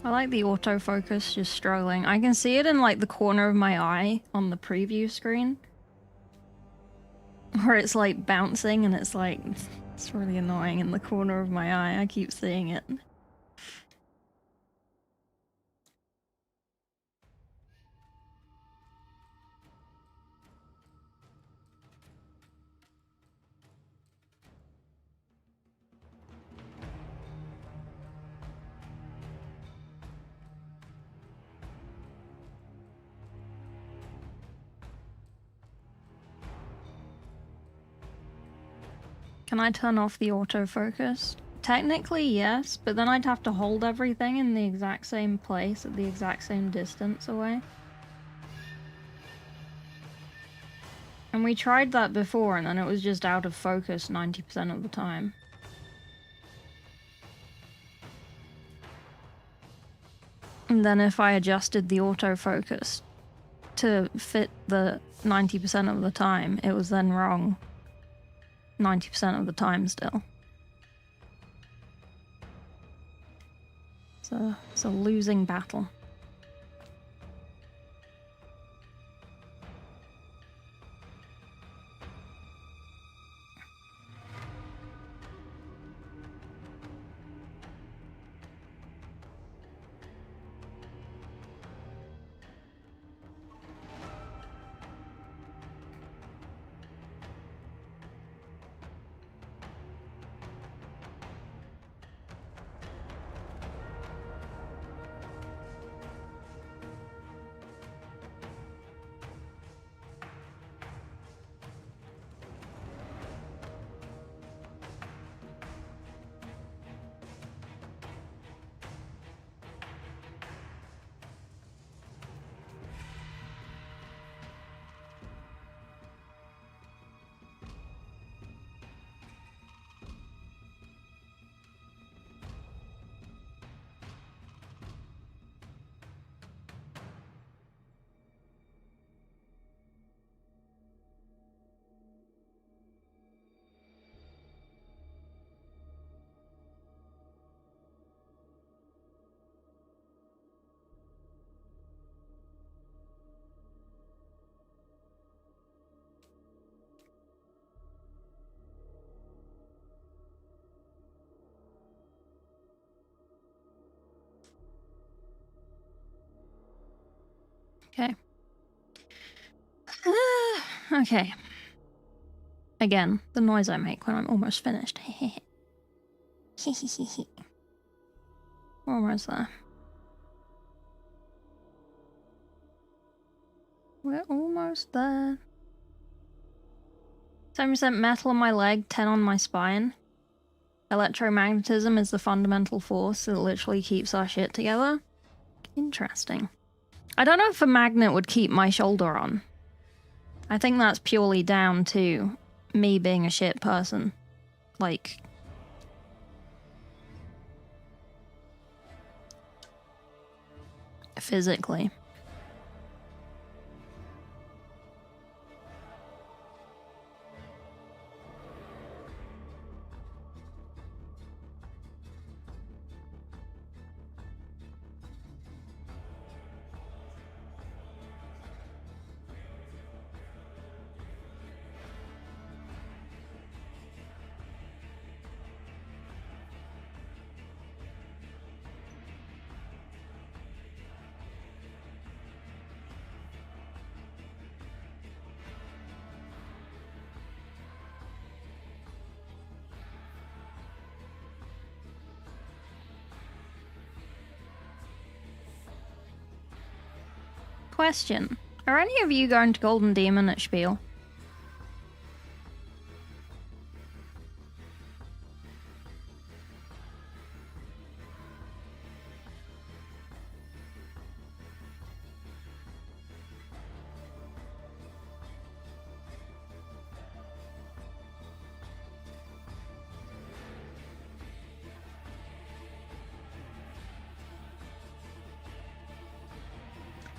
I like the autofocus just struggling. I can see it in like the corner of my eye on the preview screen. Where it's like bouncing and it's like, it's really annoying in the corner of my eye. I keep seeing it. Can I turn off the autofocus? Technically, yes, but then I'd have to hold everything in the exact same place at the exact same distance away. And we tried that before, and then it was just out of focus 90% of the time. And then if I adjusted the autofocus to fit the 90% of the time, it was then wrong 90% of the time still. So it's a losing battle. Okay. Okay. Again, the noise I make when I'm almost finished. We're almost there. We're almost there. 7% metal on my leg, 10 on my spine. Electromagnetism is the fundamental force that literally keeps our shit together. Interesting. I don't know if a magnet would keep my shoulder on. I think that's purely down to me being a shit person. Like... physically. Question. Are any of you going to Golden Demon at Spiel?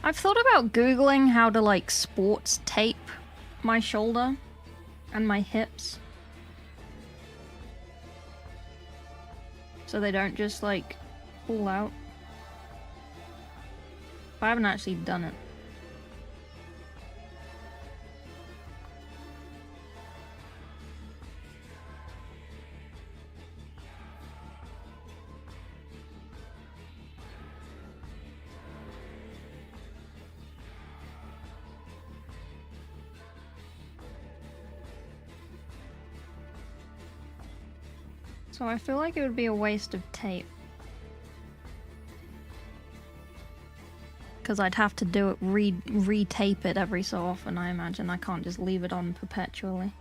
I've thought about Googling how to, like, sports tape my shoulder and my hips. So they don't just, like, pull out. But I haven't actually done it. So I feel like it would be a waste of tape. Because I'd have to do it, re-tape it every so often, I imagine. I can't just leave it on perpetually.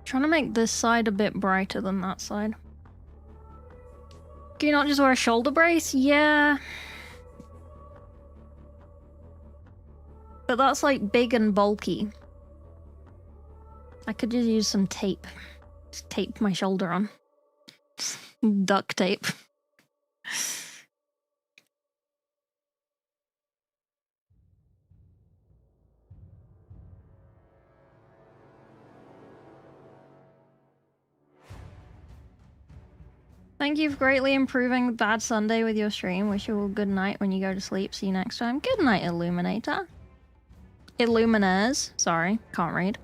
Trying to make this side a bit brighter than that side. Can you not just wear a shoulder brace? Yeah. But that's like big and bulky. I could just use some tape. Just tape my shoulder on. Duct tape. Thank you for greatly improving the bad Sunday with your stream. Wish you all good night when you go to sleep. See you next time. Good night, Illuminator. Illuminers. Sorry, can't read.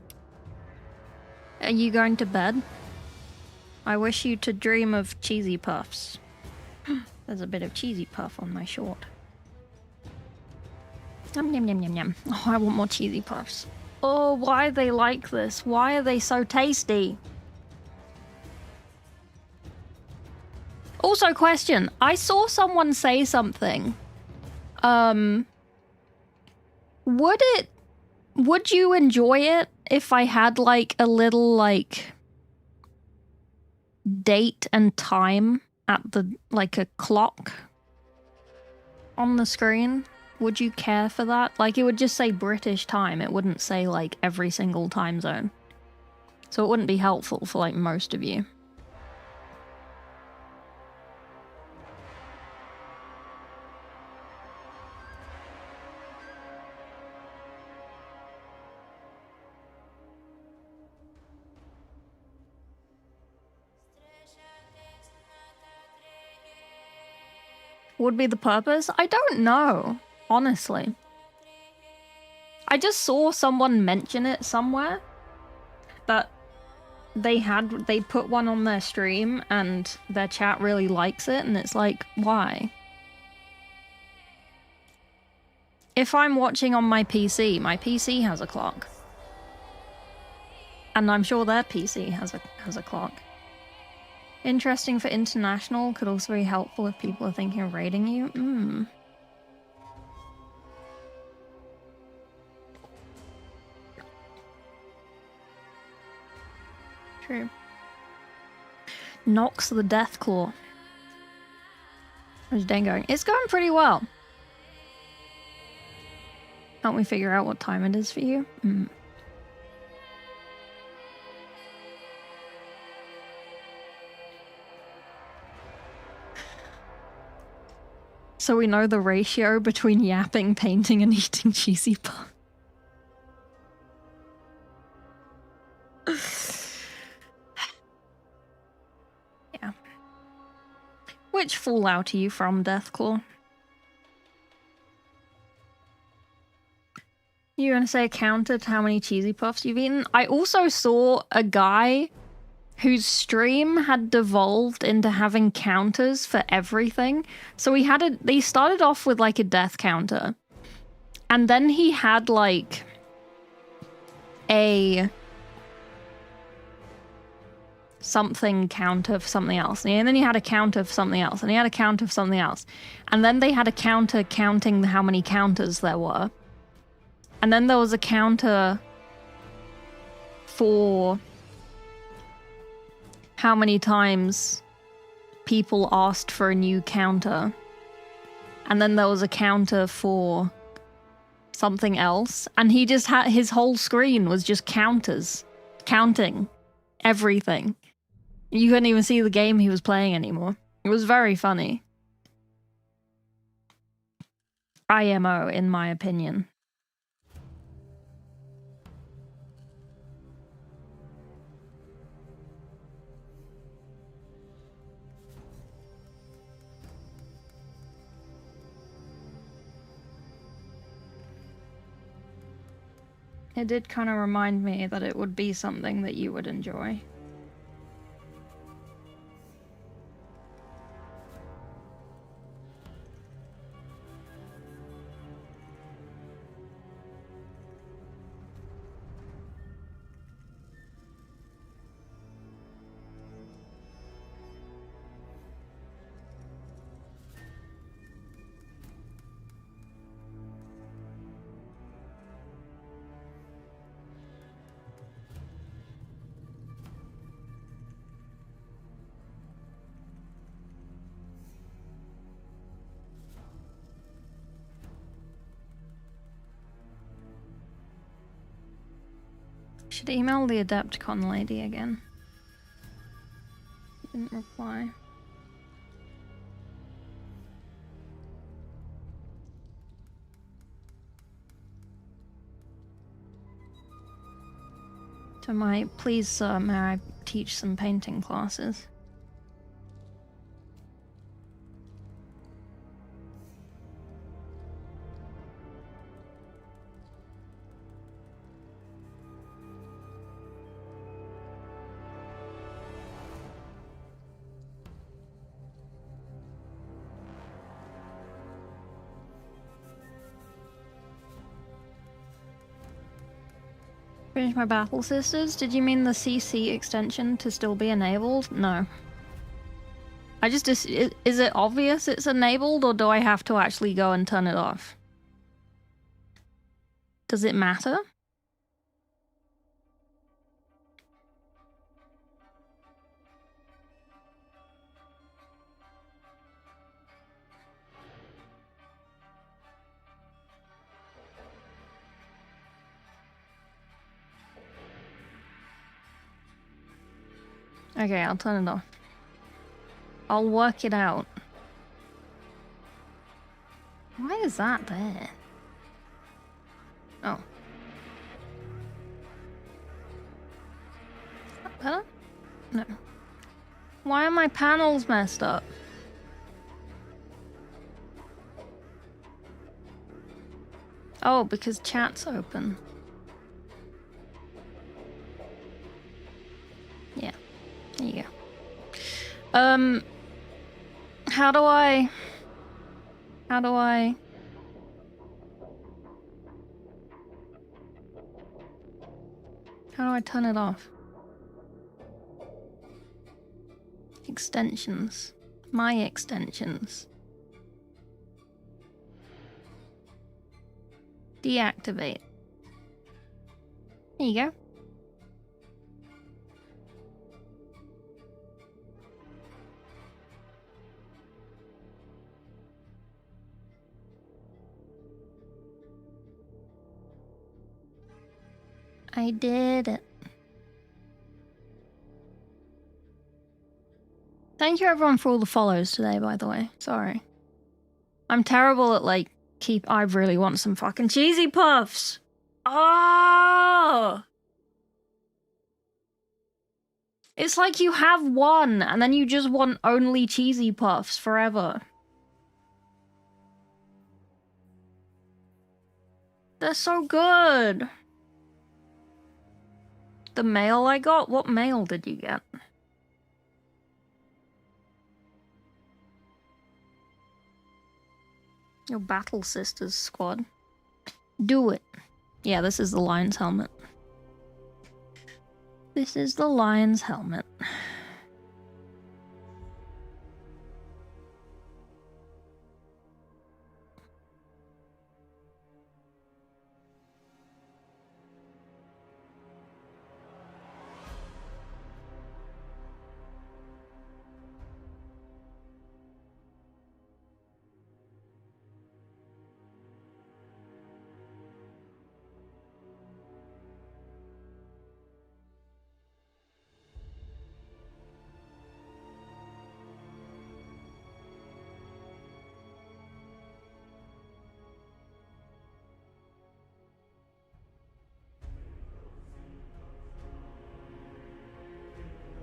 Are you going to bed? I wish you to dream of cheesy puffs. There's a bit of cheesy puff on my short. Yum yum yum yum yum. Oh, I want more cheesy puffs. Oh, why are they like this? Why are they so tasty? Also, question. I saw someone say something. Would you enjoy it if I had like a little like date and time at the like a clock on the screen? Would you care for that? Like it would just say British time. It wouldn't say like every single time zone. So it wouldn't be helpful for like most of you. Would be the purpose? I don't know, honestly. I just saw someone mention it somewhere that they put one on their stream and their chat really likes it, and it's like, why? If I'm watching on my PC has a clock. And I'm sure their PC has a clock. Interesting for international, could also be helpful if people are thinking of raiding you. True. Nox the Deathclaw. How's your day going? It's going pretty well. Help me figure out what time it is for you. So we know the ratio between yapping, painting, and eating cheesy puff. Yeah. Which Fallout are you from, Deathclaw? You gonna say a counter to how many cheesy puffs you've eaten? I also saw a guy whose stream had devolved into having counters for everything. So they started off with like a death counter. And then he had like a something counter for something else. And then he had a counter for something else. And he had a counter for something else. And then they had a counter counting how many counters there were. And then there was a counter for how many times people asked for a new counter. And then there was a counter for something else, and he just had his whole screen was just counters, counting everything. You couldn't even see the game he was playing anymore. It was very funny. IMO, in my opinion. It did kind of remind me that it would be something that you would enjoy. Should email the Adepticon lady again. She didn't reply. To my, please sir, may I teach some painting classes? Finish my battle sisters? Did you mean the CC extension to still be enabled? No. I just, is it obvious it's enabled, or do I have to actually go and turn it off? Does it matter? Okay, I'll turn it off. I'll work it out. Why is that there? Oh. Is that better? No. Why are my panels messed up? Oh, because chat's open. Yeah. There you go. How do I turn it off? Extensions. My extensions. Deactivate. There you go. I did it. Thank you everyone for all the follows today, by the way. Sorry. I'm terrible at, like, I really want some fucking cheesy puffs! Oh! It's like you have one, and then you just want only cheesy puffs forever. They're so good! The mail I got? What mail did you get? Your Battle Sisters squad. Do it. Yeah, this is the lion's helmet. This is the lion's helmet.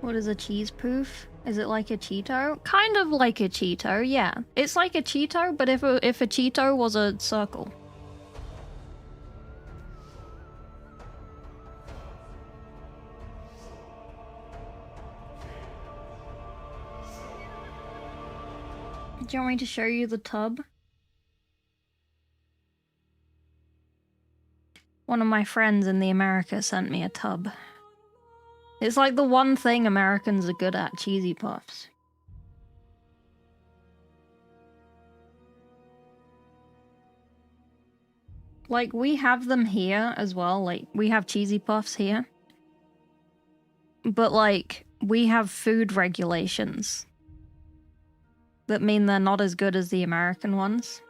What is a cheese poof? Is it like a Cheeto? Kind of like a Cheeto, yeah. It's like a Cheeto, but if a Cheeto was a circle. Do you want me to show you the tub? One of my friends in the America sent me a tub. It's like the one thing Americans are good at, cheesy puffs. Like, we have them here as well, like, we have cheesy puffs here. But, like, we have food regulations that mean they're not as good as the American ones.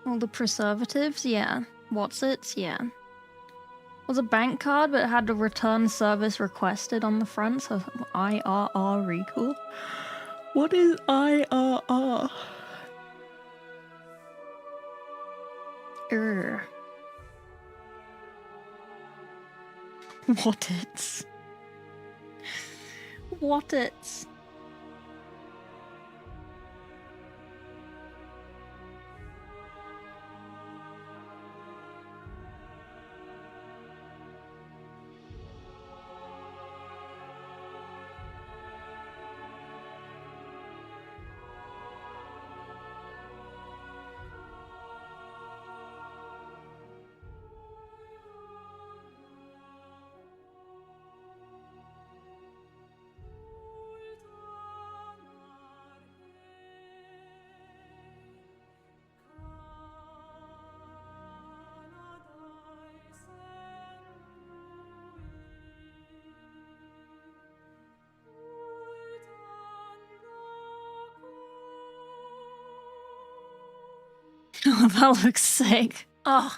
All the preservatives, yeah. What's-its, yeah. It was a bank card, but it had a return service requested on the front, so IRR recall. What is IRR? What-its? What-its? Oh, that looks sick. Oh.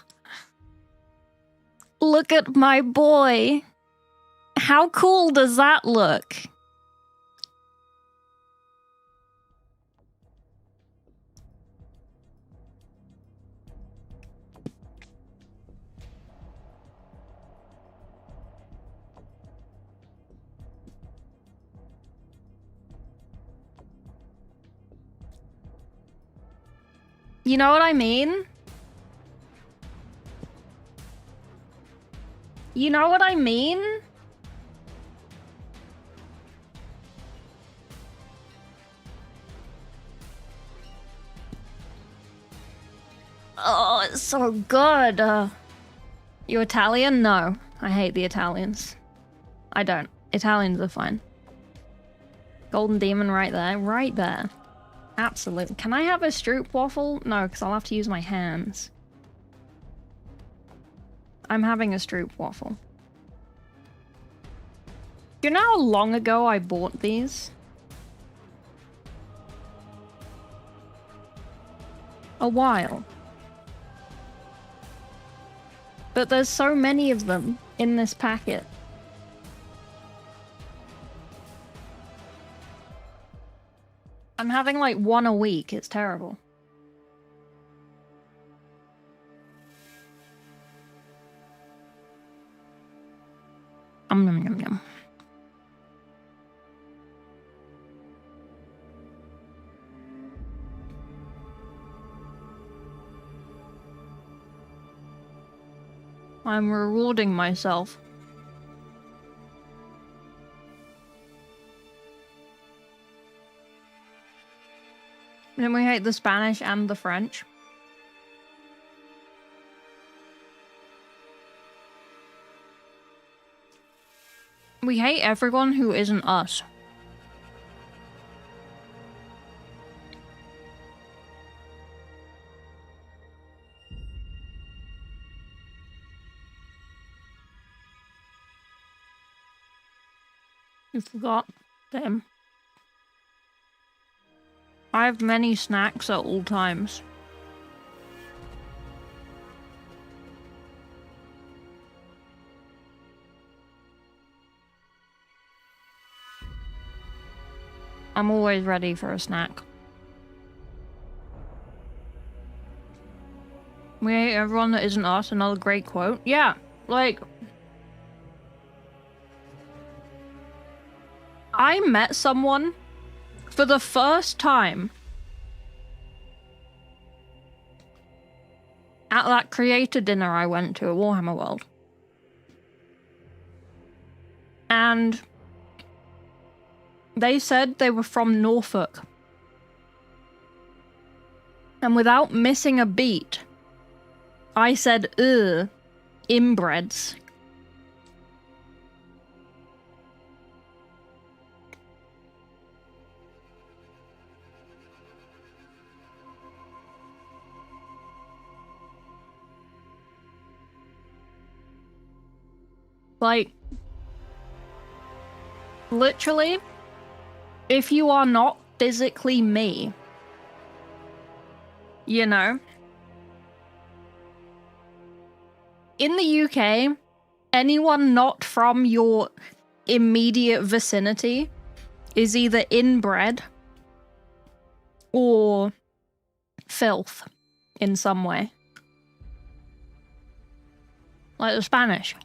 Look at my boy. How cool does that look? You know what I mean? You know what I mean? Oh, it's so good. You Italian? No. I hate the Italians. I don't. Italians are fine. Golden Demon right there. Right there. Absolutely. Can I have a Stroop waffle? No, because I'll have to use my hands. I'm having a Stroop waffle. You know how long ago I bought these? A while. But there's so many of them in this packet. I'm having like one a week. It's terrible. Yum, yum, yum. I'm rewarding myself. Then we hate the Spanish and the French. We hate everyone who isn't us. You forgot them. I have many snacks at all times. I'm always ready for a snack. We hate everyone that isn't us. Another great quote. Yeah, like... I met someone for the first time at that creator dinner I went to at Warhammer World. And they said they were from Norfolk. And without missing a beat, I said, ugh, inbreds. Like, literally, if you are not physically me, you know? In the UK, anyone not from your immediate vicinity is either inbred or filth in some way. Like the Spanish.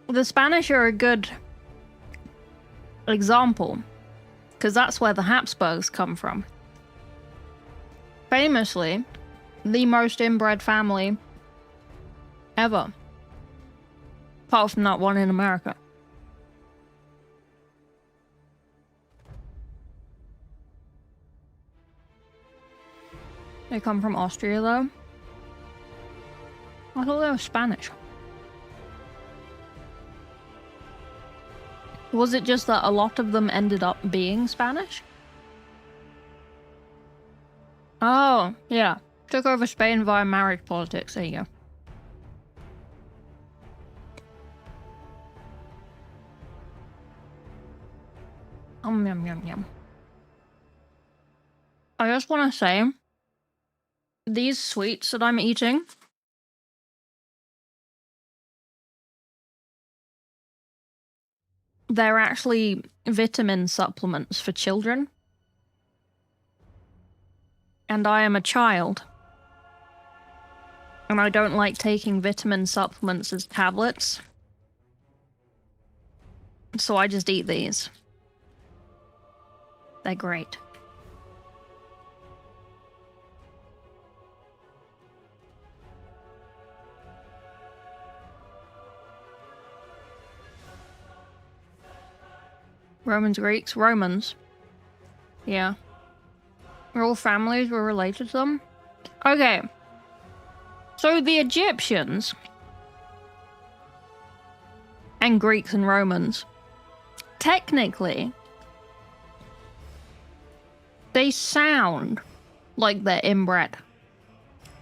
The Spanish are a good example, because that's where the Habsburgs come from. Famously, the most inbred family ever. Apart from that one in America. They come from Austria, though. I thought they were Spanish. Was it just that a lot of them ended up being Spanish? Oh, yeah. Took over Spain via marriage politics. There you go. Yum, yum, yum. I just want to say, these sweets that I'm eating, they're actually vitamin supplements for children. And I am a child. And I don't like taking vitamin supplements as tablets. So I just eat these. They're great. Romans, Greeks, Romans. Yeah. All families were related to them. Okay. So the Egyptians and Greeks and Romans, technically, they sound like they're inbred.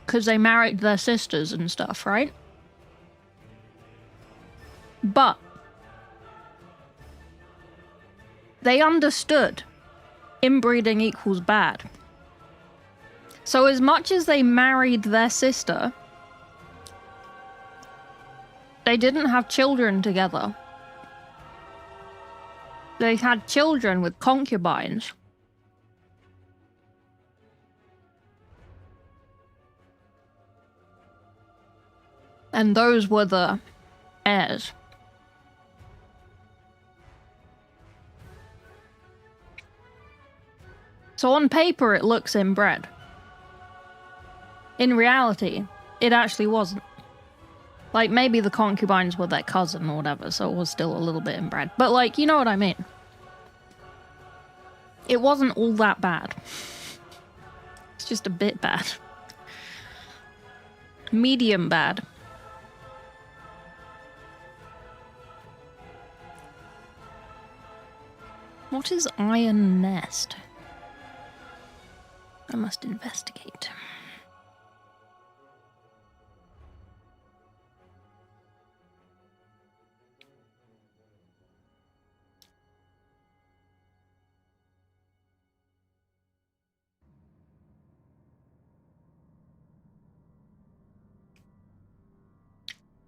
Because they married their sisters and stuff, right? But they understood inbreeding equals bad. So as much as they married their sister, they didn't have children together. They had children with concubines. And those were the heirs. So on paper, it looks inbred. In reality, it actually wasn't. Like, maybe the concubines were their cousin or whatever, so it was still a little bit inbred. But, like, you know what I mean. It wasn't all that bad. It's just a bit bad. Medium bad. What is Iron Nest? I must investigate.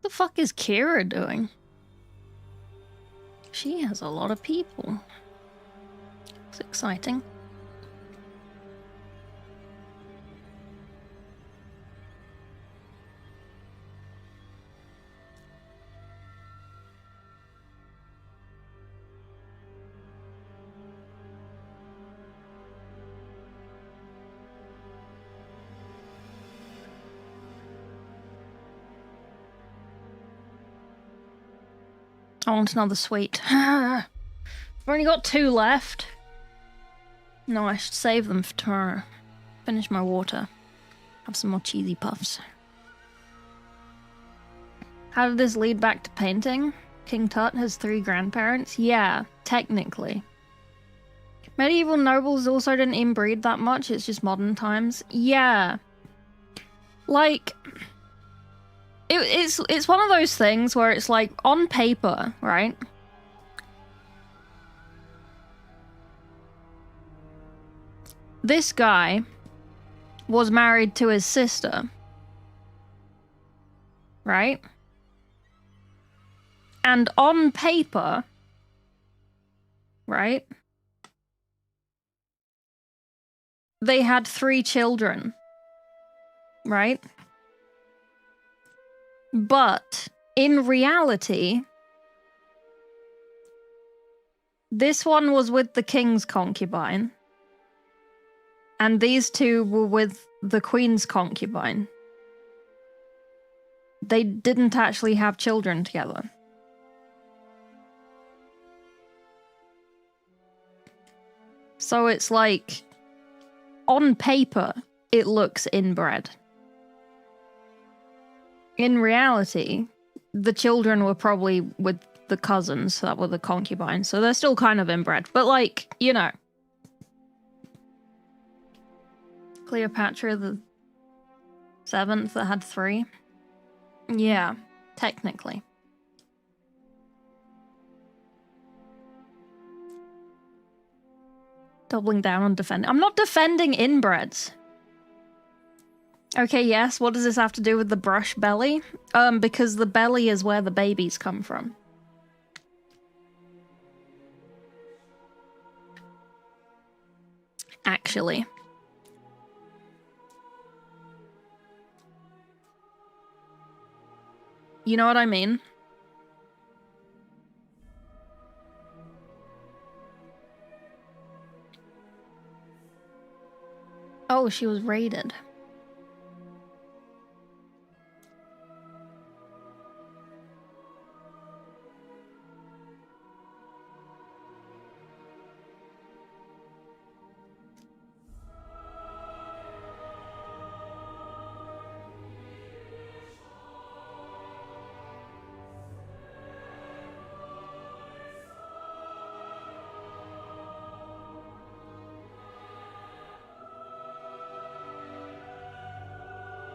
The fuck is Kira doing? She has a lot of people. It's exciting. I want another sweet. I've only got 2 left. No, I should save them for tomorrow. Finish my water. Have some more cheesy puffs. How did this lead back to painting? King Tut has 3 grandparents? Yeah, technically. Medieval nobles also didn't inbreed that much, it's just modern times. Yeah. Like... It's one of those things where it's like, on paper, right? This guy was married to his sister. Right? And on paper, right? They had 3 children. Right? But in reality, this one was with the king's concubine, and these 2 were with the queen's concubine. They didn't actually have children together. So it's like, on paper, it looks inbred. In reality, the children were probably with the cousins that were the concubines, so they're still kind of inbred. But, like, you know. Cleopatra the 7th that had 3? Yeah, technically. Doubling down on defending. I'm not defending inbreds. Okay, yes, what does this have to do with the brush belly? Because the belly is where the babies come from. Actually. You know what I mean? Oh, she was raided.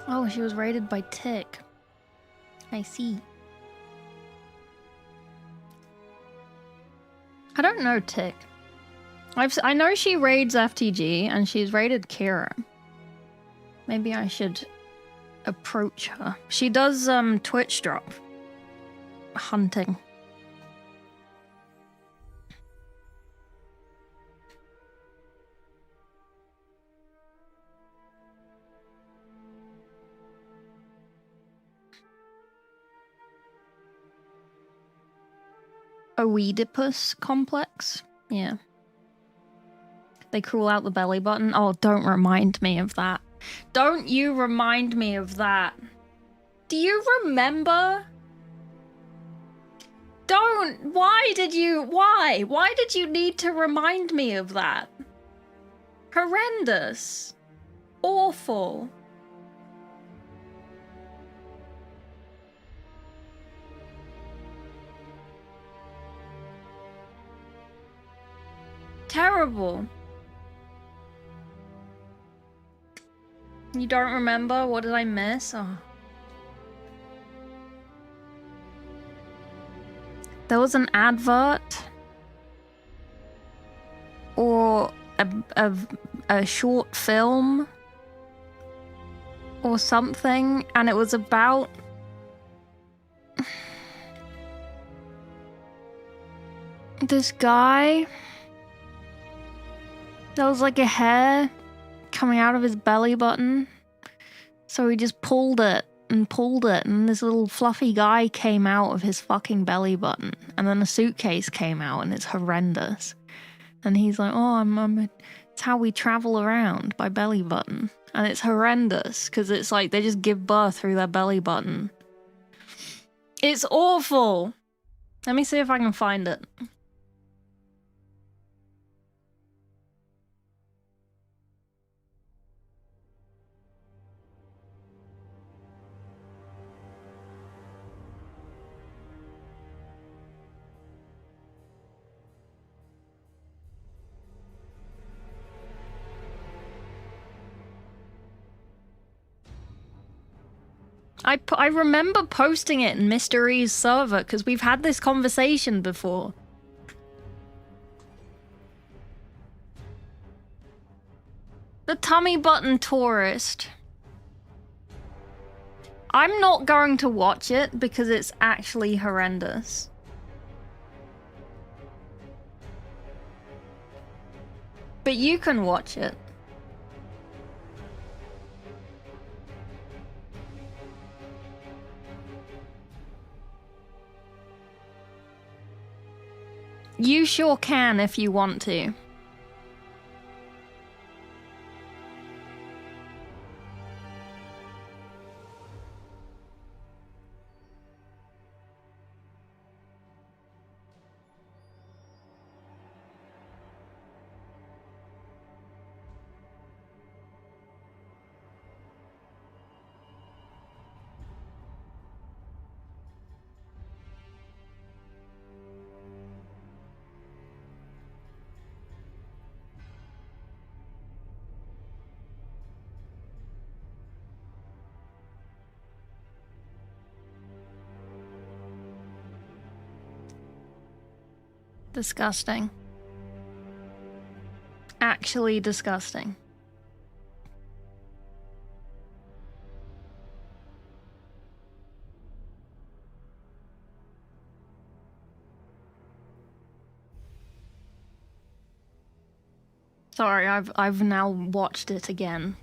Oh, she was raided by Tick. I see. I don't know Tick. I know she raids FTG, and she's raided Kira. Maybe I should approach her. She does Twitch drop. Hunting. Oedipus complex? Yeah. They crawl out the belly button? Oh, don't remind me of that. Don't you remind me of that. Do you remember? Don't! Why did you need to remind me of that? Horrendous. Awful. Terrible. You don't remember? What did I miss? Oh. There was an advert or a short film or something, and it was about this guy, there was like a hair coming out of his belly button. So he just pulled it, and this little fluffy guy came out of his fucking belly button. And then a suitcase came out, and it's horrendous. And he's like, oh, it's how we travel around, by belly button. And it's horrendous, because it's like they just give birth through their belly button. It's awful! Let me see if I can find it. I remember posting it in Mystery's server, because we've had this conversation before. The tummy button tourist. I'm not going to watch it, because it's actually horrendous. But you can watch it. You sure can if you want to. Disgusting. Actually disgusting. Sorry, I've now watched it again.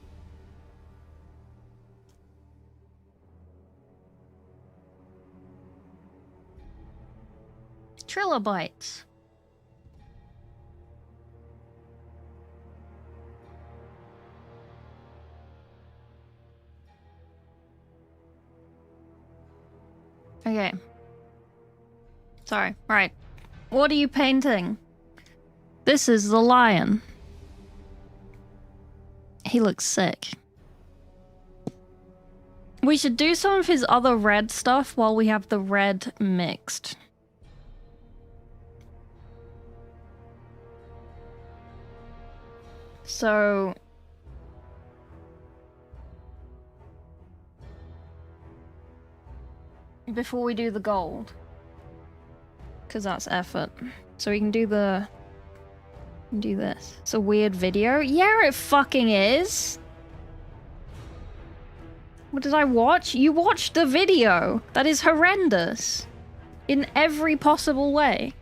Trilobites. Okay. Sorry, right. What are you painting? This is the lion. He looks sick. We should do some of his other red stuff while we have the red mixed. So... before we do the gold. Because that's effort. So we can do the... do this. It's a weird video. Yeah, it fucking is! What did I watch? You watched the video! That is horrendous! In every possible way.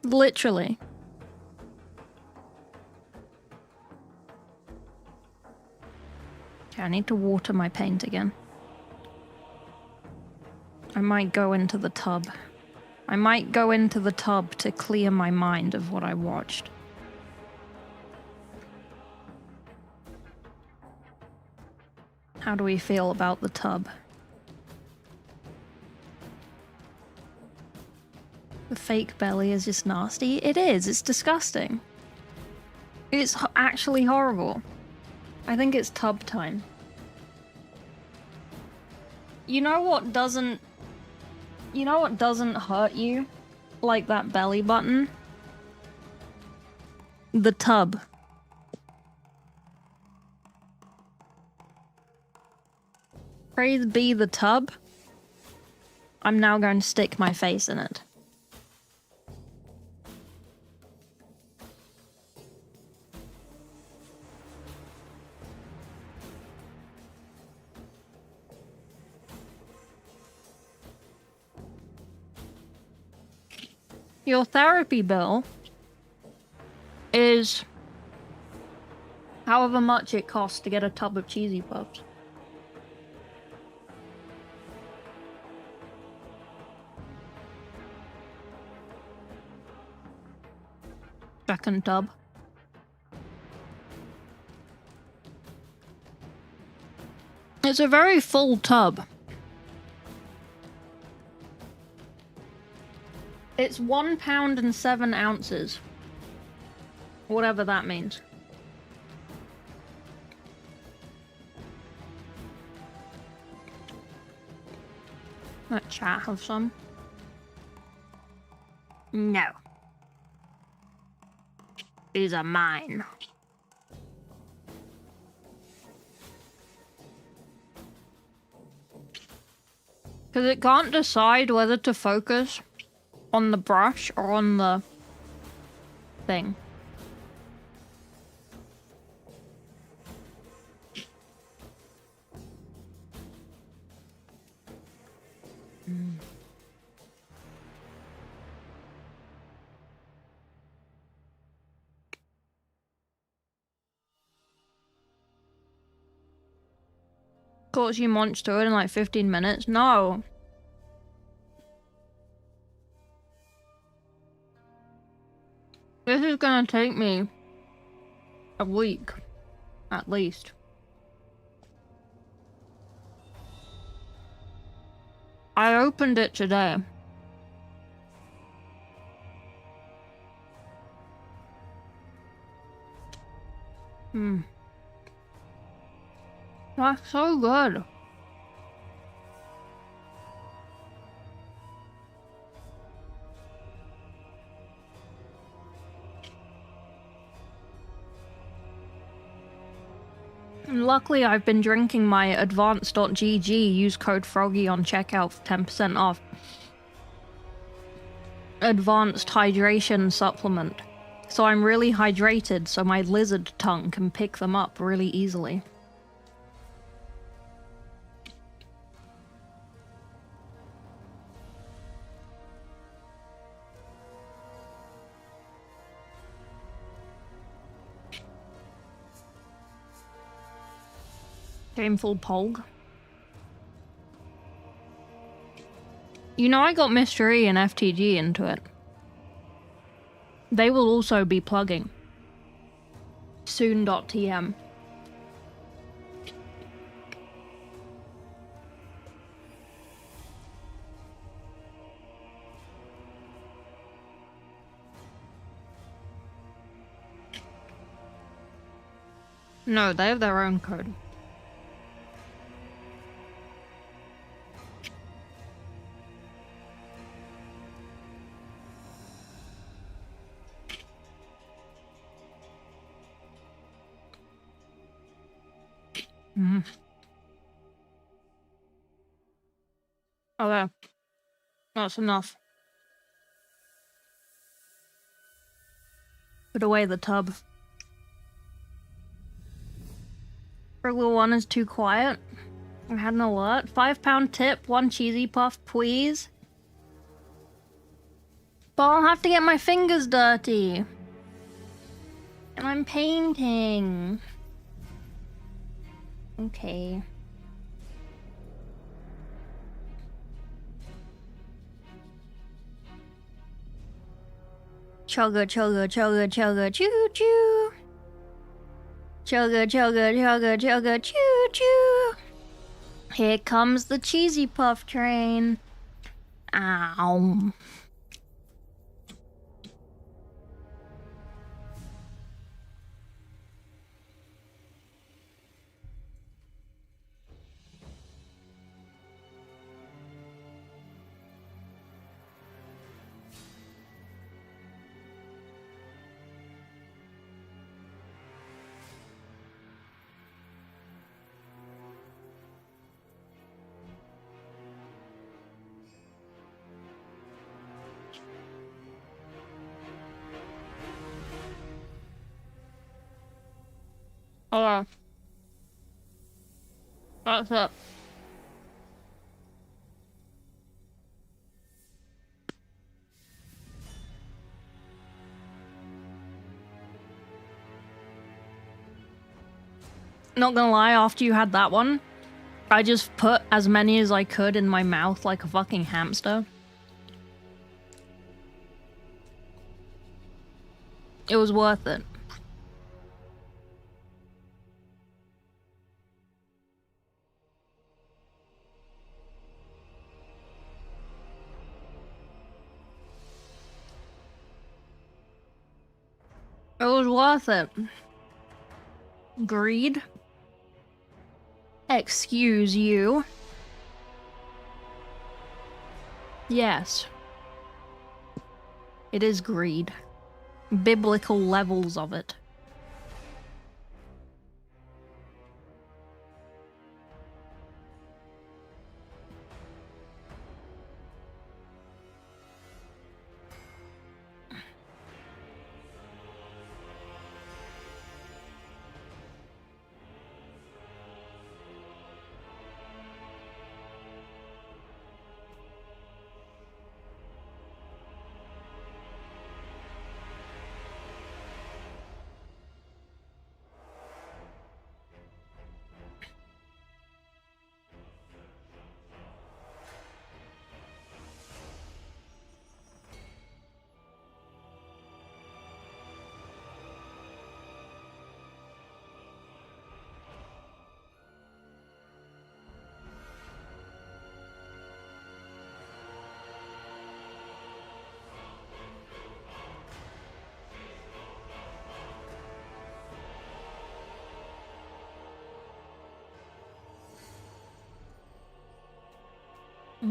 Literally. Okay, I need to water my paint again. I might go into the tub. I might go into the tub to clear my mind of what I watched. How do we feel about the tub? The fake belly is just nasty. It is. It's disgusting. It's actually horrible. I think it's tub time. You know what doesn't... you know what doesn't hurt you? Like that belly button? The tub. Praise be the tub. I'm now going to stick my face in it. Your therapy bill is however much it costs to get a tub of cheesy puffs. Second tub. It's a very full tub. It's 1 pound and 7 ounces. Whatever that means. Let chat have some. No. These are mine. Because it can't decide whether to focus on the brush or on the thing. Caught you monster in like 15 minutes? No. This is gonna take me a week, at least. I opened it today. That's so good. And luckily I've been drinking my advanced.gg, use code Froggy on checkout for 10% off. Advanced hydration supplement. So I'm really hydrated, so my lizard tongue can pick them up really easily. Shameful Pog. You know I got Mr. E and FTG into it. They will also be plugging. Soon.tm. No, they have their own code. Okay. That's enough. Put away the tub. Regular one is too quiet. I had an alert. £5 tip, 1 cheesy puff, please. But I'll have to get my fingers dirty. And I'm painting. Okay. Chugga, chugga, chugga, chugga, choo choo. Chugga, chugga, chugga, chugga, choo choo. Here comes the cheesy puff train. Ow. Oh, that's it. Not gonna lie, after you had that one, I just put as many as I could in my mouth like a fucking hamster. It was worth it. It was worth it. Greed? Excuse you. Yes. It is greed. Biblical levels of it.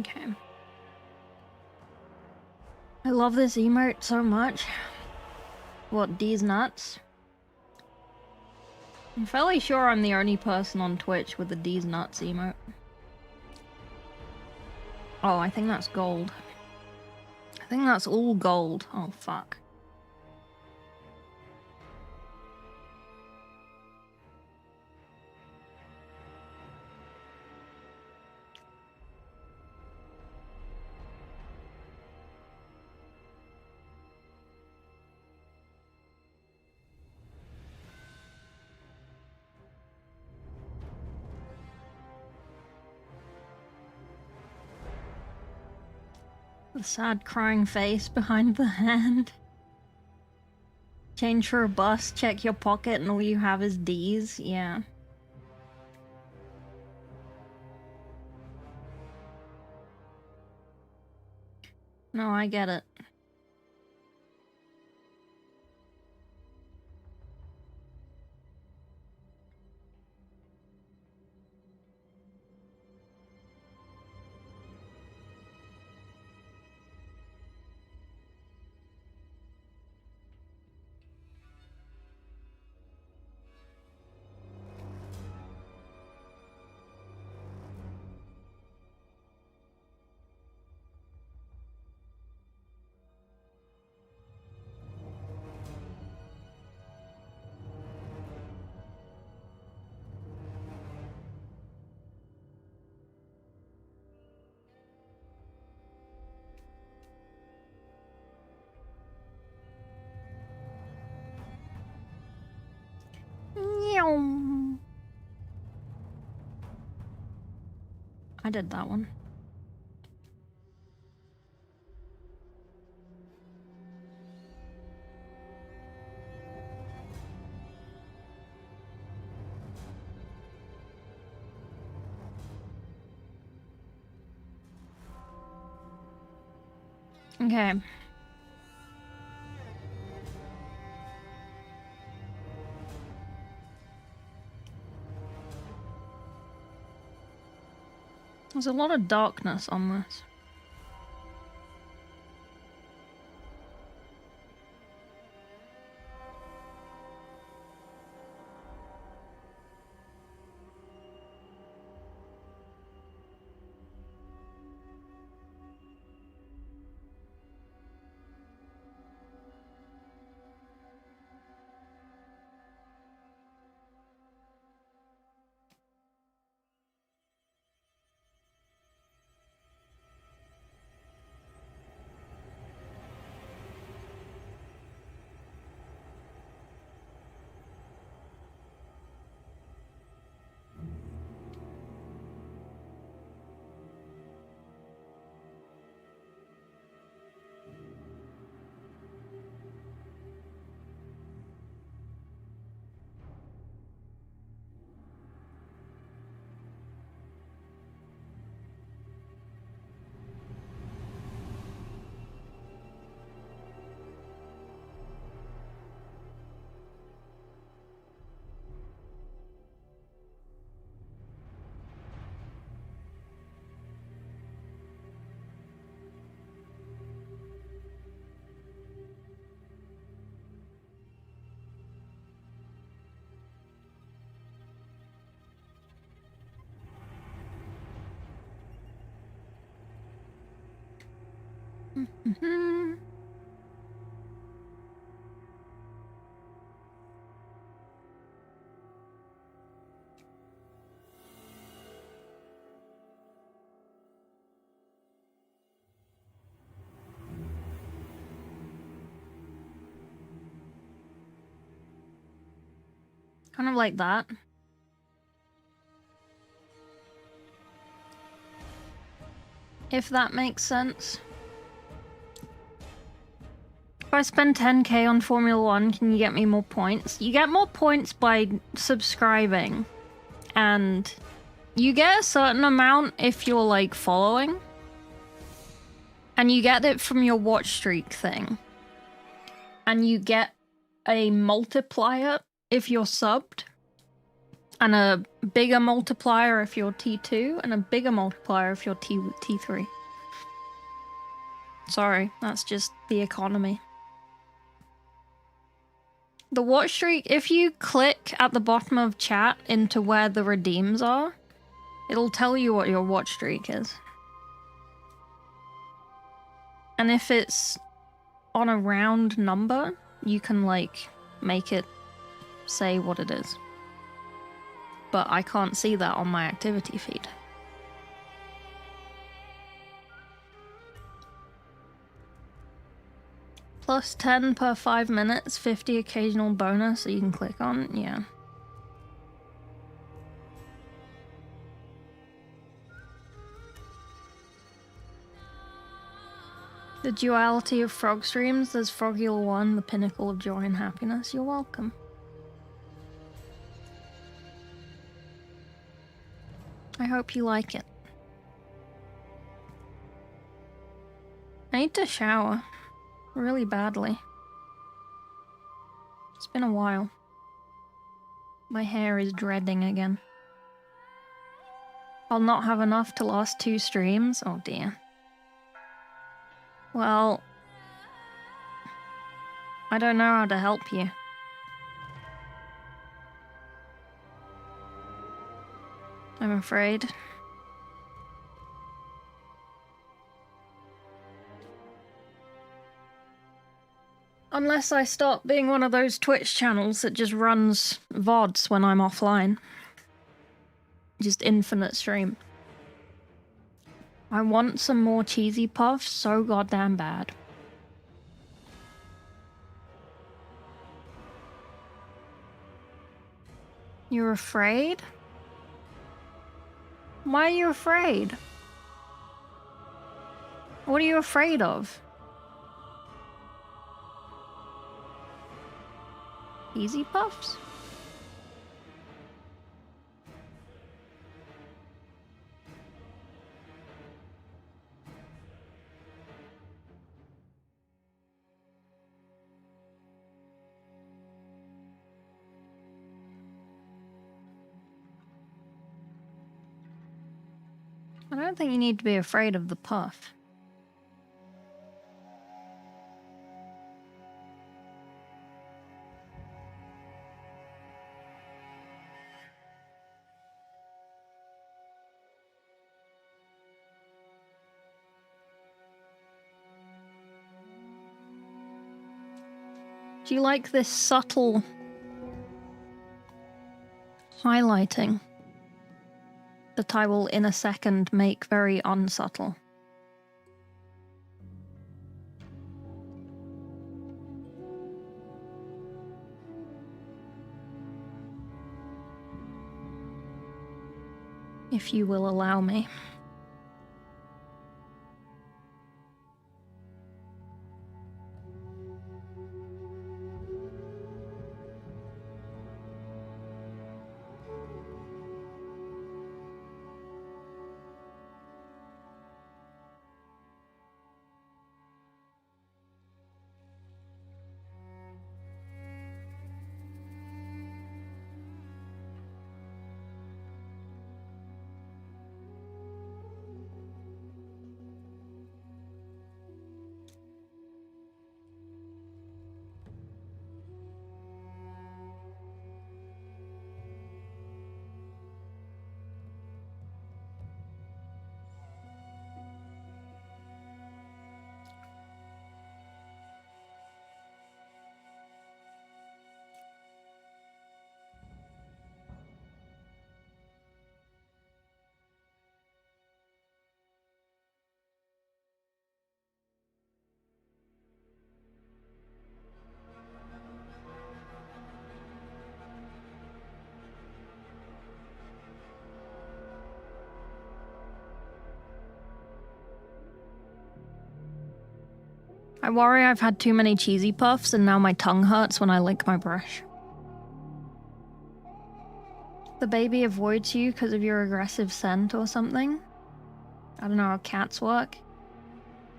Okay. I love this emote so much. What, D's nuts? I'm fairly sure I'm the only person on Twitch with the D's nuts emote. Oh, I think that's gold. I think that's all gold. Oh, fuck. The sad crying face behind the hand. Change for a bus, check your pocket, and all you have is D's. Yeah. No, I get it. I did that one. Okay. There's a lot of darkness on this. Mm-hmm. Kind of like that. If that makes sense. If I spend 10k on Formula 1, can you get me more points? You get more points by subscribing. And you get a certain amount if you're, like, following. And you get it from your watch streak thing. And you get a multiplier if you're subbed. And a bigger multiplier if you're T2. And a bigger multiplier if you're T3. Sorry, that's just the economy. The watch streak, if you click at the bottom of chat into where the redeems are, it'll tell you what your watch streak is. And if it's on a round number, you can, like, make it say what it is. But I can't see that on my activity feed. Plus 10 per 5 minutes, 50 occasional bonus that you can click on, yeah. The duality of frog streams, there's Frogule 1, the pinnacle of joy and happiness. You're welcome. I hope you like it. I need to shower. Really badly. It's been a while. My hair is dreading again. I'll not have enough to last 2 streams? Oh dear. Well, I don't know how to help you. I'm afraid. Unless I stop being one of those Twitch channels that just runs VODs when I'm offline. Just infinite stream. I want some more cheesy puffs so goddamn bad. You're afraid? Why are you afraid? What are you afraid of? Easy puffs? I don't think you need to be afraid of the puff. Do you like this subtle highlighting that I will in a second make very unsubtle? If you will allow me. I worry I've had too many cheesy puffs and now my tongue hurts when I lick my brush. The baby avoids you because of your aggressive scent or something? I don't know how cats work.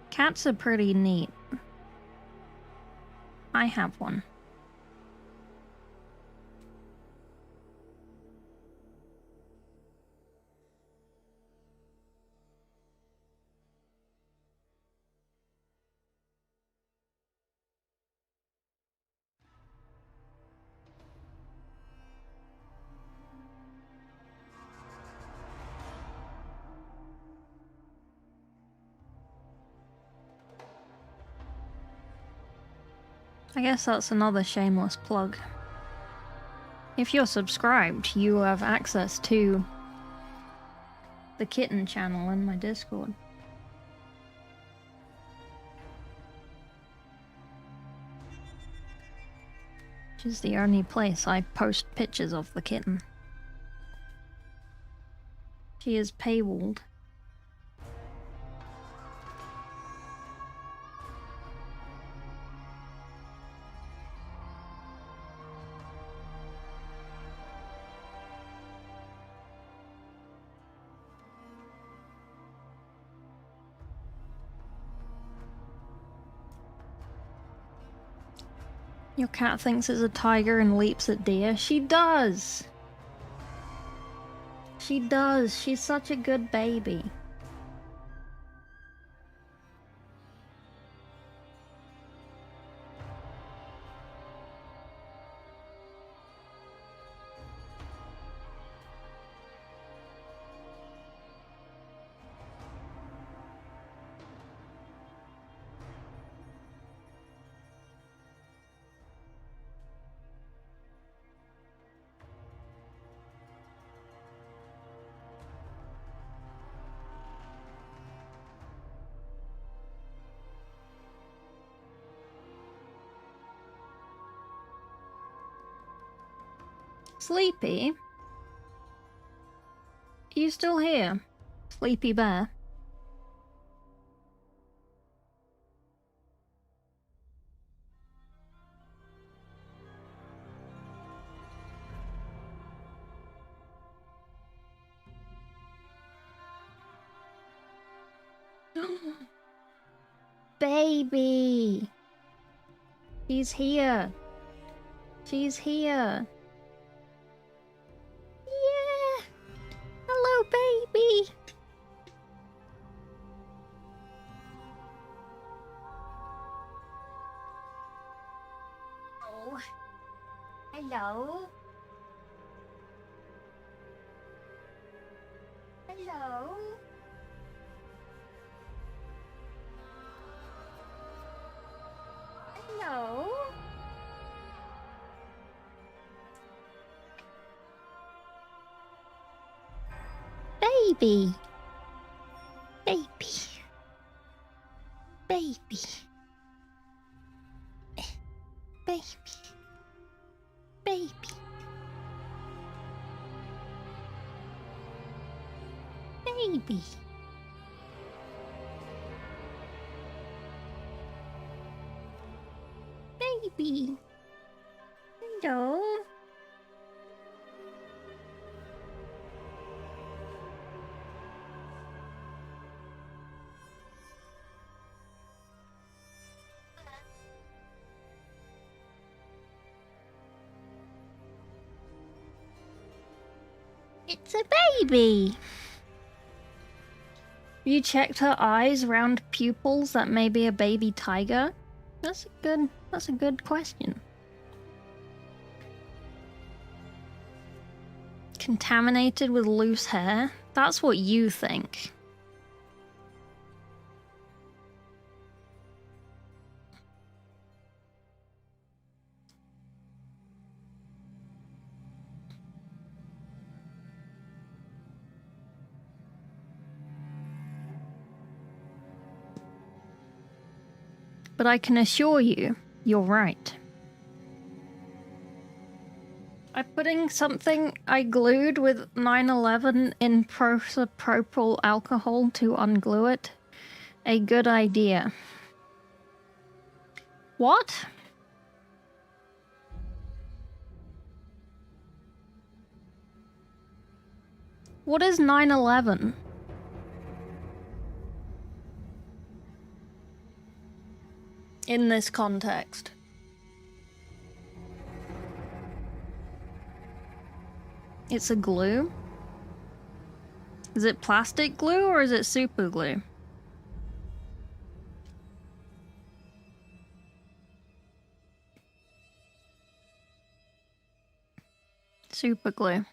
Cats are pretty neat. I have one. I guess that's another shameless plug. If you're subscribed, you have access to the kitten channel in my Discord. Which is the only place I post pictures of the kitten. She is paywalled. Your cat thinks it's a tiger and leaps at deer. She does! She does. She's such a good baby. Sleepy? Are you still here? Sleepy bear? Baby! She's here. She's here. Yeah! Hello, baby! Oh. Hello? Hello? Hello? Baby. Baby. Baby. Baby. Baby. Baby. Baby. Hello. It's a baby. You checked her eyes, round pupils, that may be a baby tiger? That's a good question. Contaminated with loose hair? That's what you think. But I can assure you, you're right. I'm putting something I glued with 911 in isopropyl alcohol to unglue it. A good idea. What? What is 9/11? In this context. It's a glue? Is it plastic glue or is it super glue? Super glue.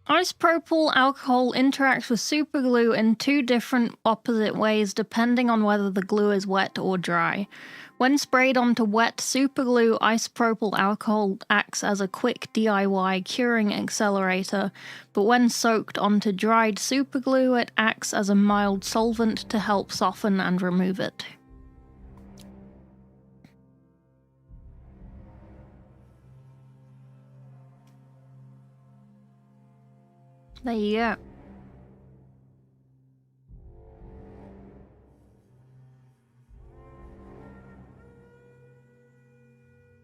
Isopropyl alcohol interacts with superglue in two different opposite ways depending on whether the glue is wet or dry. When sprayed onto wet superglue, isopropyl alcohol acts as a quick DIY curing accelerator, but when soaked onto dried superglue, it acts as a mild solvent to help soften and remove it. There you go.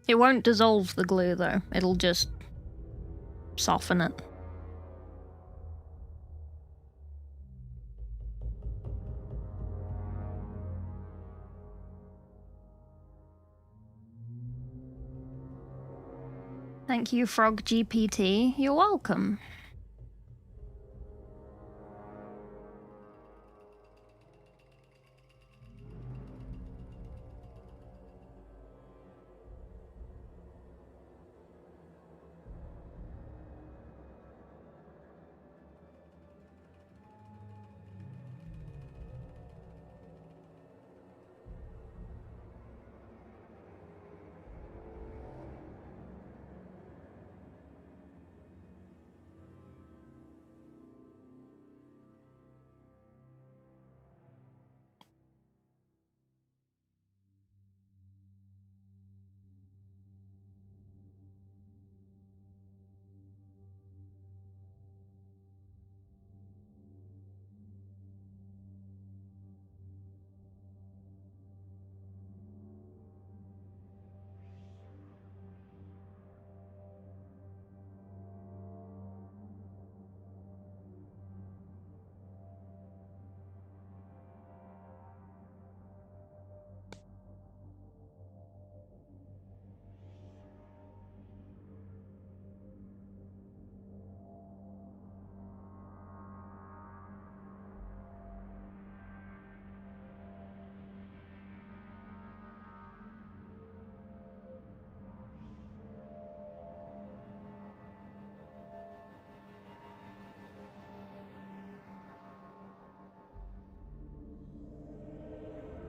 It won't dissolve the glue though, it'll just soften it. Thank you, Frog GPT. You're welcome.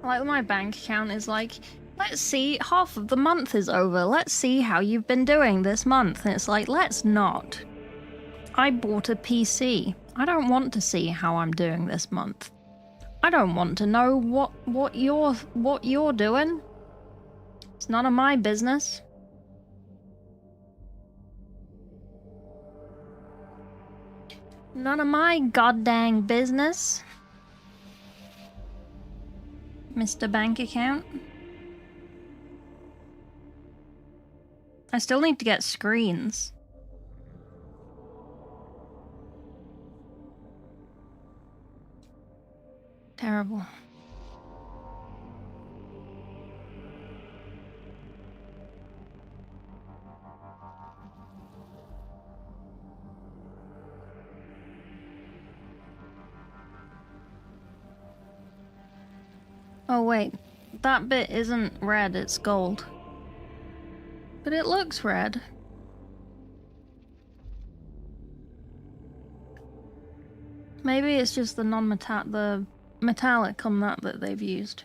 Like my bank account is like, let's see, half of the month is over. Let's see how you've been doing this month. And it's like, let's not. I bought a PC. I don't want to see how I'm doing this month. I don't want to know what you're doing. It's none of my business. None of my goddamn business. Mr. Bank Account. I still need to get screens. Terrible. Oh wait, that bit isn't red, it's gold. But it looks red. Maybe it's just the the metallic on that they've used.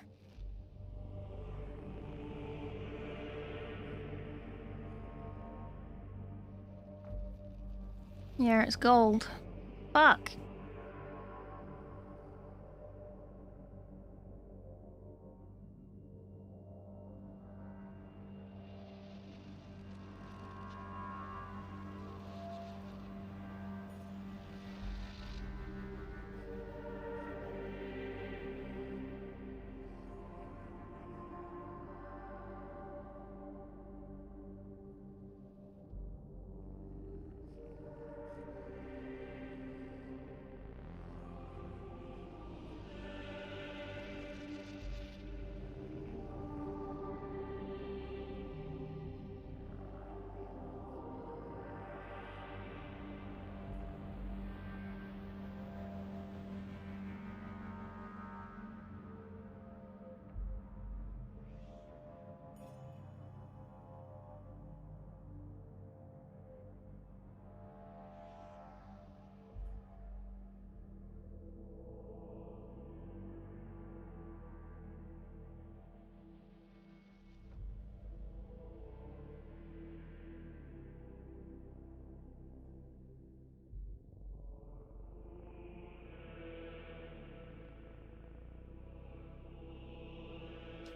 Yeah, it's gold. Fuck.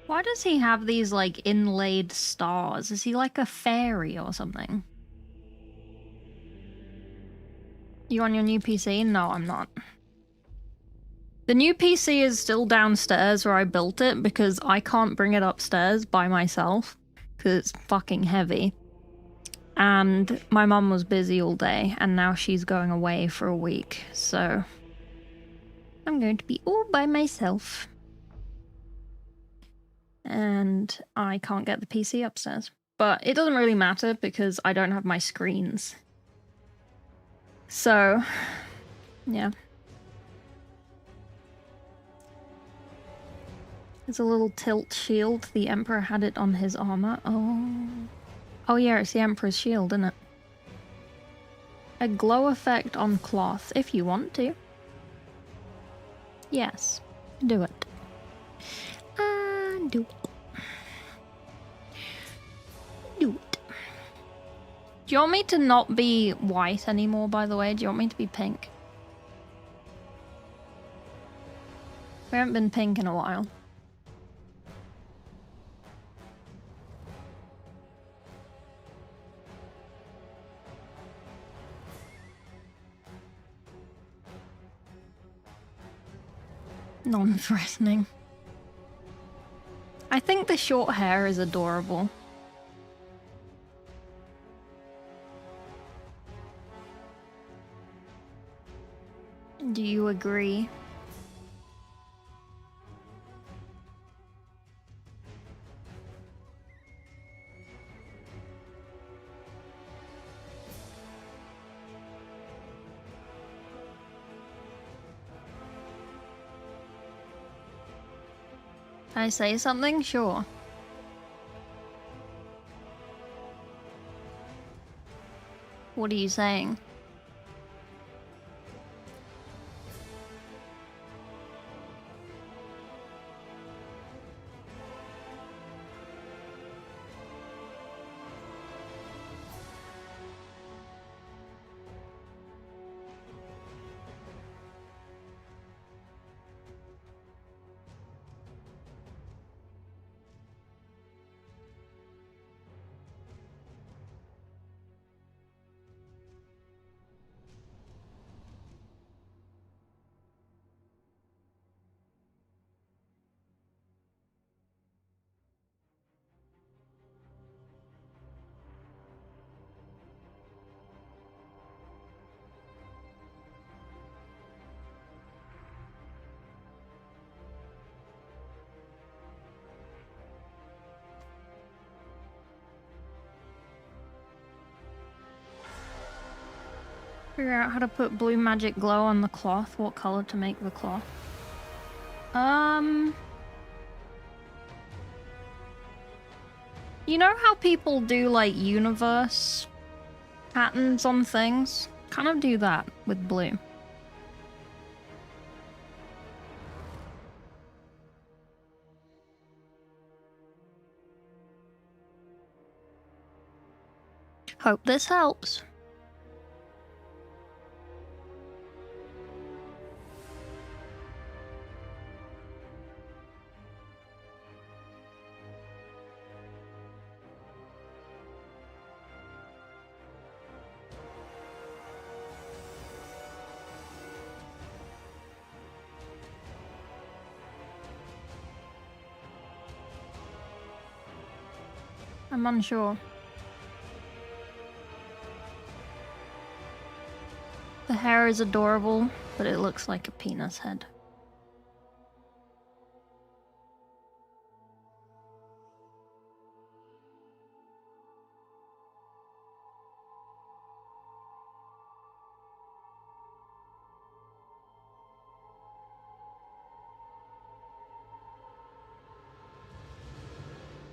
Why does he have these, like, inlaid stars? Is he like a fairy or something? You on your new PC? No, I'm not. The new PC is still downstairs where I built it because I can't bring it upstairs by myself because it's fucking heavy. And my mum was busy all day and now she's going away for a week, so I'm going to be all by myself. And I can't get the PC upstairs. But it doesn't really matter because I don't have my screens. So, yeah. There's a little tilt shield. The Emperor had it on his armor. Oh. Oh yeah, it's the Emperor's shield, isn't it? A glow effect on cloth, if you want to. Yes, do it. Do it. Do it. Do you want me to not be white anymore, by the way? Do you want me to be pink? We haven't been pink in a while. Non-threatening. I think the short hair is adorable. Do you agree? Can I say something? Sure. What are you saying? Figure out how to put blue magic glow on the cloth. What color to make the cloth? You know how people do like universe patterns on things? Kind of do that with blue. Hope this helps. I'm unsure. The hair is adorable, but it looks like a penis head.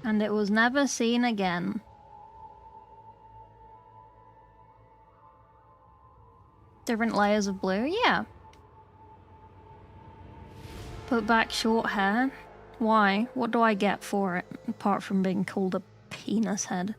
And it was never seen again. Different layers of blue? Yeah. Put back short hair? Why? What do I get for it, apart from being called a penis head?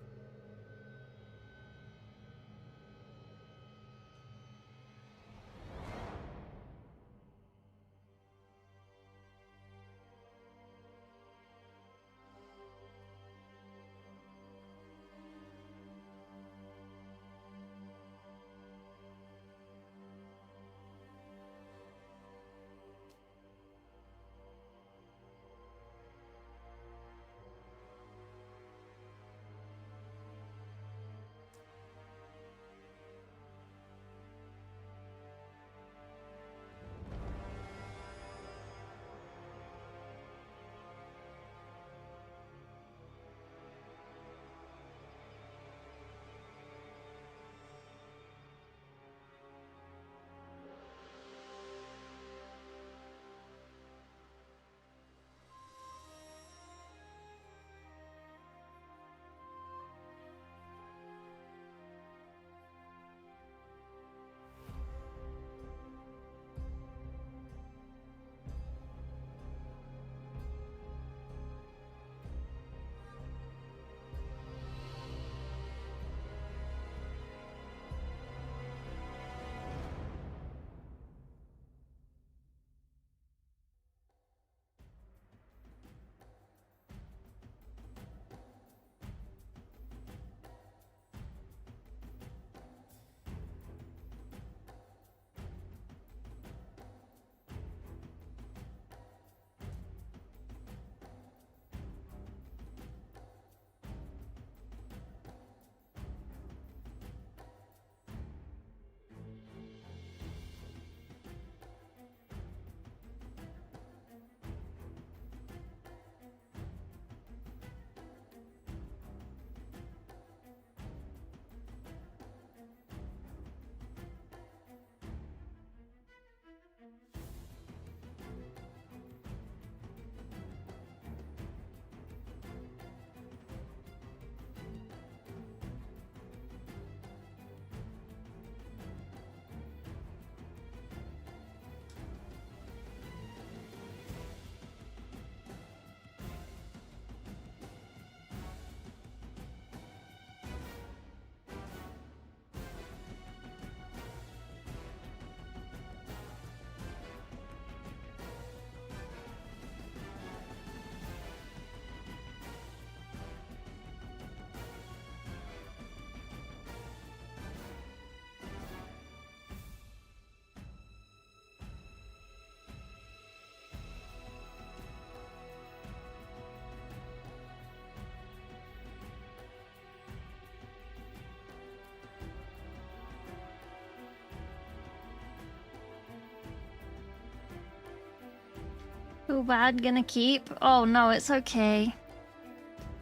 Too bad, gonna keep? Oh no, it's okay.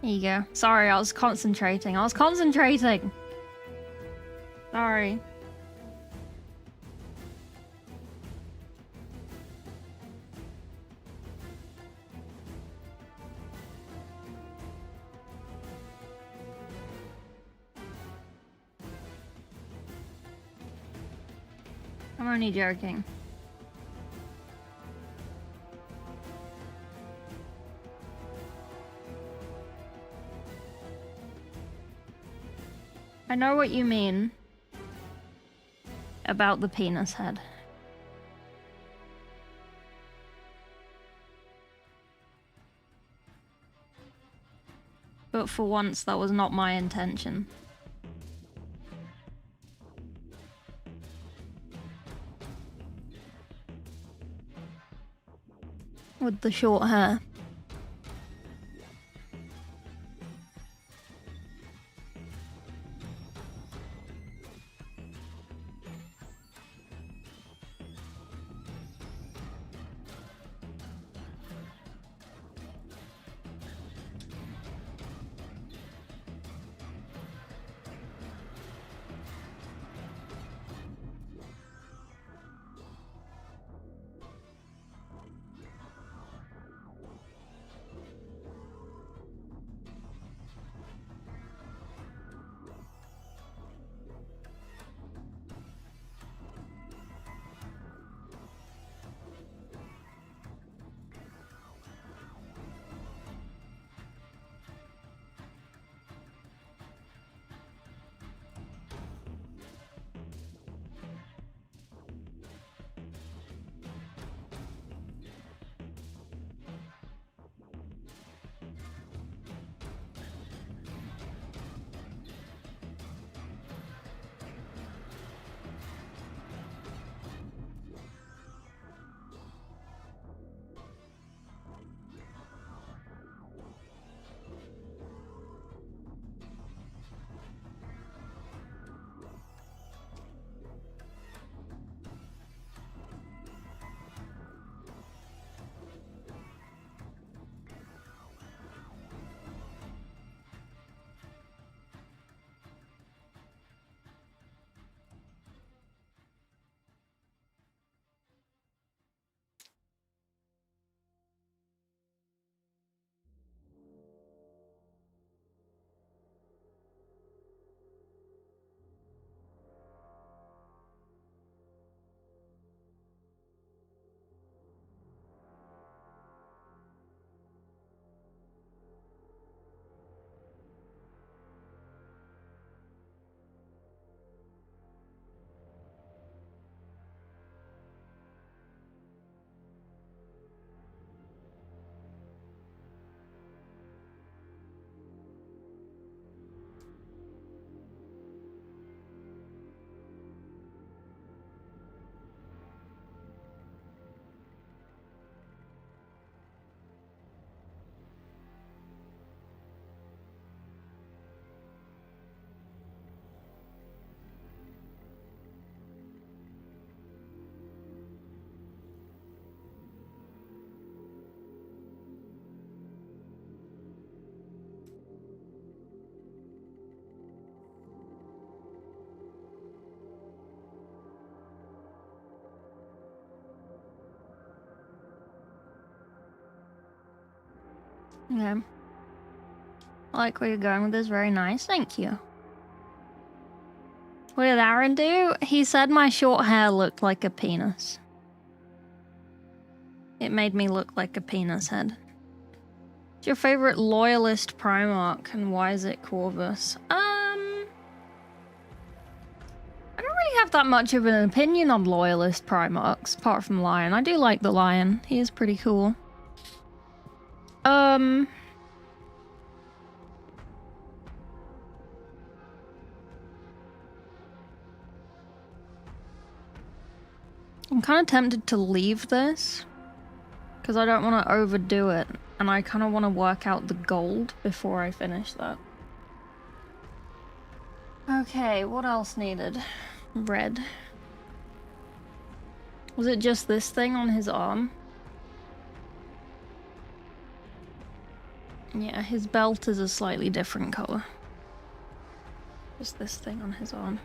There you go. Sorry, I was concentrating. Sorry. I'm only joking. I know what you mean about the penis head. But for once, that was not my intention. With the short hair. Yeah. I like where you're going with this. Very nice. Thank you. What did Aaron do? He said my short hair looked like a penis. It made me look like a penis head. What's your favorite loyalist Primarch and why is it Corvus? I don't really have that much of an opinion on loyalist Primarchs, apart from Lion. I do like the Lion. He is pretty cool. I'm kind of tempted to leave this because I don't want to overdo it, and I kind of want to work out the gold before I finish that. Okay, what else needed? Red. Was it just this thing on his arm? Yeah, his belt is a slightly different color. Just this thing on his arm.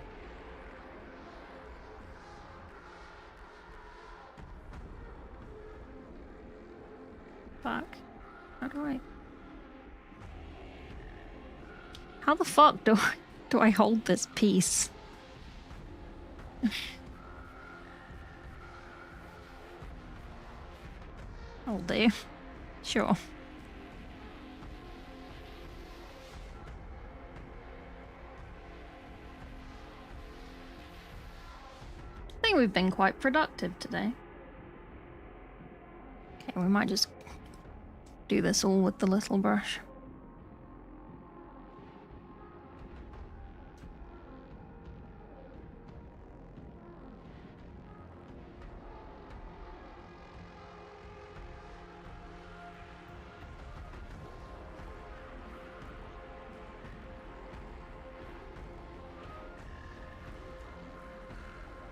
Fuck. How the fuck do I hold this piece? I'll do. Sure. I think we've been quite productive today. Okay, we might just do this all with the little brush.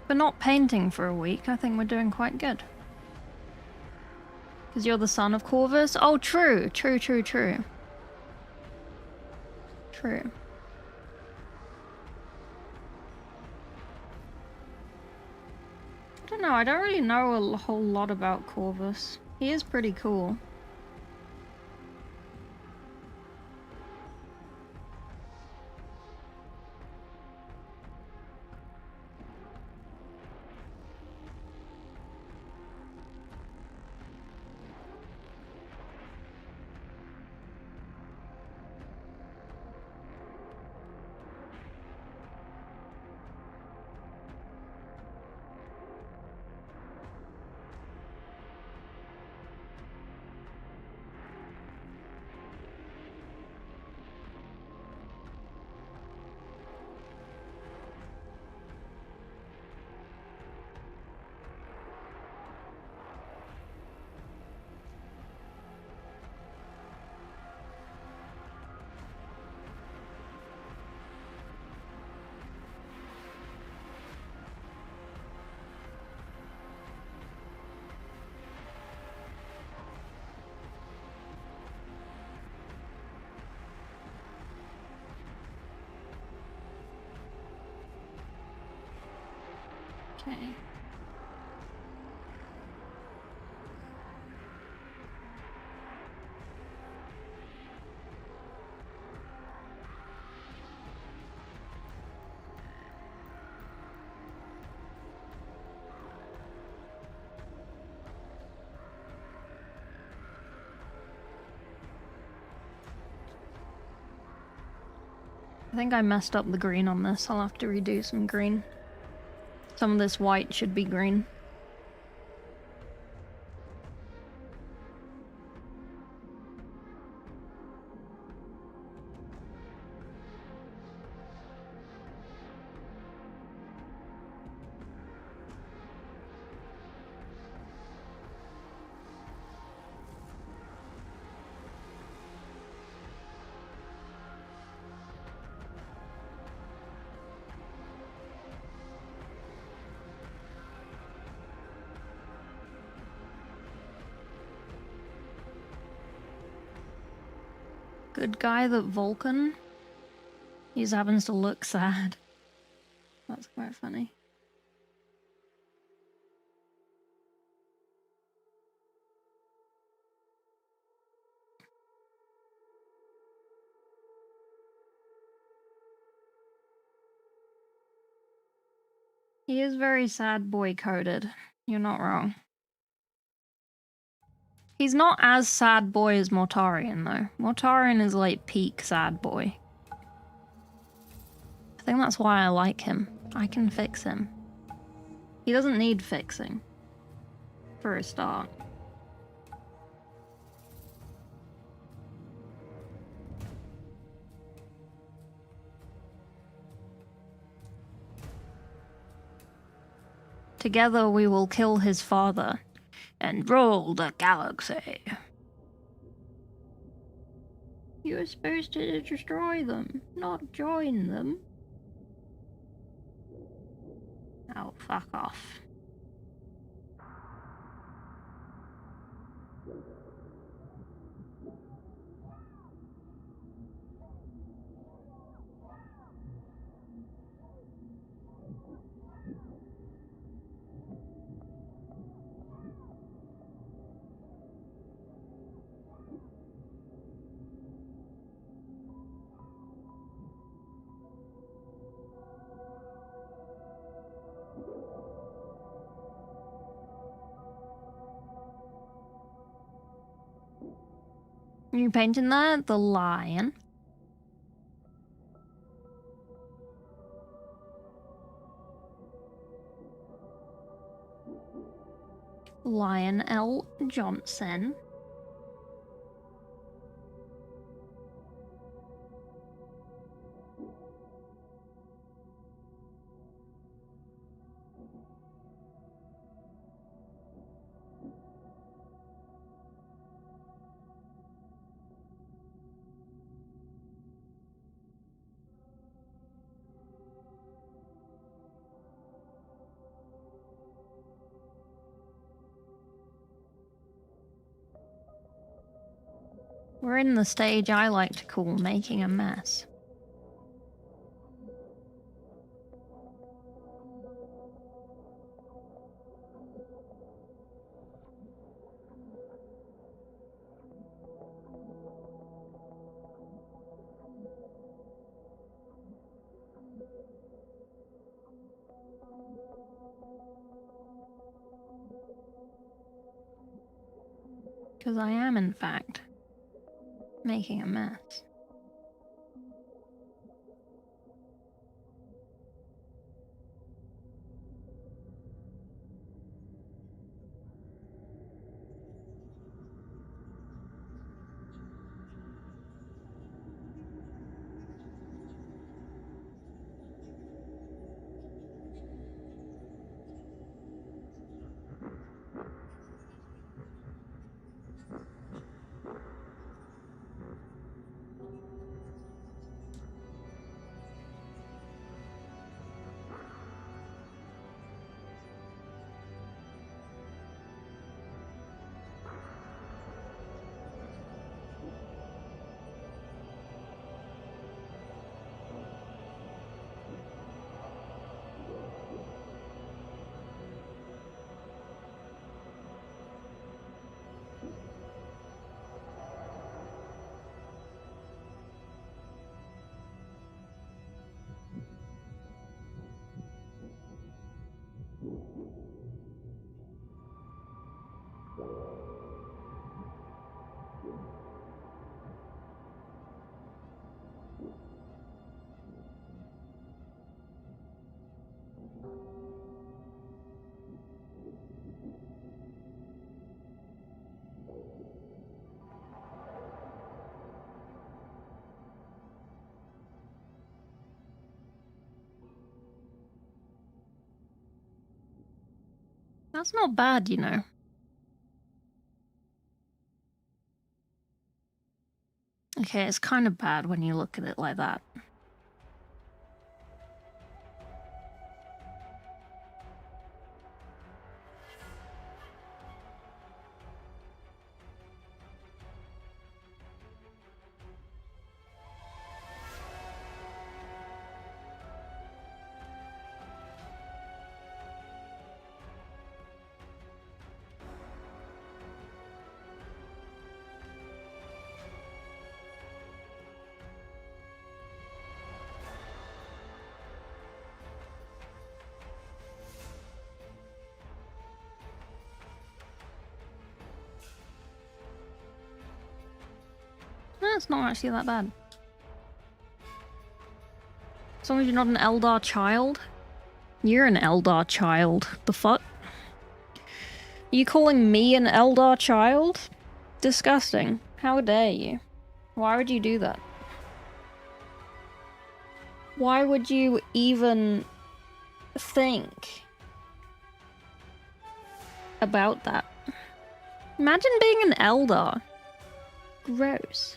For not painting for a week, I think we're doing quite good. Because you're the son of Corvus? Oh, true. True. True. I don't know, I don't really know a whole lot about Corvus. He is pretty cool. Okay. I think I messed up the green on this. I'll have to redo some green. Some of this white should be green. Good guy that Vulcan. He just happens to look sad. That's quite funny. He is very sad boy coded. You're not wrong. He's not as sad boy as Mortarion, though. Mortarion is like peak sad boy. I think that's why I like him. I can fix him. He doesn't need fixing. For a start. Together we will kill his father and rule the galaxy. You were supposed to destroy them, not join them. Oh, fuck off. Are you painting that? The lion. Lion L. Johnson. We're in the stage I like to call making a mess. Because I am, in fact, making a mess. That's not bad, you know. Okay, it's kind of bad when you look at it like that. It's not actually that bad. As long as you're not an Eldar child. You're an Eldar child. The fuck? Are you calling me an Eldar child? Disgusting. How dare you? Why would you do that? Why would you even think about that? Imagine being an Eldar. Gross.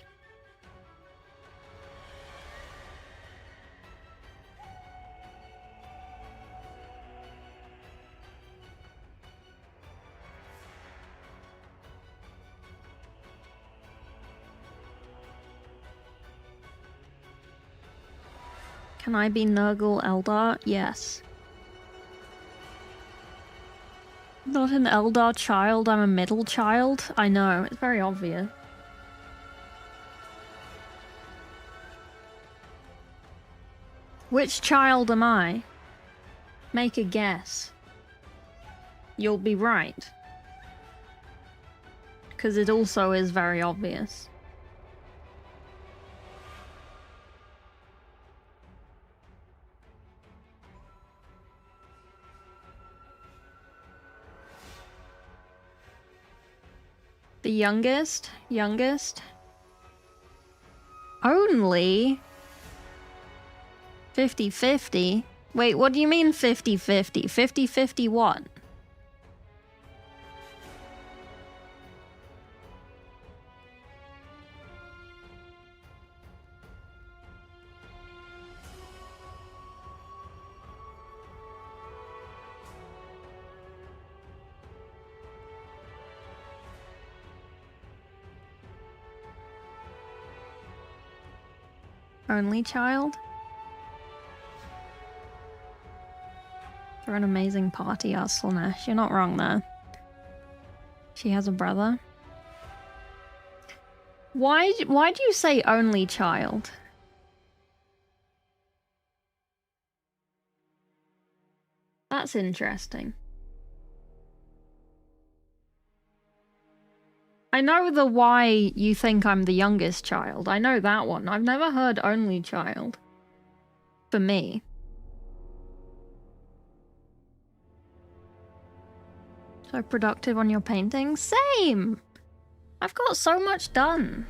Can I be Nurgle Eldar? Yes. Not an Eldar child, I'm a middle child. I know, it's very obvious. Which child am I? Make a guess. You'll be right. Because it also is very obvious. The youngest? Youngest? Only 50-50? Wait, what do you mean 50-50? 50-50 what? Only child? For an amazing party, Arslanesh. You're not wrong there. She has a brother. Why do you say only child? That's interesting. I know the why you think I'm the youngest child. I know that one. I've never heard only child. For me. So productive on your painting? Same! I've got so much done.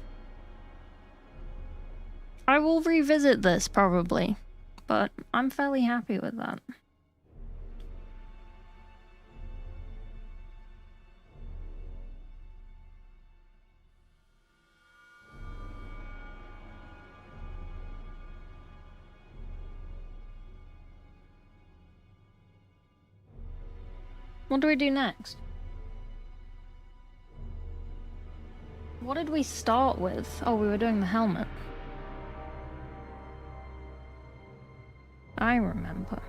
I will revisit this, probably. But I'm fairly happy with that. What do we do next? What did we start with? Oh, we were doing the helmet. I remember.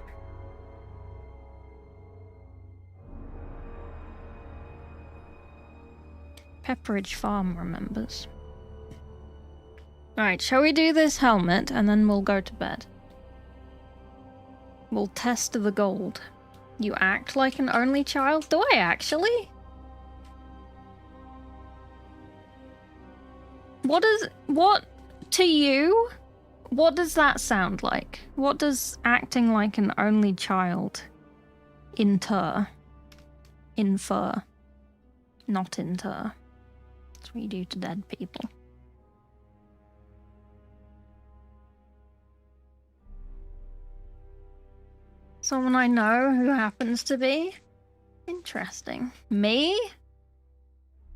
Pepperidge Farm remembers. Alright, shall we do this helmet and then we'll go to bed? We'll test the gold. You act like an only child? Do I actually? What to you? What does that sound like? What does acting like an only child infer? Not inter. That's what you do to dead people. Someone I know who happens to be? Interesting. Me?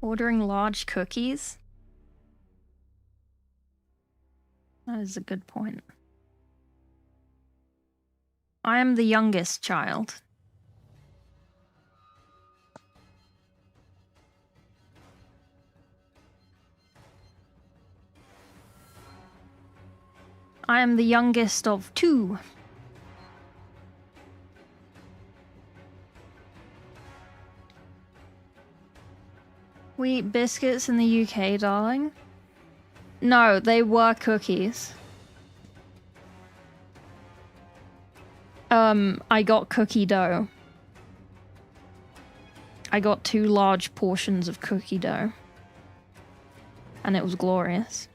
Ordering large cookies? That is a good point. I am the youngest child. I am the youngest of two. We eat biscuits in the UK, darling. No, they were cookies. I got cookie dough. I got 2 large portions of cookie dough. And it was glorious.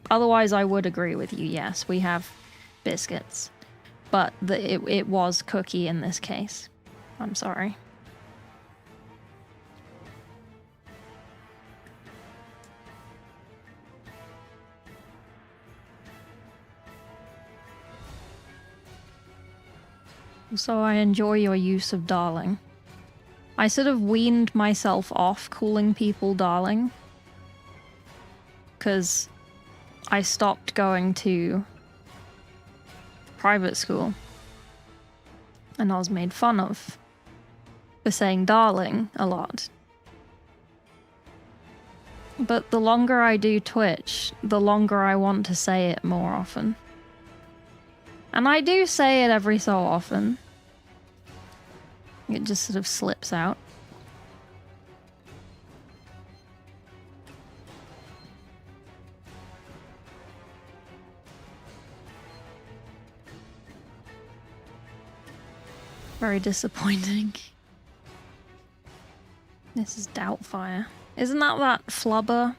Otherwise, I would agree with you. Yes, we have biscuits. But it was cookie in this case. I'm sorry. So I enjoy your use of darling. I sort of weaned myself off calling people darling. Because I stopped going to private school. And I was made fun of for saying darling a lot. But the longer I do Twitch, the longer I want to say it more often. And I do say it every so often. It just sort of slips out. Very disappointing. This is Doubtfire. Isn't that Flubber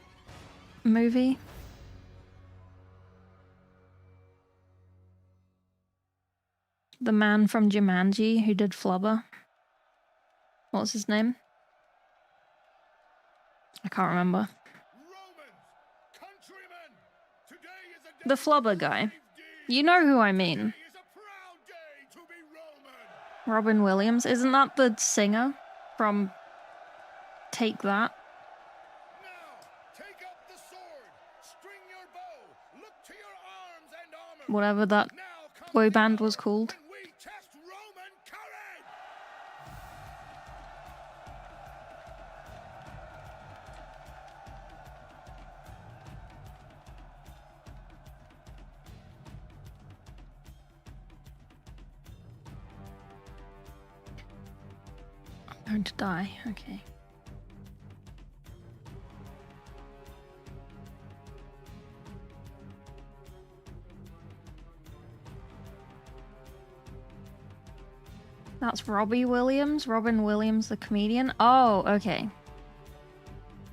movie? The man from Jumanji who did Flubber. What's his name? I can't remember. The Flubber guy. You know who I mean. Robin Williams. Isn't that the singer from Take That? Whatever that boy band was called. I'm going to die. Okay. That's Robbie Williams? Robin Williams, the comedian? Oh, okay.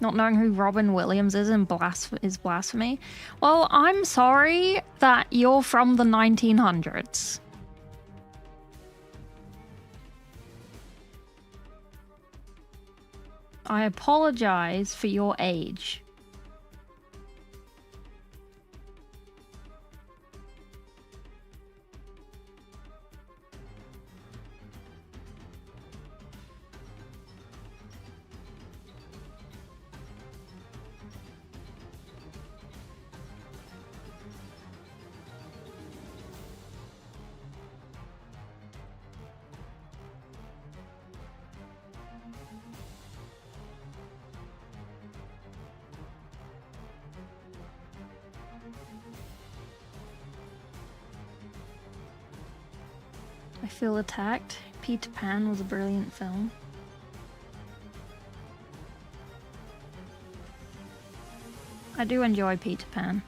Not knowing who Robin Williams is is blasphemy. Well, I'm sorry that you're from the 1900s. I apologize for your age. I feel attacked. Peter Pan was a brilliant film. I do enjoy Peter Pan.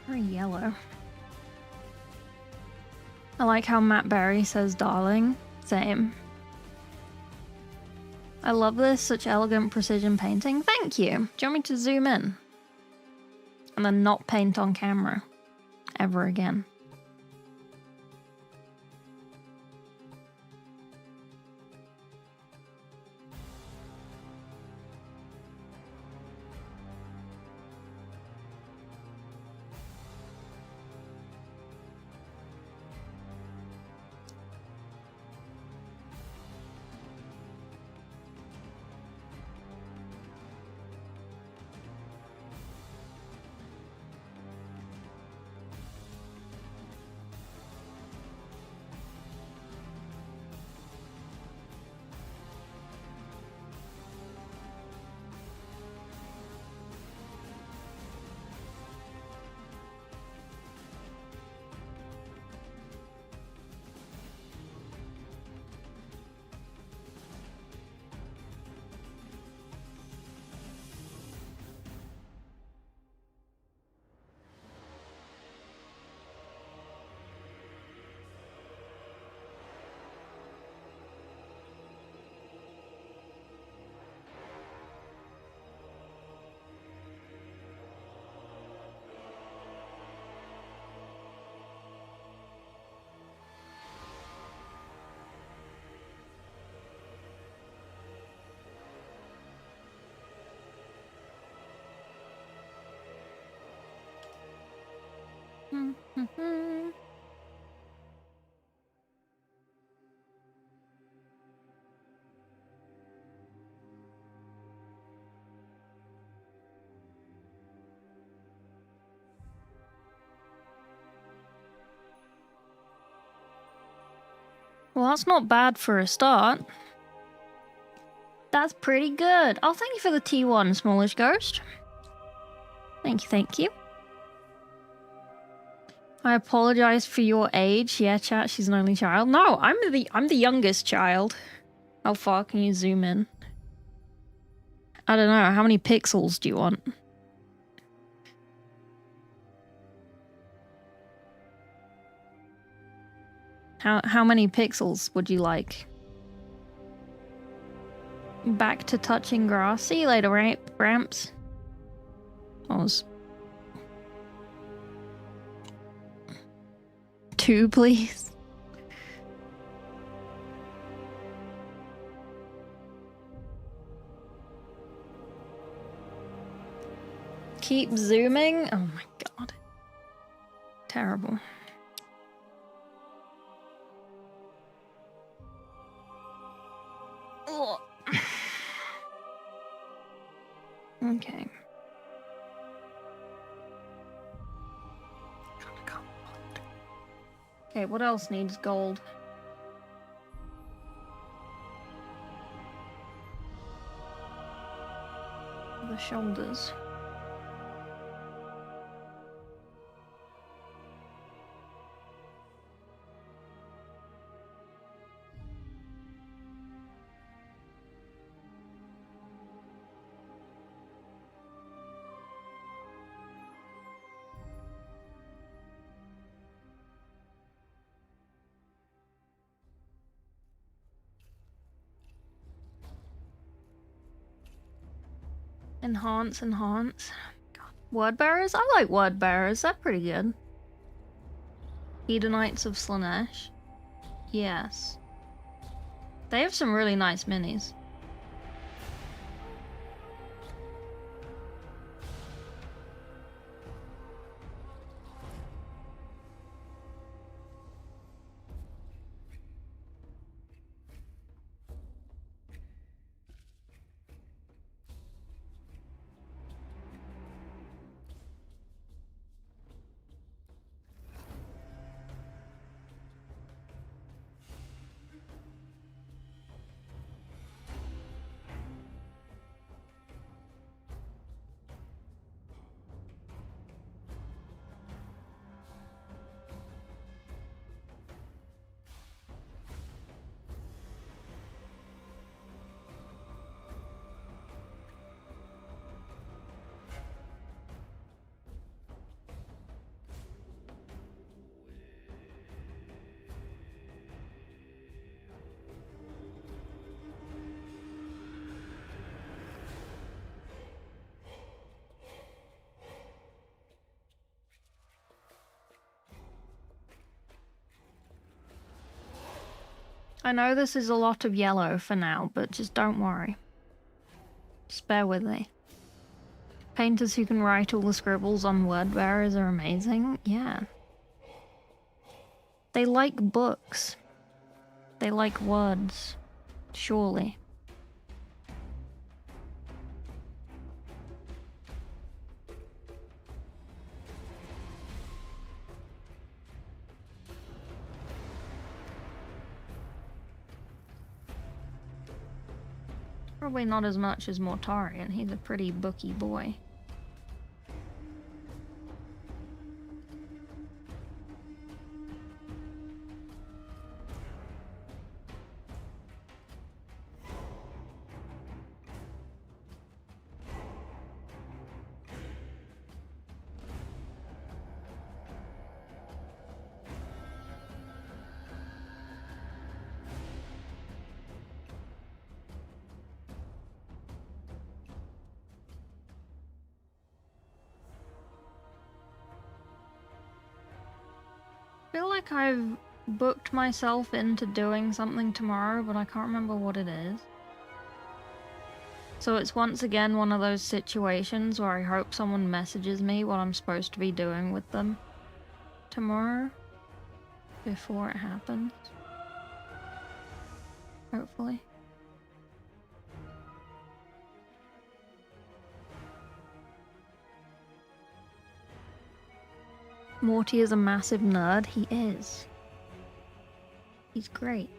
Very yellow. I like how Matt Berry says darling. Same. I love this, such elegant precision painting. Thank you. Do you want me to zoom in? And then not paint on camera. Ever again. Well, that's not bad for a start. That's pretty good. Oh, thank you for the T1, Smallish Ghost. Thank you, thank you. I apologize for your age. Yeah, chat, she's an only child. No, I'm the youngest child. How far can you zoom in? I don't know. How many pixels do you want? How many pixels would you like? Back to touching grass. See you later, Ramps. Was 2, please. Keep zooming. Oh my god. Terrible. Ugh. Okay. Okay, what else needs gold? The shoulders. Enhance. God. Word bearers? I like word bearers. They're pretty good. Hedonites of Slanesh. Yes. They have some really nice minis. I know this is a lot of yellow for now, but just don't worry. Just bear with me. Painters who can write all the scribbles on word bearers are amazing. Yeah. They like books. They like words. Surely. Probably not as much as Mortarion. He's a pretty booky boy. I feel like I've booked myself into doing something tomorrow, but I can't remember what it is. So it's once again one of those situations where I hope someone messages me what I'm supposed to be doing with them. tomorrow before it happens. Hopefully. Morty is a massive nerd. He is. He's great.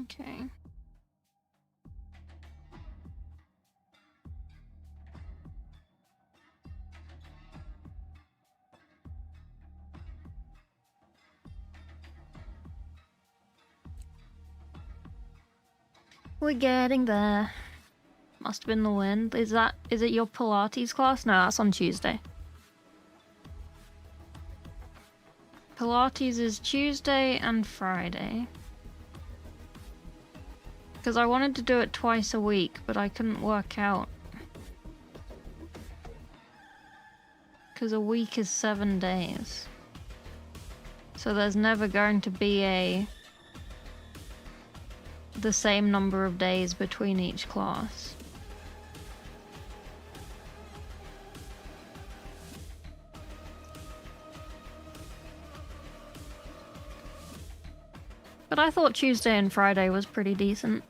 Okay. We're getting there. Must have been the wind. Is it your Pilates class? No, that's on Tuesday. Pilates is Tuesday and Friday. Because I wanted to do it twice a week, but I couldn't work out. Because a week is 7 days. So there's never going to be the same number of days between each class. But I thought Tuesday and Friday was pretty decent.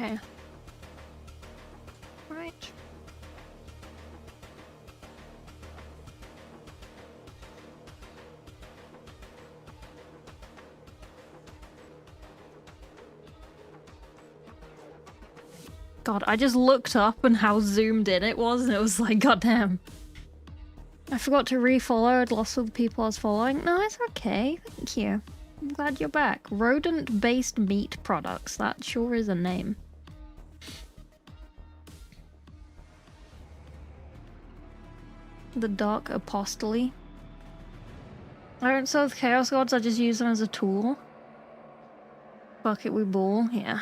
Okay. Right. God, I just looked up and how zoomed in it was, and it was like, goddamn. I forgot to refollow. I'd lost all the people I was following. No, it's okay. Thank you. I'm glad you're back. Rodent-based meat products. That sure is a name. The Dark Apostoli. I don't sell with Chaos Gods, I just use them as a tool. Fuck it, we ball, yeah.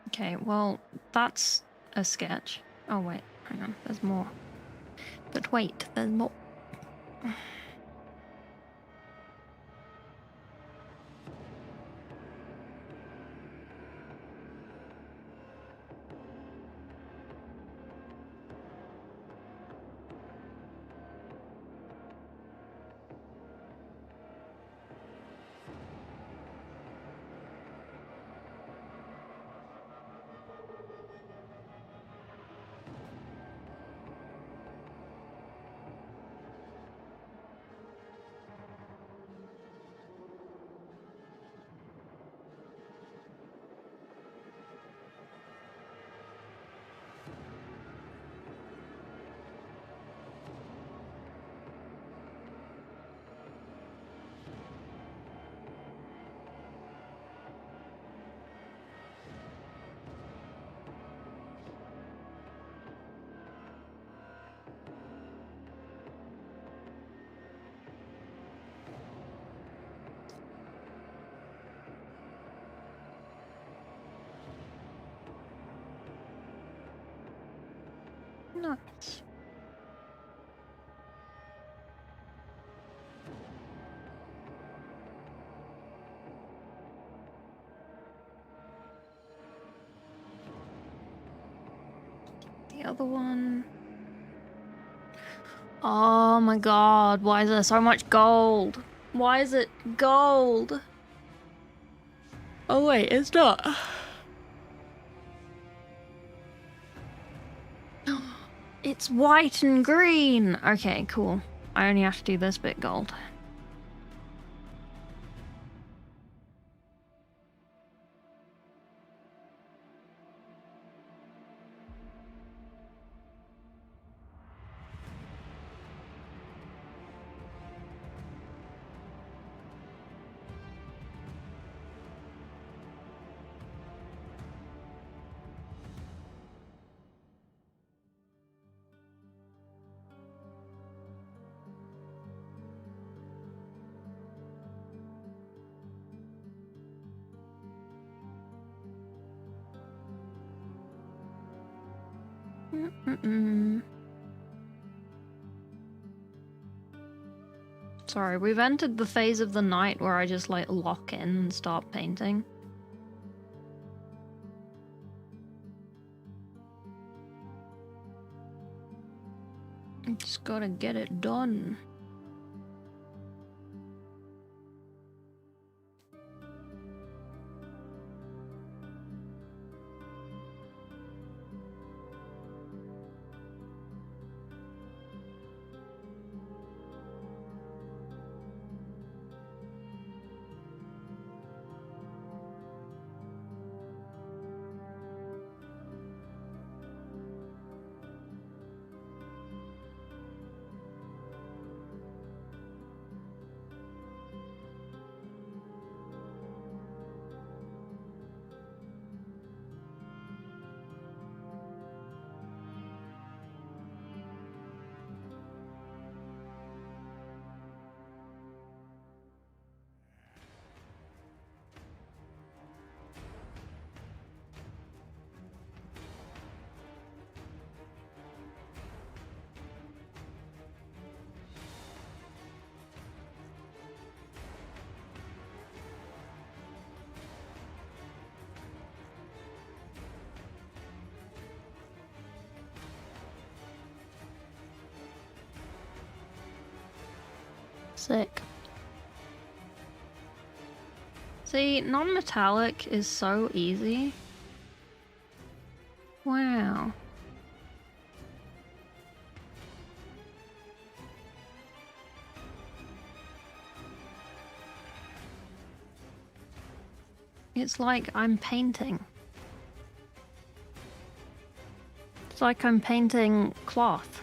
Okay, well, that's a sketch. Oh wait, hang on, there's more. But wait, there's more. Nice. The other one. Oh my god, why is there so much gold? Why is it gold? Oh wait, it's not. It's white and green! Okay, cool. I only have to do this bit gold. Sorry, we've entered the phase of the night where I just like lock in and start painting. I just gotta get it done. Sick. See, non-metallic is so easy. Wow. It's like I'm painting. It's like I'm painting cloth.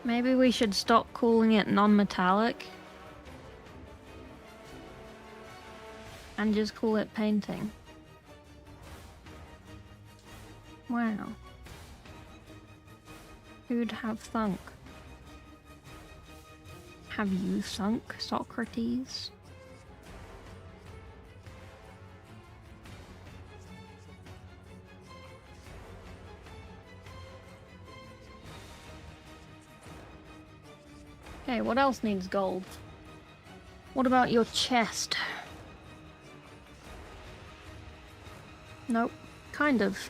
Maybe we should stop calling it non-metallic. and just call it painting. Wow. Who'd have thunk? Have you thunk, Socrates? Okay, what else needs gold? What about your chest? Nope. Kind of.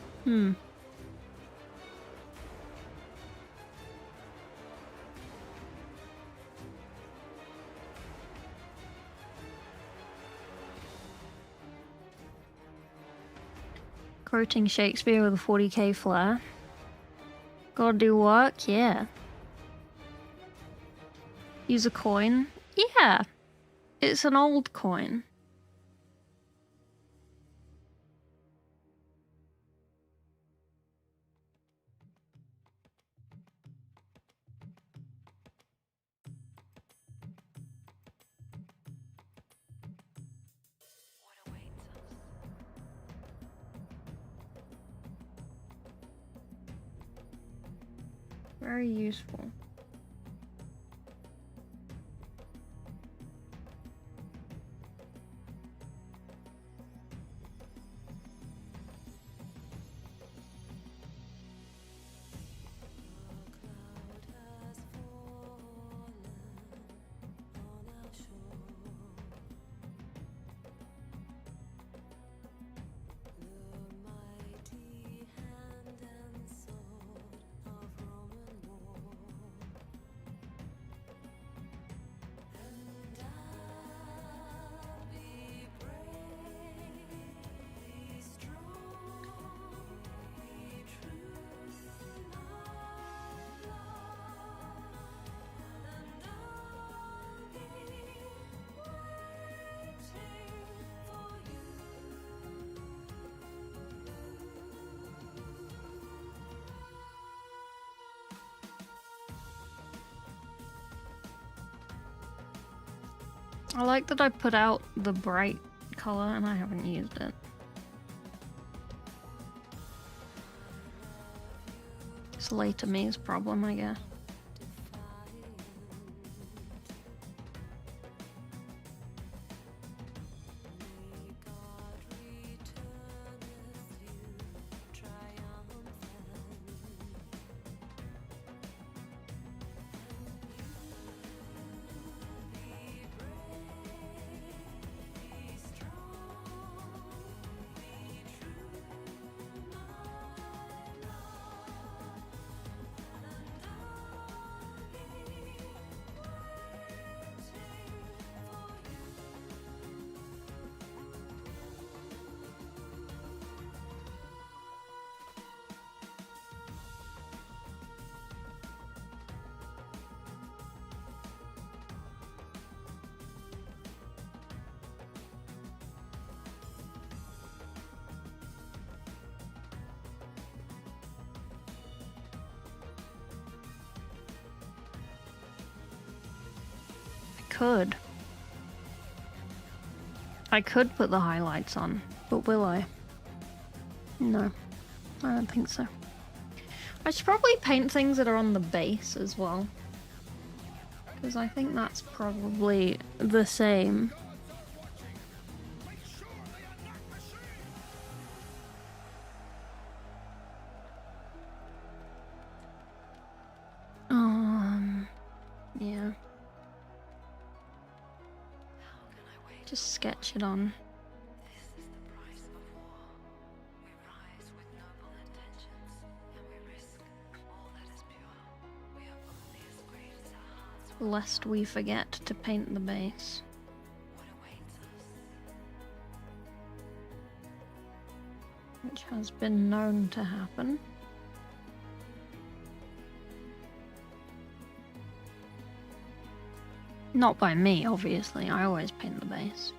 Quoting Shakespeare with a 40k flair. Gotta do work? Yeah. Use a coin? Yeah. It's an old coin. Very useful. I like that I put out the bright color and I haven't used it. It's later me's problem, I guess. I could put the highlights on, but will I? No, I don't think so. I should probably paint things that are on the base as well, because I think that's probably the same. Yeah. Just sketch it on. This is the price of war. We rise with noble intentions, and we risk all that is pure. We are only as great as our hearts will. Lest we forget to paint the base. What awaits us? Which has been known to happen. Not by me, obviously. I always paint the base.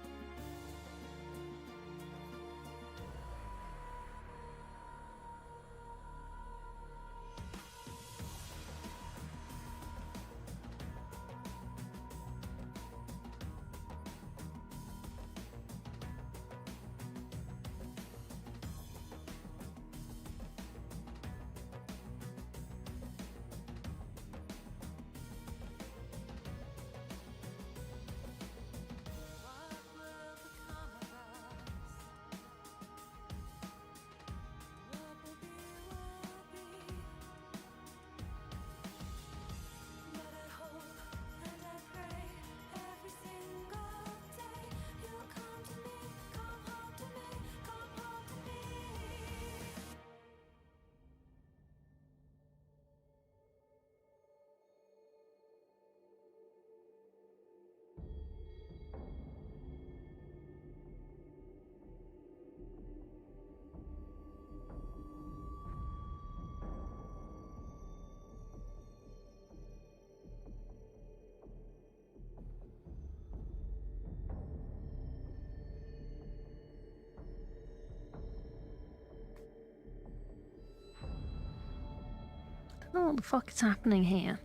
Oh, what the fuck is happening here?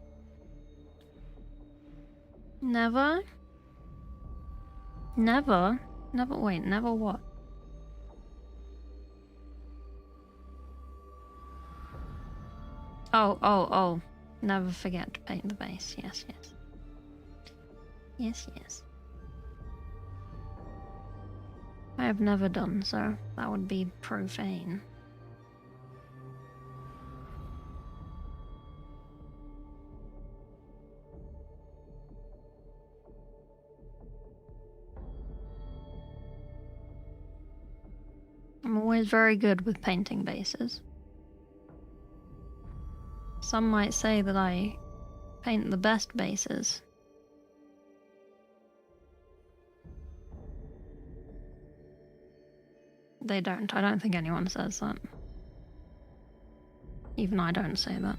Never? Never? Never, wait, never what? Oh. Never forget to paint the base. Yes. Yes. I have never done so. That would be profane. I'm always very good with painting bases. Some might say that I paint the best bases. They don't. I don't think anyone says that. Even I don't say that.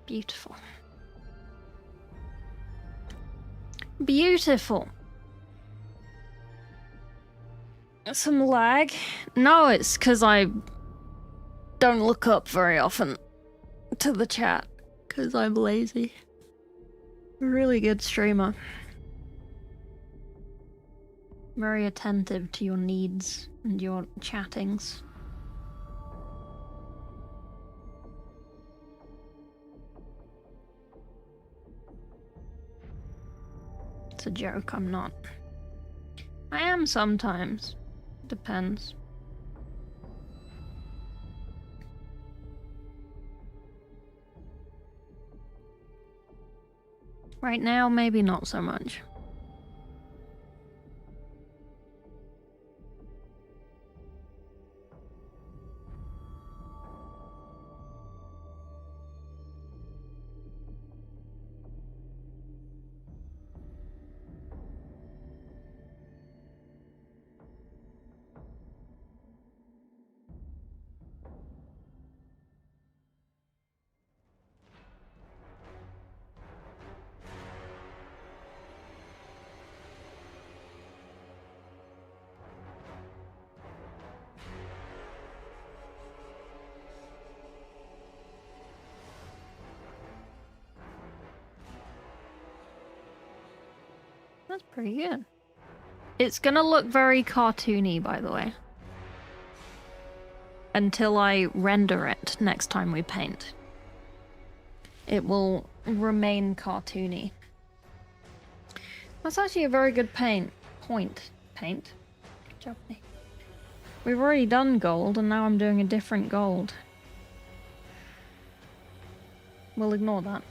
Beautiful. Beautiful. Some lag? No, it's because I don't look up very often to the chat because I'm lazy. Really good streamer. Very attentive to your needs and your chattings. It's a joke, I'm not. I am sometimes. Depends. Right now, maybe not so much. That's pretty good. It's gonna look very cartoony, by the way. Until I render it next time we paint. It will remain cartoony. That's actually a very good point. Good job, me. We've already done gold, and now I'm doing a different gold. We'll ignore that.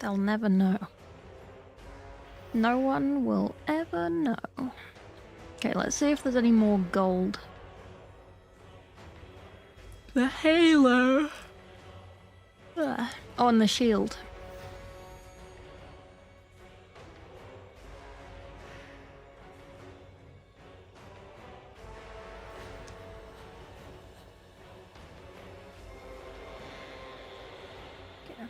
They'll never know. No one will ever know. Okay, let's see if there's any more gold. The halo! Oh, and the shield. Okay.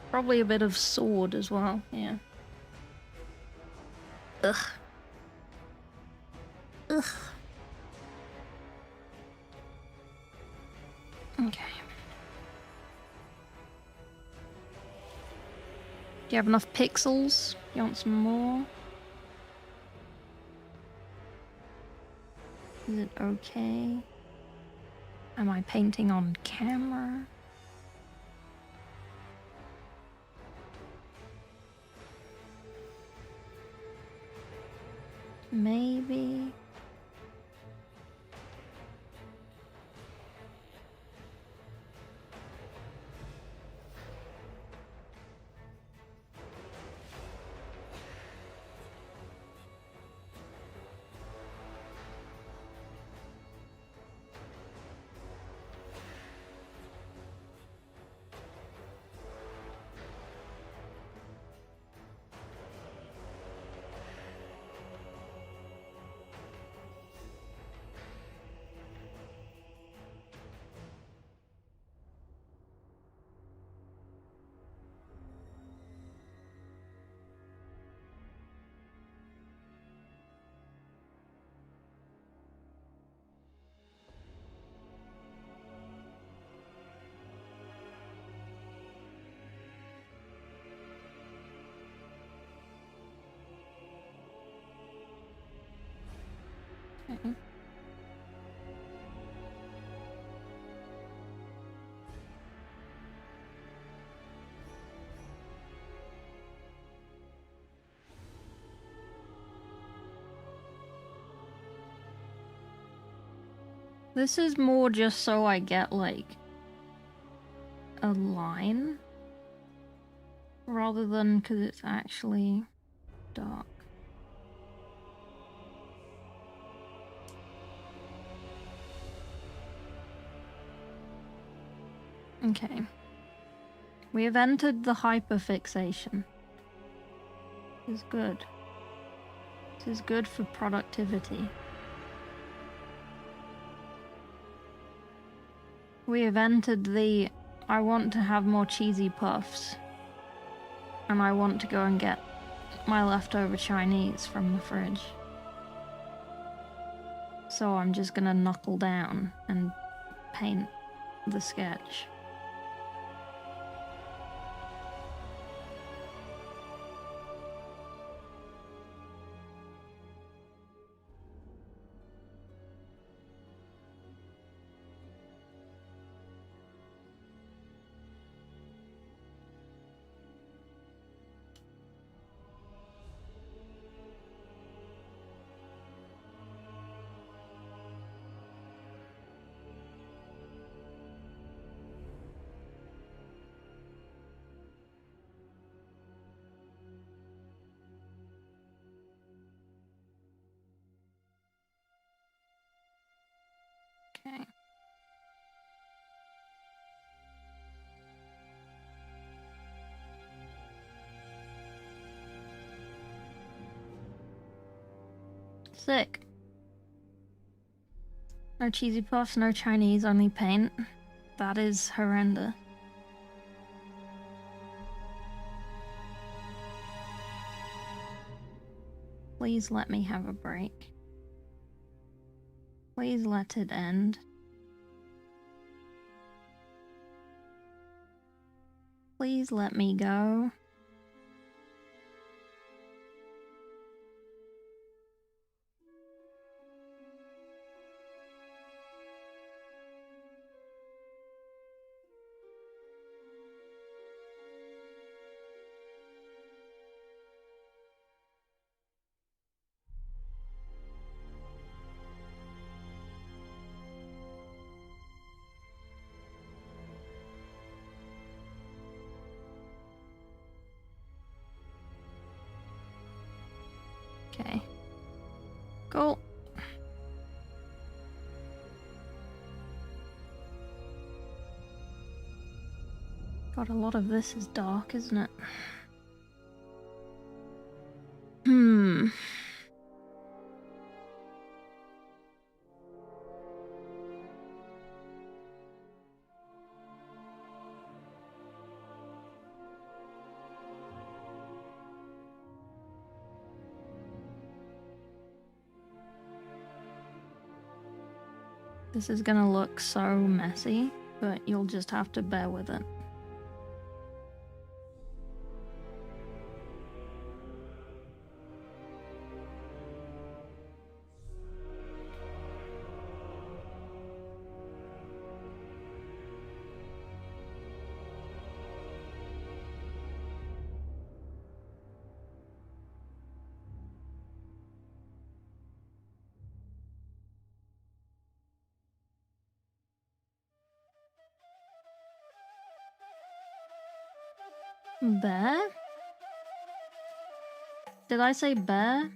Probably a bit of sword as well, yeah. Ugh. Okay. Do you have enough pixels? You want some more? Is it okay? Am I painting on camera? Maybe. Okay. This is more just so I get, like, a line, rather than because it's actually dark. Okay. We have entered the hyperfixation. This is good. This is good for productivity. We have entered the I want to have more cheesy puffs. And I want to go and get my leftover Chinese from the fridge. So I'm just gonna knuckle down and paint the sketch. Okay. Sick. No cheesy puffs, no Chinese, only paint. That is horrendous. Please let me have a break. Please let it end. Please let me go. Okay. Cool. God, a lot of this is dark, isn't it? Hmm. This is gonna look so messy, but you'll just have to bear with it. Bear? Did I say bear?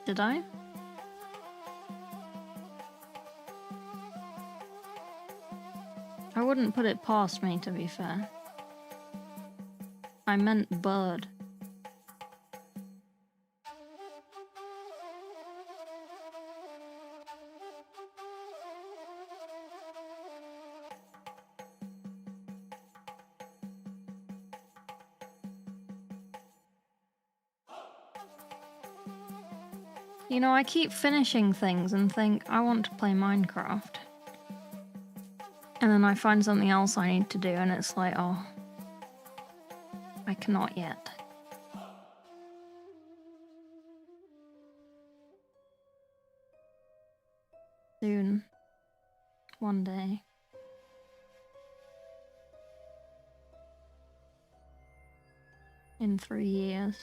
Did I? I wouldn't put it past me, to be fair. I meant bird. You know, I keep finishing things and think, I want to play Minecraft. And then I find something else I need to do, and it's like, oh, I cannot yet. Soon. One day. In 3 years.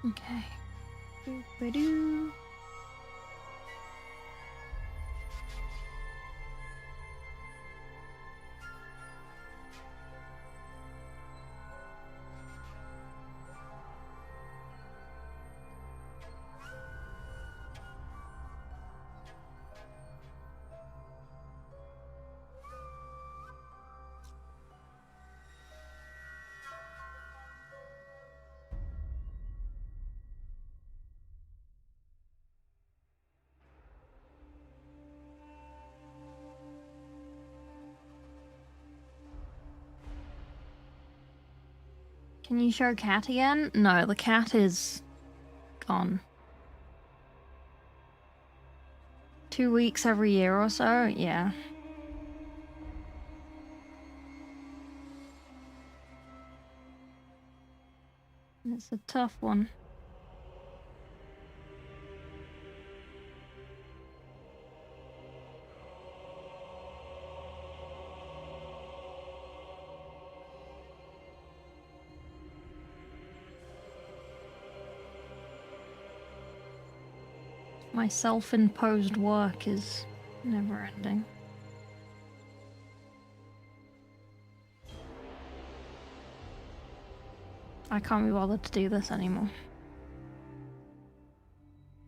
Okay. Boop-a-doo. Can you show cat again? No, the cat is gone. 2 weeks every year or so? Yeah. It's a tough one. My self-imposed work is never ending. I can't be bothered to do this anymore.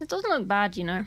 It doesn't look bad, you know.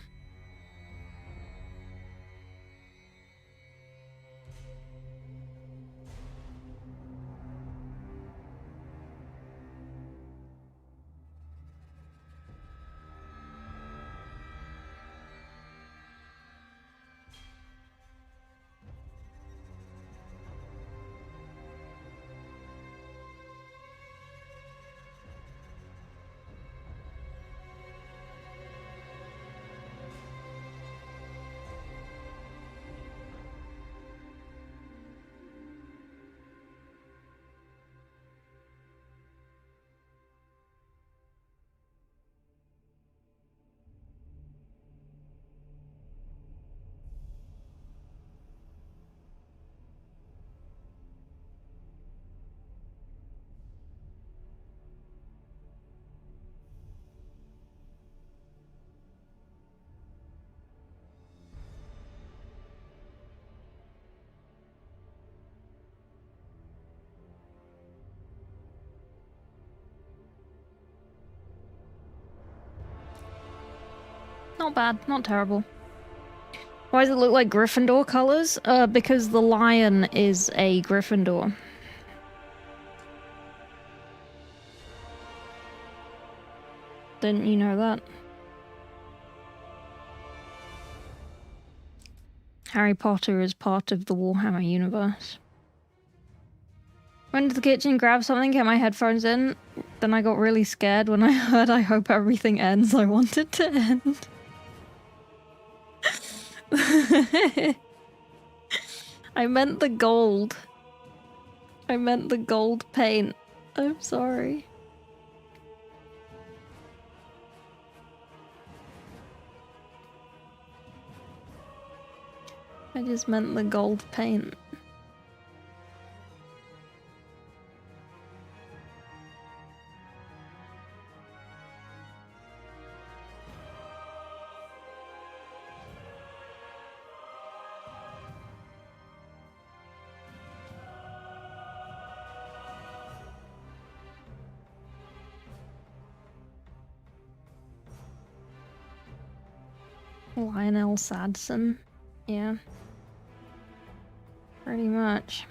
Not bad, not terrible. Why does it look like Gryffindor colors? Because the lion is a Gryffindor. Didn't you know that? Harry Potter is part of the Warhammer universe. Went to the kitchen, grabbed something, get my headphones in. Then I got really scared when I heard I hope everything ends. I want it to end. I meant the gold. I meant the gold paint. I'm sorry. I just meant the gold paint. Lionel Sadson. Yeah. Pretty much.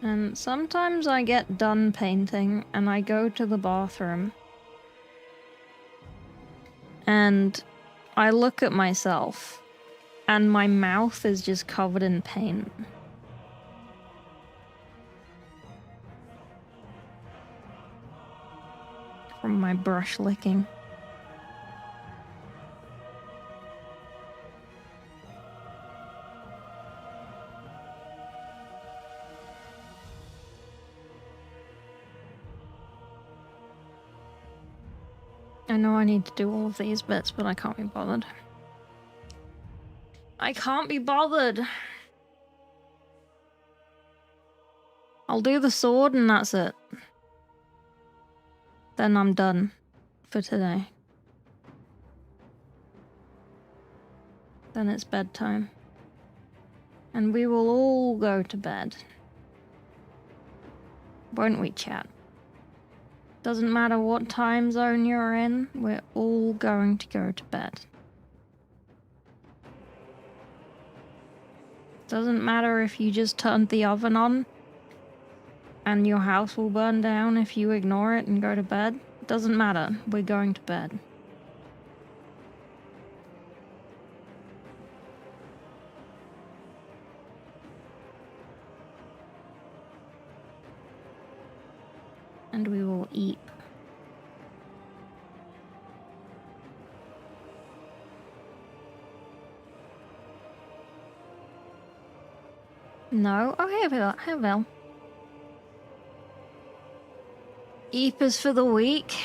And sometimes I get done painting and I go to the bathroom and I look at myself and my mouth is just covered in paint. From my brush licking. I know I need to do all of these bits, but I can't be bothered. I can't be bothered! I'll do the sword and that's it. Then I'm done for today. Then it's bedtime. And we will all go to bed. Won't we, chat? Doesn't matter what time zone you're in, we're all going to go to bed. Doesn't matter if you just turned the oven on and your house will burn down if you ignore it and go to bed. Doesn't matter, we're going to bed. And we will eat. No? Oh, hey, Vel. Eep is for the weak?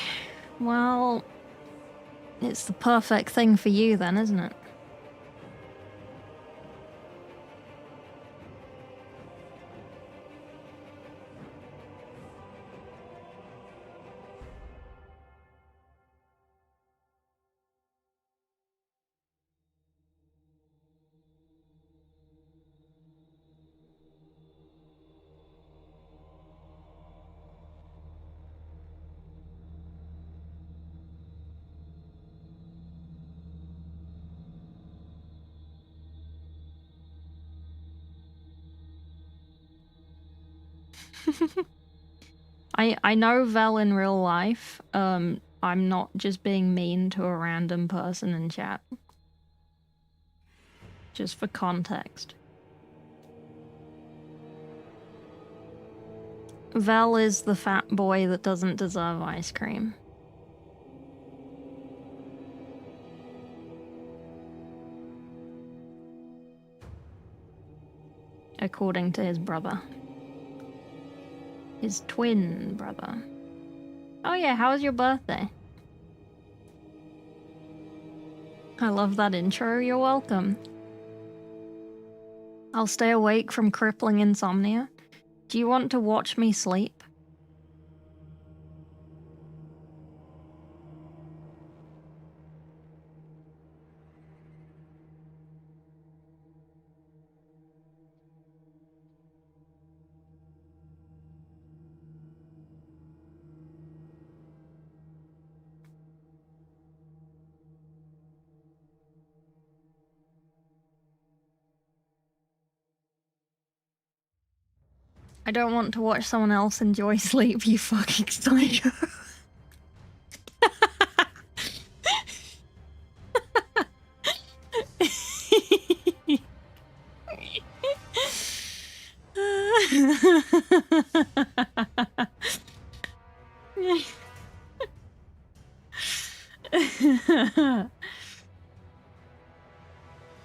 Well, it's the perfect thing for you then, isn't it? I know Vel in real life. I'm not just being mean to a random person in chat. Just for context. Vel is the fat boy that doesn't deserve ice cream. According to his brother. His twin brother. Oh yeah, how was your birthday? I love that intro, you're welcome. I'll stay awake from crippling insomnia. Do you want to watch me sleep? I don't want to watch someone else enjoy sleep, you fucking psycho.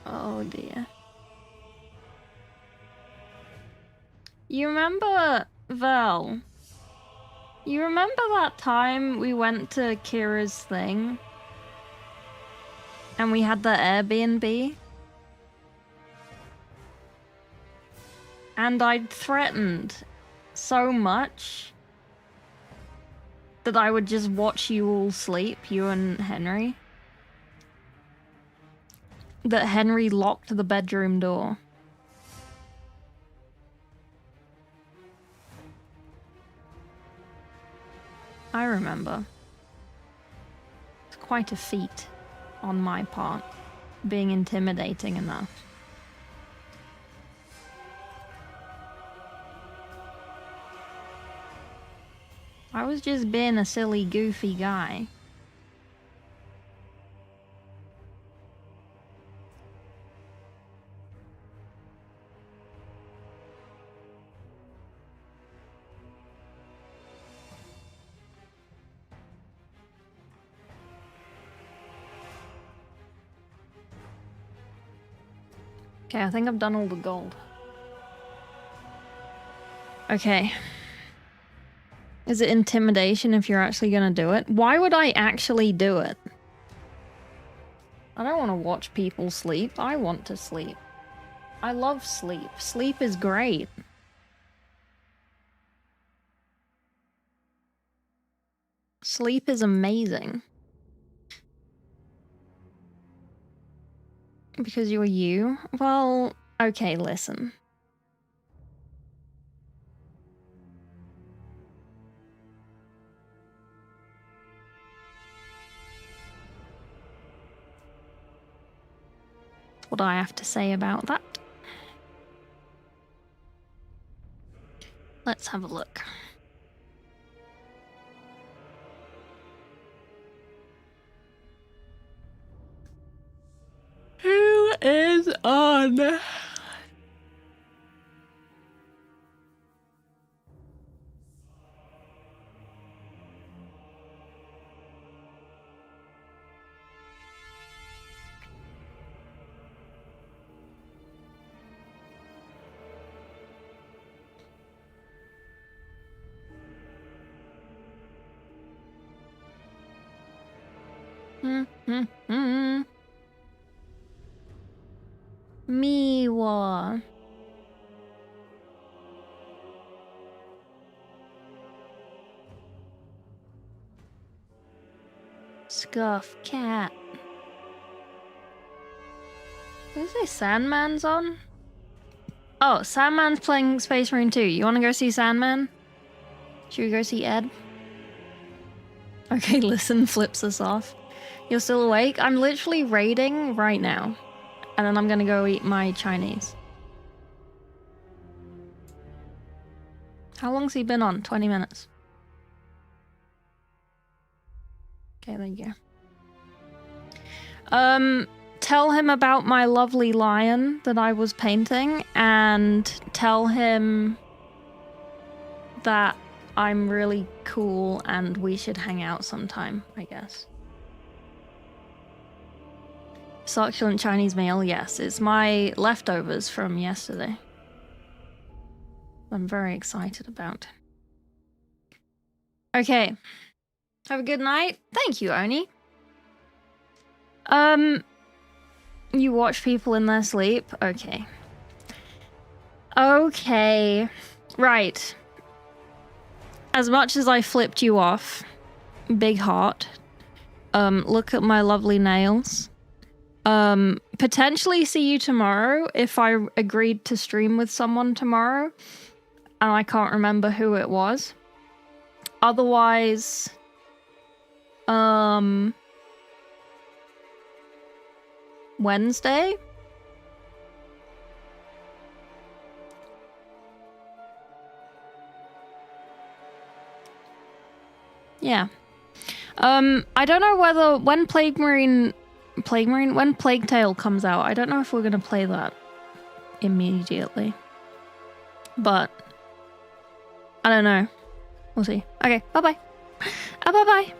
Oh dear. You remember, Val? You remember that time we went to Kira's thing? And we had the Airbnb? And I'd threatened so much that I would just watch you all sleep, you and Henry. that Henry locked the bedroom door. I remember. It's quite a feat on my part, being intimidating enough. I was just being a silly, goofy guy. Okay, I think I've done all the gold. Okay. Is it intimidation if you're actually gonna do it? Why would I actually do it? I don't want to watch people sleep. I want to sleep. I love sleep. Sleep is great. Sleep is amazing. Because you're you? Well, okay, listen. What do I have to say about that? Let's have a look. Who is on? Miwa. Scuff cat. Did I say Sandman's on? Oh, Sandman's playing Space Marine 2. You want to go see Sandman? Should we go see Ed? Okay, listen, flips us off. You're still awake? I'm literally raiding right now. And then I'm gonna go eat my Chinese. How long's he been on? 20 minutes. Okay, there you go. Tell him about my lovely lion that I was painting, and tell him that I'm really cool and we should hang out sometime, I guess. Succulent Chinese meal, yes. It's my leftovers from yesterday. I'm very excited about. Okay. Have a good night. Thank you, Oni. You watch people in their sleep? Okay. Okay. Right. As much as I flipped you off, big heart, look at my lovely nails. Potentially see you tomorrow if I agreed to stream with someone tomorrow and I can't remember who it was. Otherwise, Wednesday? Yeah. I don't know whether when when Plague Tale comes out, I don't know if we're gonna play that immediately. But I don't know. We'll see. Okay, bye-bye. Bye-bye.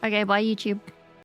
Okay, bye YouTube.